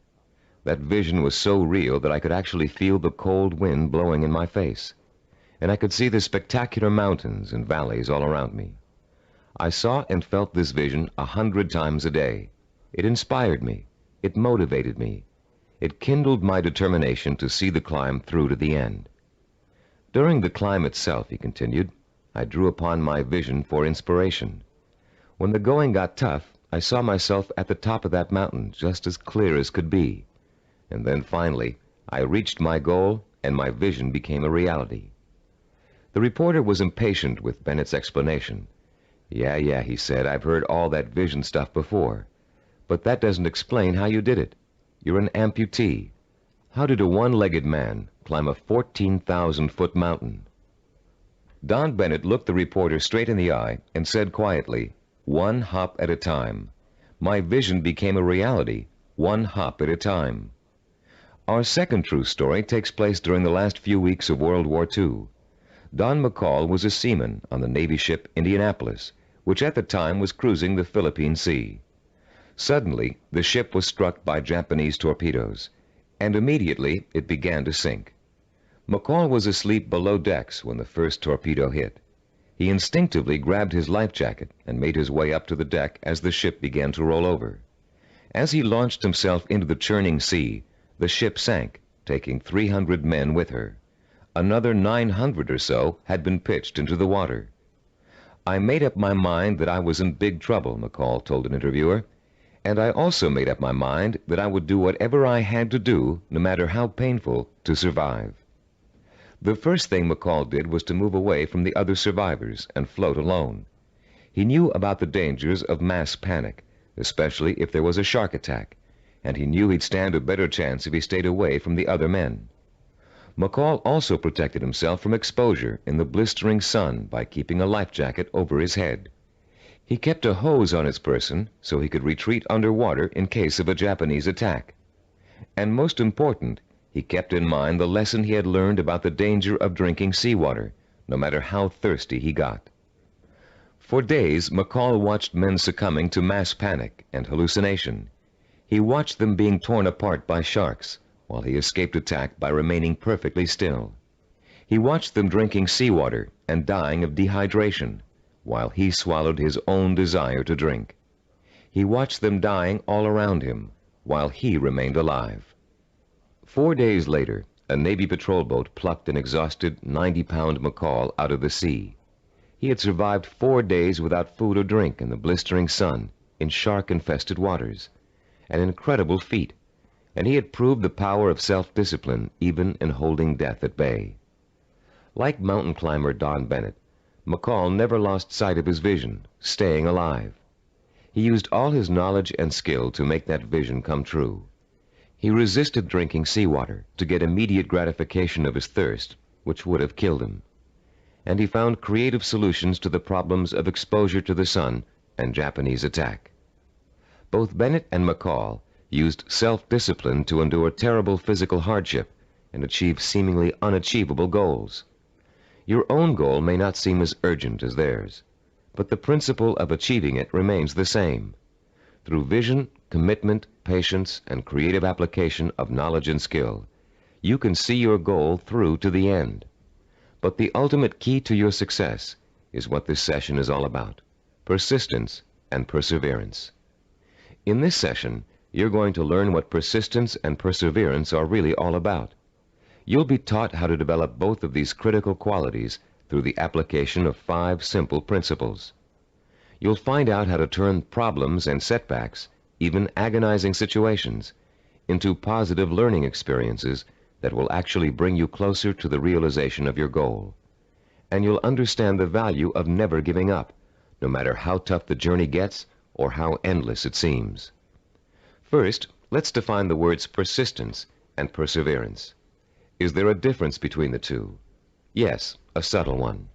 That vision was so real that I could actually feel the cold wind blowing in my face, and I could see the spectacular mountains and valleys all around me. I saw and felt this vision 100 times a day. It inspired me. It motivated me. It kindled my determination to see the climb through to the end. During the climb itself," he continued, "I drew upon my vision for inspiration. When the going got tough, I saw myself at the top of that mountain just as clear as could be. And then finally, I reached my goal and my vision became a reality." The reporter was impatient with Bennett's explanation. Yeah, he said, "I've heard all that vision stuff before. But that doesn't explain how you did it. You're an amputee. How did a one-legged man climb a 14,000-foot mountain?" Don Bennett looked the reporter straight in the eye and said quietly, "One hop at a time. My vision became a reality, one hop at a time." Our second true story takes place during the last few weeks of World War II. Don McCall was a seaman on the Navy ship Indianapolis, which at the time was cruising the Philippine Sea. Suddenly, the ship was struck by Japanese torpedoes, and immediately it began to sink. McCall was asleep below decks when the first torpedo hit. He instinctively grabbed his life jacket and made his way up to the deck as the ship began to roll over. As he launched himself into the churning sea, the ship sank, taking 300 men with her. Another 900 or so had been pitched into the water. "I made up my mind that I was in big trouble," McCall told an interviewer, "and I also made up my mind that I would do whatever I had to do, no matter how painful, to survive." The first thing McCall did was to move away from the other survivors and float alone. He knew about the dangers of mass panic, especially if there was a shark attack, and he knew he'd stand a better chance if he stayed away from the other men. McCall also protected himself from exposure in the blistering sun by keeping a life jacket over his head. He kept a hose on his person so he could retreat underwater in case of a Japanese attack. And most important, he kept in mind the lesson he had learned about the danger of drinking seawater, no matter how thirsty he got. For days, McCall watched men succumbing to mass panic and hallucination. He watched them being torn apart by sharks, while he escaped attack by remaining perfectly still. He watched them drinking seawater and dying of dehydration, while he swallowed his own desire to drink. He watched them dying all around him, while he remained alive. 4 days later, a Navy patrol boat plucked an exhausted 90-pound McCall out of the sea. He had survived 4 days without food or drink in the blistering sun, in shark-infested waters. An incredible feat, and he had proved the power of self-discipline even in holding death at bay. Like mountain climber Don Bennett, McCall never lost sight of his vision, staying alive. He used all his knowledge and skill to make that vision come true. He resisted drinking seawater to get immediate gratification of his thirst, which would have killed him. And he found creative solutions to the problems of exposure to the sun and Japanese attack. Both Bennett and McCall used self-discipline to endure terrible physical hardship and achieve seemingly unachievable goals. Your own goal may not seem as urgent as theirs, but the principle of achieving it remains the same. Through vision, commitment, patience, and creative application of knowledge and skill, you can see your goal through to the end. But the ultimate key to your success is what this session is all about: persistence and perseverance. In this session, you're going to learn what persistence and perseverance are really all about. You'll be taught how to develop both of these critical qualities through the application of 5 simple principles. You'll find out how to turn problems and setbacks, even agonizing situations, into positive learning experiences that will actually bring you closer to the realization of your goal. And you'll understand the value of never giving up, no matter how tough the journey gets or how endless it seems. First, let's define the words persistence and perseverance. Is there a difference between the two? Yes, a subtle one.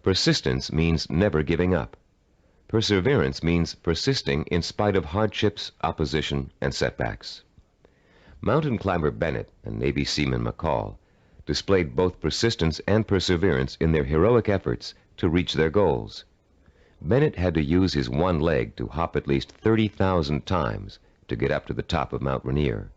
Persistence means never giving up. Perseverance means persisting in spite of hardships, opposition, and setbacks. Mountain climber Bennett and Navy seaman McCall displayed both persistence and perseverance in their heroic efforts to reach their goals. Bennett had to use his one leg to hop at least 30,000 times to get up to the top of Mount Rainier.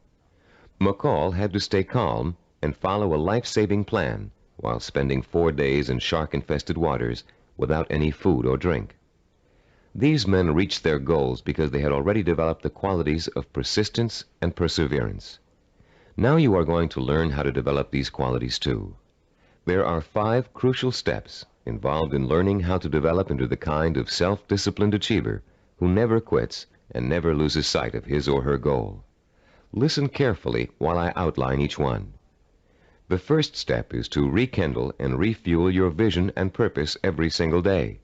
McCall had to stay calm and follow a life-saving plan while spending 4 days in shark-infested waters without any food or drink. These men reached their goals because they had already developed the qualities of persistence and perseverance. Now you are going to learn how to develop these qualities too. There are 5 crucial steps involved in learning how to develop into the kind of self-disciplined achiever who never quits and never loses sight of his or her goal. Listen carefully while I outline each one. The first step is to rekindle and refuel your vision and purpose every single day.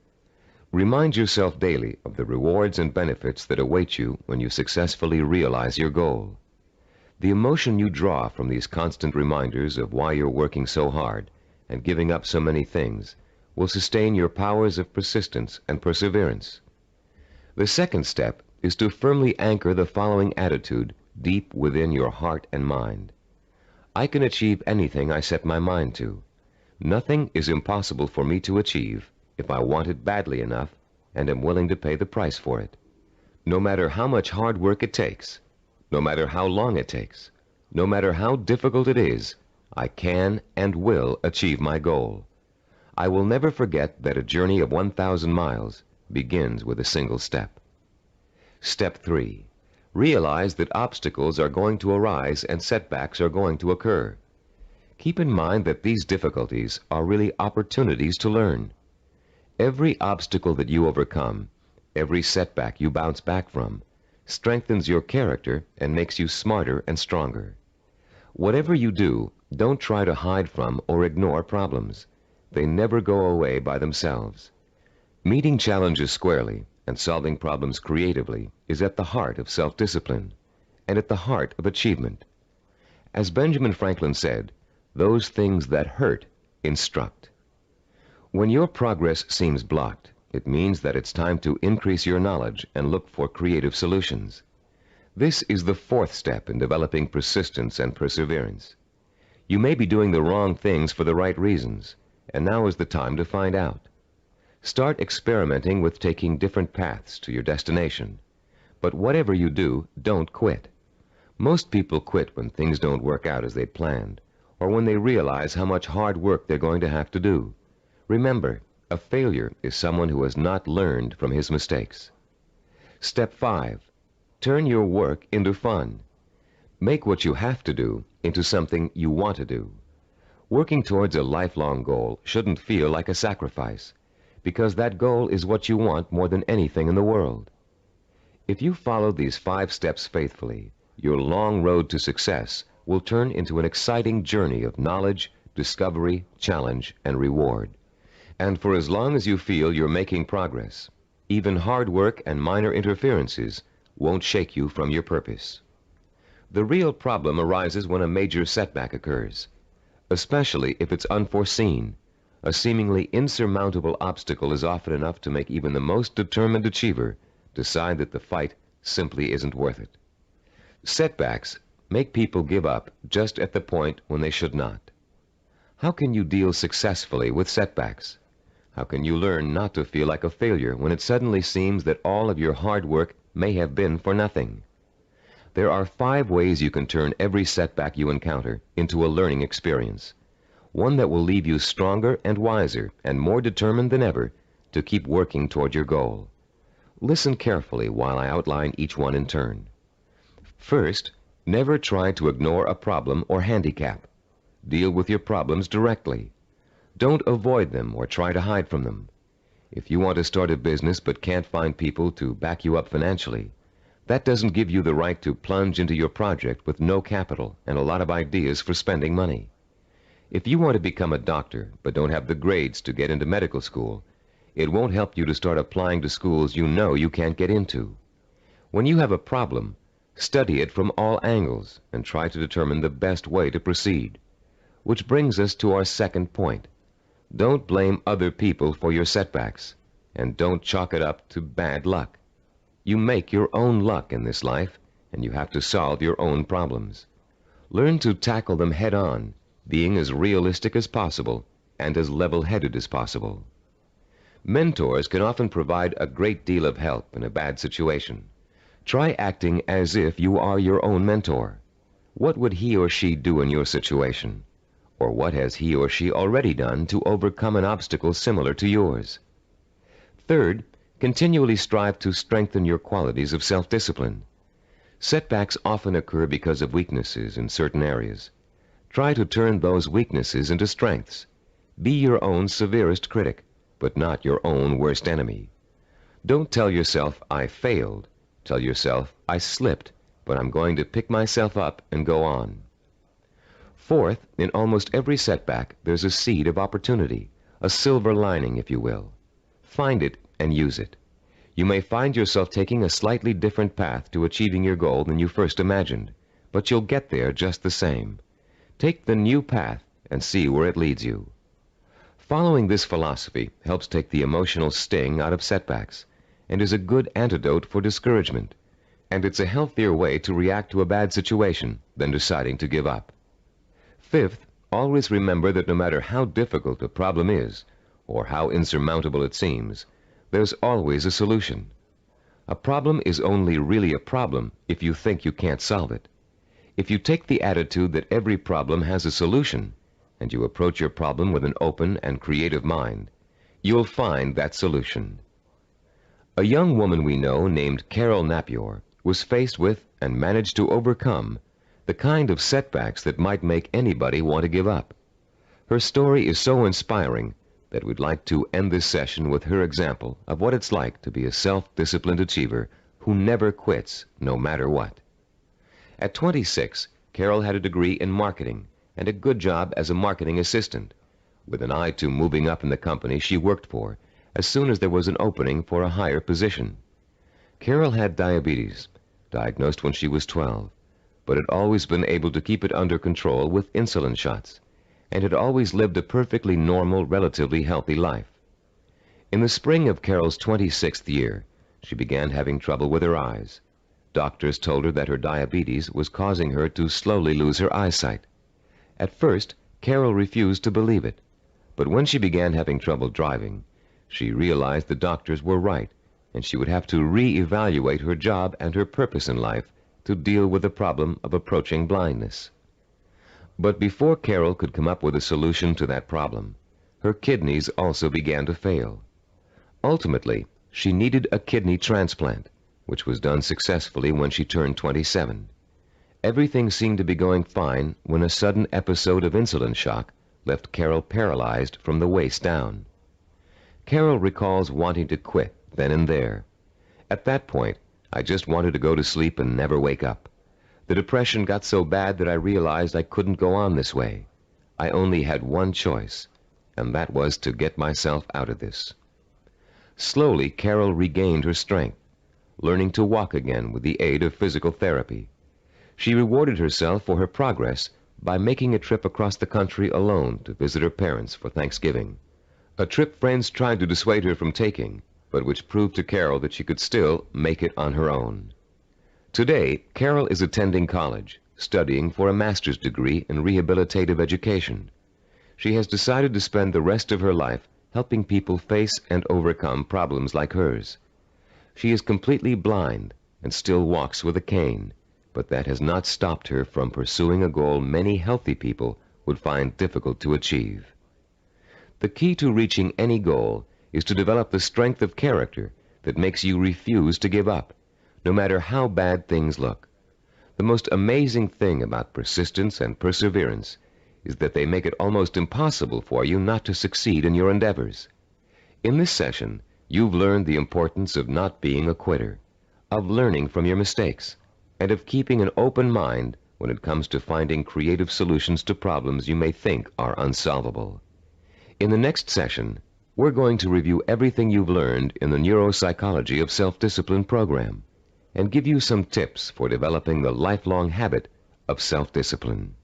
Remind yourself daily of the rewards and benefits that await you when you successfully realize your goal. The emotion you draw from these constant reminders of why you're working so hard and giving up so many things will sustain your powers of persistence and perseverance. The second step is to firmly anchor the following attitude deep within your heart and mind. I can achieve anything I set my mind to. Nothing is impossible for me to achieve if I want it badly enough and am willing to pay the price for it. No matter how much hard work it takes, no matter how long it takes, no matter how difficult it is, I can and will achieve my goal. I will never forget that a journey of 1,000 miles begins with a single step. Step 3. Realize that obstacles are going to arise and setbacks are going to occur. Keep in mind that these difficulties are really opportunities to learn. Every obstacle that you overcome, every setback you bounce back from, strengthens your character and makes you smarter and stronger. Whatever you do, don't try to hide from or ignore problems. They never go away by themselves. Meeting challenges squarely and solving problems creatively is at the heart of self-discipline and at the heart of achievement. As Benjamin Franklin said, those things that hurt instruct. When your progress seems blocked, it means that it's time to increase your knowledge and look for creative solutions. This is the fourth step in developing persistence and perseverance. You may be doing the wrong things for the right reasons, and now is the time to find out. Start experimenting with taking different paths to your destination. But whatever you do, don't quit. Most people quit when things don't work out as they planned, or when they realize how much hard work they're going to have to do. Remember, a failure is someone who has not learned from his mistakes. Step 5. Turn your work into fun. Make what you have to do into something you want to do. Working towards a lifelong goal shouldn't feel like a sacrifice, because that goal is what you want more than anything in the world. If you follow these 5 steps faithfully, your long road to success will turn into an exciting journey of knowledge, discovery, challenge, and reward. And for as long as you feel you're making progress, even hard work and minor interferences won't shake you from your purpose. The real problem arises when a major setback occurs, especially if it's unforeseen. A seemingly insurmountable obstacle is often enough to make even the most determined achiever decide that the fight simply isn't worth it. Setbacks make people give up just at the point when they should not. How can you deal successfully with setbacks? How can you learn not to feel like a failure when it suddenly seems that all of your hard work may have been for nothing? There are 5 ways you can turn every setback you encounter into a learning experience, one that will leave you stronger and wiser and more determined than ever to keep working toward your goal. Listen carefully while I outline each one in turn. First, never try to ignore a problem or handicap. Deal with your problems directly. Don't avoid them or try to hide from them. If you want to start a business but can't find people to back you up financially, that doesn't give you the right to plunge into your project with no capital and a lot of ideas for spending money. If you want to become a doctor but don't have the grades to get into medical school, it won't help you to start applying to schools you know you can't get into. When you have a problem, study it from all angles and try to determine the best way to proceed. Which brings us to our second point. Don't blame other people for your setbacks, and don't chalk it up to bad luck. You make your own luck in this life, and you have to solve your own problems. Learn to tackle them head on, being as realistic as possible and as level-headed as possible. Mentors can often provide a great deal of help in a bad situation. Try acting as if you are your own mentor. What would he or she do in your situation? Or what has he or she already done to overcome an obstacle similar to yours? Third, continually strive to strengthen your qualities of self-discipline. Setbacks often occur because of weaknesses in certain areas. Try to turn those weaknesses into strengths. Be your own severest critic, but not your own worst enemy. Don't tell yourself, I failed. Tell yourself, I slipped, but I'm going to pick myself up and go on. Fourth, in almost every setback, there's a seed of opportunity, a silver lining, if you will. Find it and use it. You may find yourself taking a slightly different path to achieving your goal than you first imagined, but you'll get there just the same. Take the new path and see where it leads you. Following this philosophy helps take the emotional sting out of setbacks and is a good antidote for discouragement, and it's a healthier way to react to a bad situation than deciding to give up. Fifth, always remember that no matter how difficult a problem is, or how insurmountable it seems, there's always a solution. A problem is only really a problem if you think you can't solve it. If you take the attitude that every problem has a solution, and you approach your problem with an open and creative mind, you'll find that solution. A young woman we know named Carol Napier was faced with and managed to overcome the kind of setbacks that might make anybody want to give up. Her story is so inspiring that we'd like to end this session with her example of what it's like to be a self-disciplined achiever who never quits no matter what. At 26, Karl had a degree in marketing and a good job as a marketing assistant, with an eye to moving up in the company she worked for as soon as there was an opening for a higher position. Karl had diabetes, diagnosed when she was 12, but had always been able to keep it under control with insulin shots, and had always lived a perfectly normal, relatively healthy life. In the spring of Karl's 26th year, she began having trouble with her eyes. Doctors told her that her diabetes was causing her to slowly lose her eyesight. At first, Karl refused to believe it, but when she began having trouble driving, she realized the doctors were right, and she would have to re-evaluate her job and her purpose in life to deal with the problem of approaching blindness. But before Karl could come up with a solution to that problem, her kidneys also began to fail. Ultimately, she needed a kidney transplant, which was done successfully when she turned 27. Everything seemed to be going fine when a sudden episode of insulin shock left Karl paralyzed from the waist down. Karl recalls wanting to quit then and there. At that point, I just wanted to go to sleep and never wake up. The depression got so bad that I realized I couldn't go on this way. I only had one choice, and that was to get myself out of this. Slowly, Karl regained her strength, learning to walk again with the aid of physical therapy. She rewarded herself for her progress by making a trip across the country alone to visit her parents for Thanksgiving, a trip friends tried to dissuade her from taking, but which proved to Karl that she could still make it on her own. Today, Karl is attending college, studying for a master's degree in rehabilitative education. She has decided to spend the rest of her life helping people face and overcome problems like hers. She is completely blind and still walks with a cane, but that has not stopped her from pursuing a goal many healthy people would find difficult to achieve. The key to reaching any goal is to develop the strength of character that makes you refuse to give up, no matter how bad things look. The most amazing thing about persistence and perseverance is that they make it almost impossible for you not to succeed in your endeavors. In this session, you've learned the importance of not being a quitter, of learning from your mistakes, and of keeping an open mind when it comes to finding creative solutions to problems you may think are unsolvable. In the next session, we're going to review everything you've learned in the Neuropsychology of Self-Discipline program and give you some tips for developing the lifelong habit of self-discipline.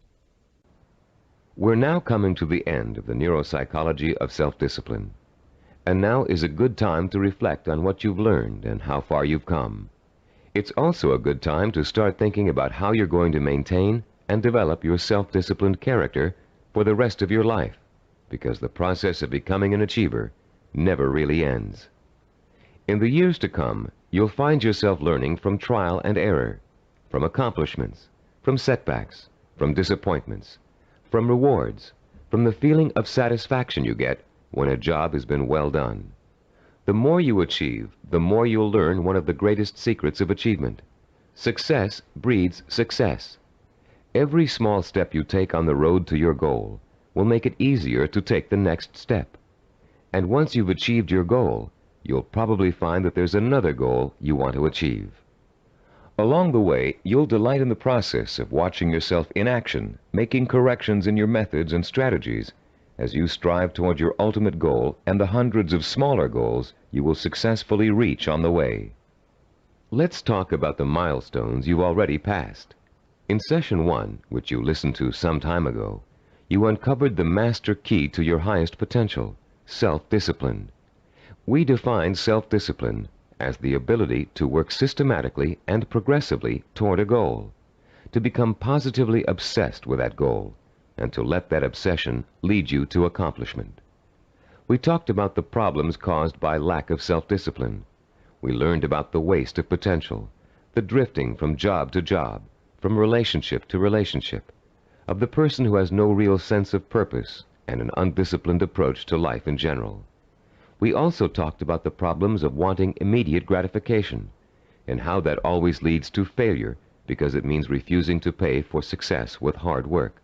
We're now coming to the end of the Neuropsychology of Self-Discipline, and now is a good time to reflect on what you've learned and how far you've come. It's also a good time to start thinking about how you're going to maintain and develop your self-disciplined character for the rest of your life, because the process of becoming an achiever never really ends. In the years to come, you'll find yourself learning from trial and error, from accomplishments, from setbacks, from disappointments, from rewards, from the feeling of satisfaction you get when a job has been well done. The more you achieve, the more you'll learn one of the greatest secrets of achievement. Success breeds success. Every small step you take on the road to your goal will make it easier to take the next step. And once you've achieved your goal, you'll probably find that there's another goal you want to achieve. Along the way, you'll delight in the process of watching yourself in action, making corrections in your methods and strategies as you strive toward your ultimate goal and the hundreds of smaller goals you will successfully reach on the way. Let's talk about the milestones you've already passed. In Session 1, which you listened to some time ago, you uncovered the master key to your highest potential, self-discipline. We defined self-discipline as the ability to work systematically and progressively toward a goal, to become positively obsessed with that goal, and to let that obsession lead you to accomplishment. We talked about the problems caused by lack of self-discipline. We learned about the waste of potential, the drifting from job to job, from relationship to relationship, of the person who has no real sense of purpose and an undisciplined approach to life in general. We also talked about the problems of wanting immediate gratification and how that always leads to failure because it means refusing to pay for success with hard work.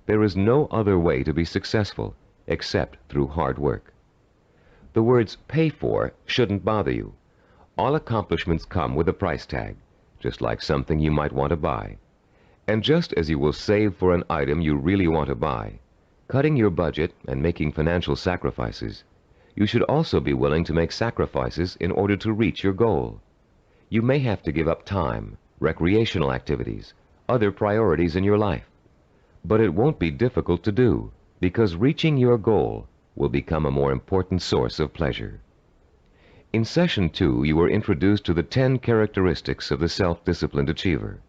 There is no other way to be successful except through hard work. The words pay for shouldn't bother you. All accomplishments come with a price tag, just like something you might want to buy. And just as you will save for an item you really want to buy, cutting your budget and making financial sacrifices, you should also be willing to make sacrifices in order to reach your goal. You may have to give up time, recreational activities, other priorities in your life. But it won't be difficult to do, because reaching your goal will become a more important source of pleasure. In Session 2, you were introduced to the 10 characteristics of the self-disciplined achiever.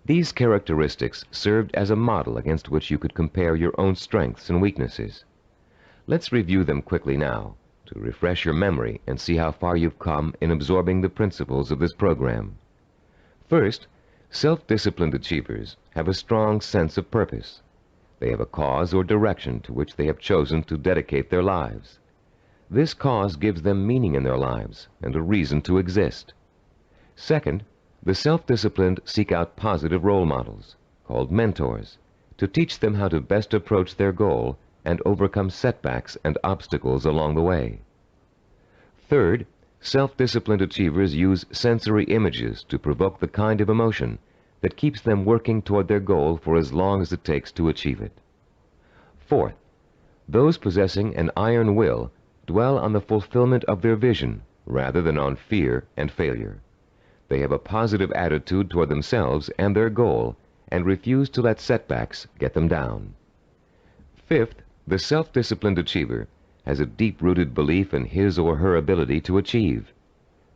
These characteristics served as a model against which you could compare your own strengths and weaknesses. Let's review them quickly now, to refresh your memory and see how far you've come in absorbing the principles of this program. First, self-disciplined achievers have a strong sense of purpose. They have a cause or direction to which they have chosen to dedicate their lives. This cause gives them meaning in their lives and a reason to exist. Second, the self-disciplined seek out positive role models, called mentors, to teach them how to best approach their goal and overcome setbacks and obstacles along the way. Third, self-disciplined achievers use sensory images to provoke the kind of emotion that keeps them working toward their goal for as long as it takes to achieve it. Fourth, those possessing an iron will dwell on the fulfillment of their vision rather than on fear and failure. They have a positive attitude toward themselves and their goal and refuse to let setbacks get them down. Fifth, the self-disciplined achiever has a deep-rooted belief in his or her ability to achieve.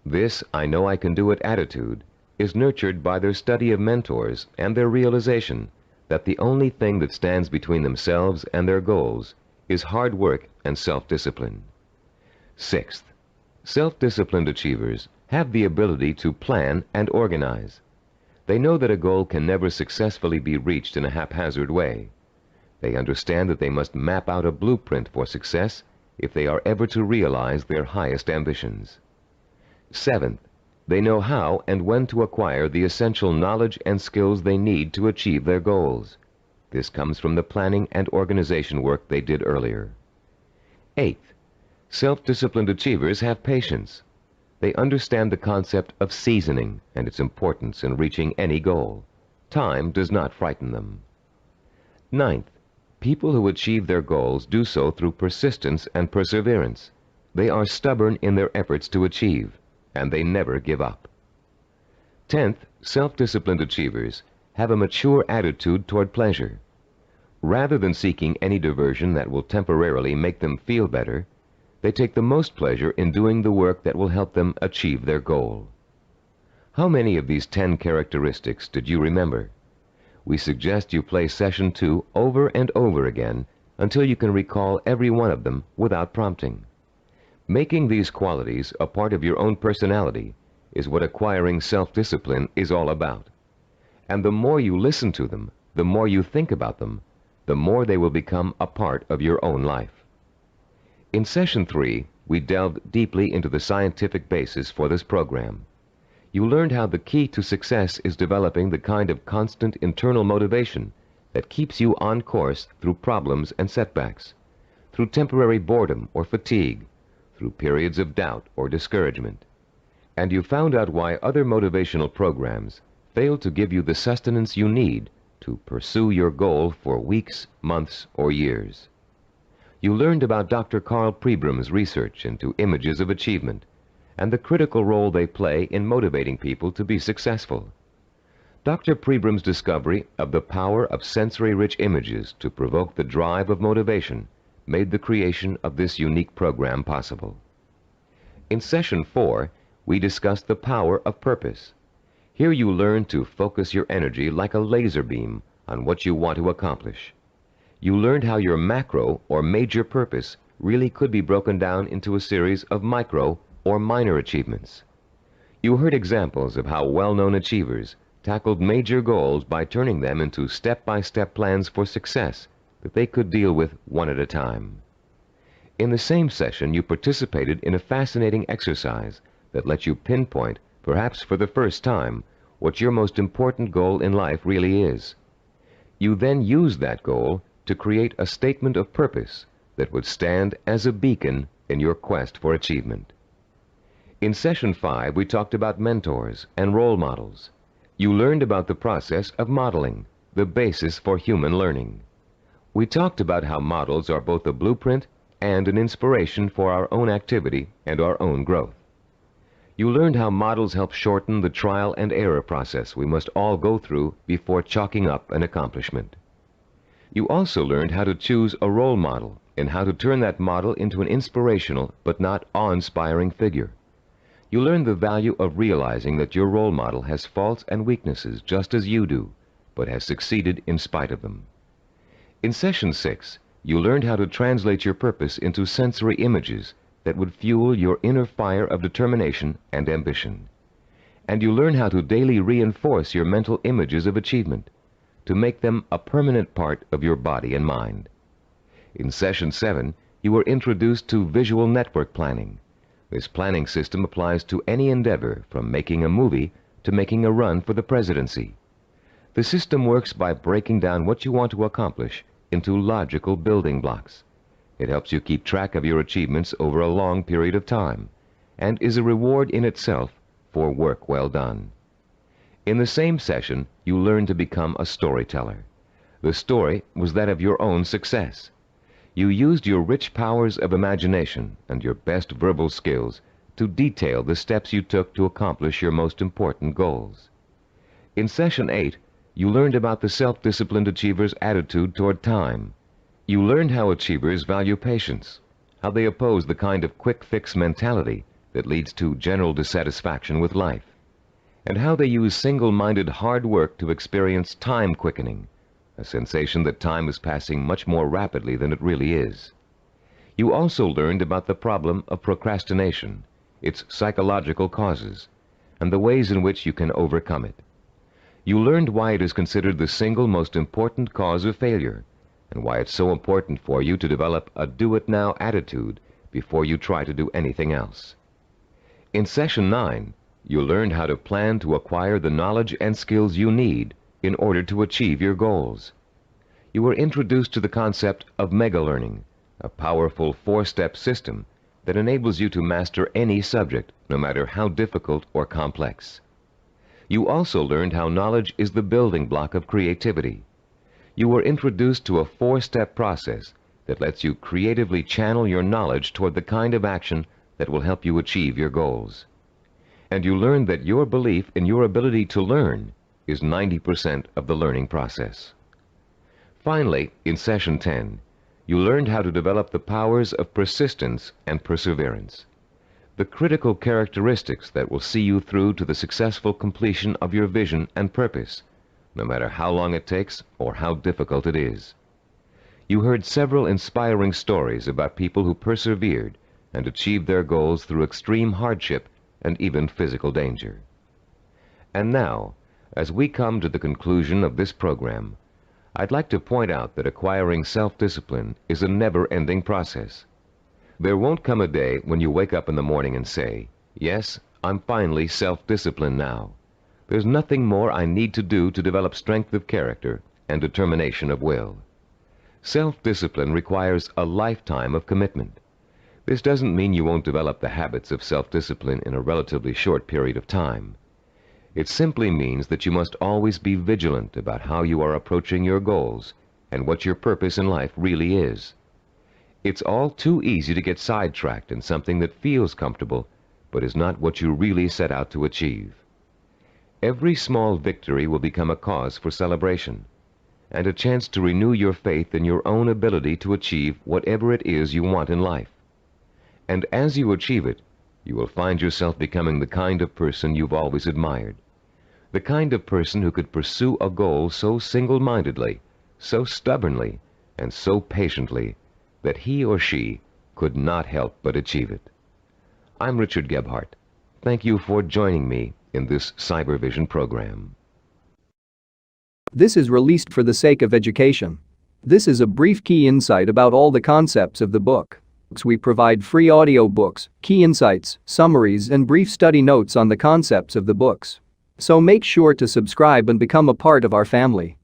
This "I know I can do it" attitude is nurtured by their study of mentors and their realization that the only thing that stands between themselves and their goals is hard work and self-discipline. Sixth, self-disciplined achievers have the ability to plan and organize. They know that a goal can never successfully be reached in a haphazard way. They understand that they must map out a blueprint for success if they are ever to realize their highest ambitions. Seventh, they know how and when to acquire the essential knowledge and skills they need to achieve their goals. This comes from the planning and organization work they did earlier. Eighth, self-disciplined achievers have patience. They understand the concept of seasoning and its importance in reaching any goal. Time does not frighten them. Ninth, people who achieve their goals do so through persistence and perseverance. They are stubborn in their efforts to achieve, and they never give up. 10th, self-disciplined achievers have a mature attitude toward pleasure. Rather than seeking any diversion that will temporarily make them feel better, they take the most pleasure in doing the work that will help them achieve their goal. How many of these 10 characteristics did you remember? We suggest you play Session 2 over and over again until you can recall every one of them without prompting. Making these qualities a part of your own personality is what acquiring self-discipline is all about. And the more you listen to them, the more you think about them, the more they will become a part of your own life. In Session 3, we delved deeply into the scientific basis for this program. You learned how the key to success is developing the kind of constant internal motivation that keeps you on course through problems and setbacks, through temporary boredom or fatigue, through periods of doubt or discouragement. And you found out why other motivational programs fail to give you the sustenance you need to pursue your goal for weeks, months, or years. You learned about Dr. Karl Pribram's research into images of achievement and the critical role they play in motivating people to be successful. Dr. Pribram's discovery of the power of sensory-rich images to provoke the drive of motivation made the creation of this unique program possible. In Session 4, we discussed the power of purpose. Here you learn to focus your energy like a laser beam on what you want to accomplish. You learned how your macro or major purpose really could be broken down into a series of micro or minor achievements. You heard examples of how well-known achievers tackled major goals by turning them into step-by-step plans for success that they could deal with one at a time. In the same session, you participated in a fascinating exercise that lets you pinpoint, perhaps for the first time, what your most important goal in life really is. You then used that goal to create a statement of purpose that would stand as a beacon in your quest for achievement. In Session 5, we talked about mentors and role models. You learned about the process of modeling, the basis for human learning. We talked about how models are both a blueprint and an inspiration for our own activity and our own growth. You learned how models help shorten the trial and error process we must all go through before chalking up an accomplishment. You also learned how to choose a role model and how to turn that model into an inspirational but not awe-inspiring figure. You learned the value of realizing that your role model has faults and weaknesses just as you do, but has succeeded in spite of them. In Session 6, you learned how to translate your purpose into sensory images that would fuel your inner fire of determination and ambition. And you learn how to daily reinforce your mental images of achievement, to make them a permanent part of your body and mind. In Session 7, you were introduced to visual network planning. This planning system applies to any endeavor, from making a movie to making a run for the presidency. The system works by breaking down what you want to accomplish into logical building blocks. It helps you keep track of your achievements over a long period of time, and is a reward in itself for work well done. In the same session, you learned to become a storyteller. The story was that of your own success. You used your rich powers of imagination and your best verbal skills to detail the steps you took to accomplish your most important goals. In Session 8, you learned about the self-disciplined achiever's attitude toward time. You learned how achievers value patience, how they oppose the kind of quick-fix mentality that leads to general dissatisfaction with life, and how they use single-minded hard work to experience time quickening, a sensation that time is passing much more rapidly than it really is. You also learned about the problem of procrastination, its psychological causes, and the ways in which you can overcome it. You learned why it is considered the single most important cause of failure, and why it's so important for you to develop a do-it-now attitude before you try to do anything else. In Session 9, you learned how to plan to acquire the knowledge and skills you need in order to achieve your goals. You were introduced to the concept of mega-learning, a powerful four-step system that enables you to master any subject, no matter how difficult or complex. You also learned how knowledge is the building block of creativity. You were introduced to a four-step process that lets you creatively channel your knowledge toward the kind of action that will help you achieve your goals. And you learned that your belief in your ability to learn is 90% of the learning process. Finally, in Session 10, you learned how to develop the powers of persistence and perseverance, the critical characteristics that will see you through to the successful completion of your vision and purpose, no matter how long it takes or how difficult it is. You heard several inspiring stories about people who persevered and achieved their goals through extreme hardship and even physical danger. And now, as we come to the conclusion of this program, I'd like to point out that acquiring self-discipline is a never-ending process. There won't come a day when you wake up in the morning and say, "Yes, I'm finally self-disciplined now. There's nothing more I need to do to develop strength of character and determination of will." Self-discipline requires a lifetime of commitment. This doesn't mean you won't develop the habits of self-discipline in a relatively short period of time. It simply means that you must always be vigilant about how you are approaching your goals and what your purpose in life really is. It's all too easy to get sidetracked in something that feels comfortable, but is not what you really set out to achieve. Every small victory will become a cause for celebration, and a chance to renew your faith in your own ability to achieve whatever it is you want in life. And as you achieve it, you will find yourself becoming the kind of person you've always admired, the kind of person who could pursue a goal so single-mindedly, so stubbornly, and so patiently that he or she could not help but achieve it. I'm Richard Gebhardt. Thank you for joining me in this Cybervision program. This is released for the sake of education. This is a brief key insight about all the concepts of the book. We provide free audiobooks, key insights, summaries, and brief study notes on the concepts of the books. So make sure to subscribe and become a part of our family.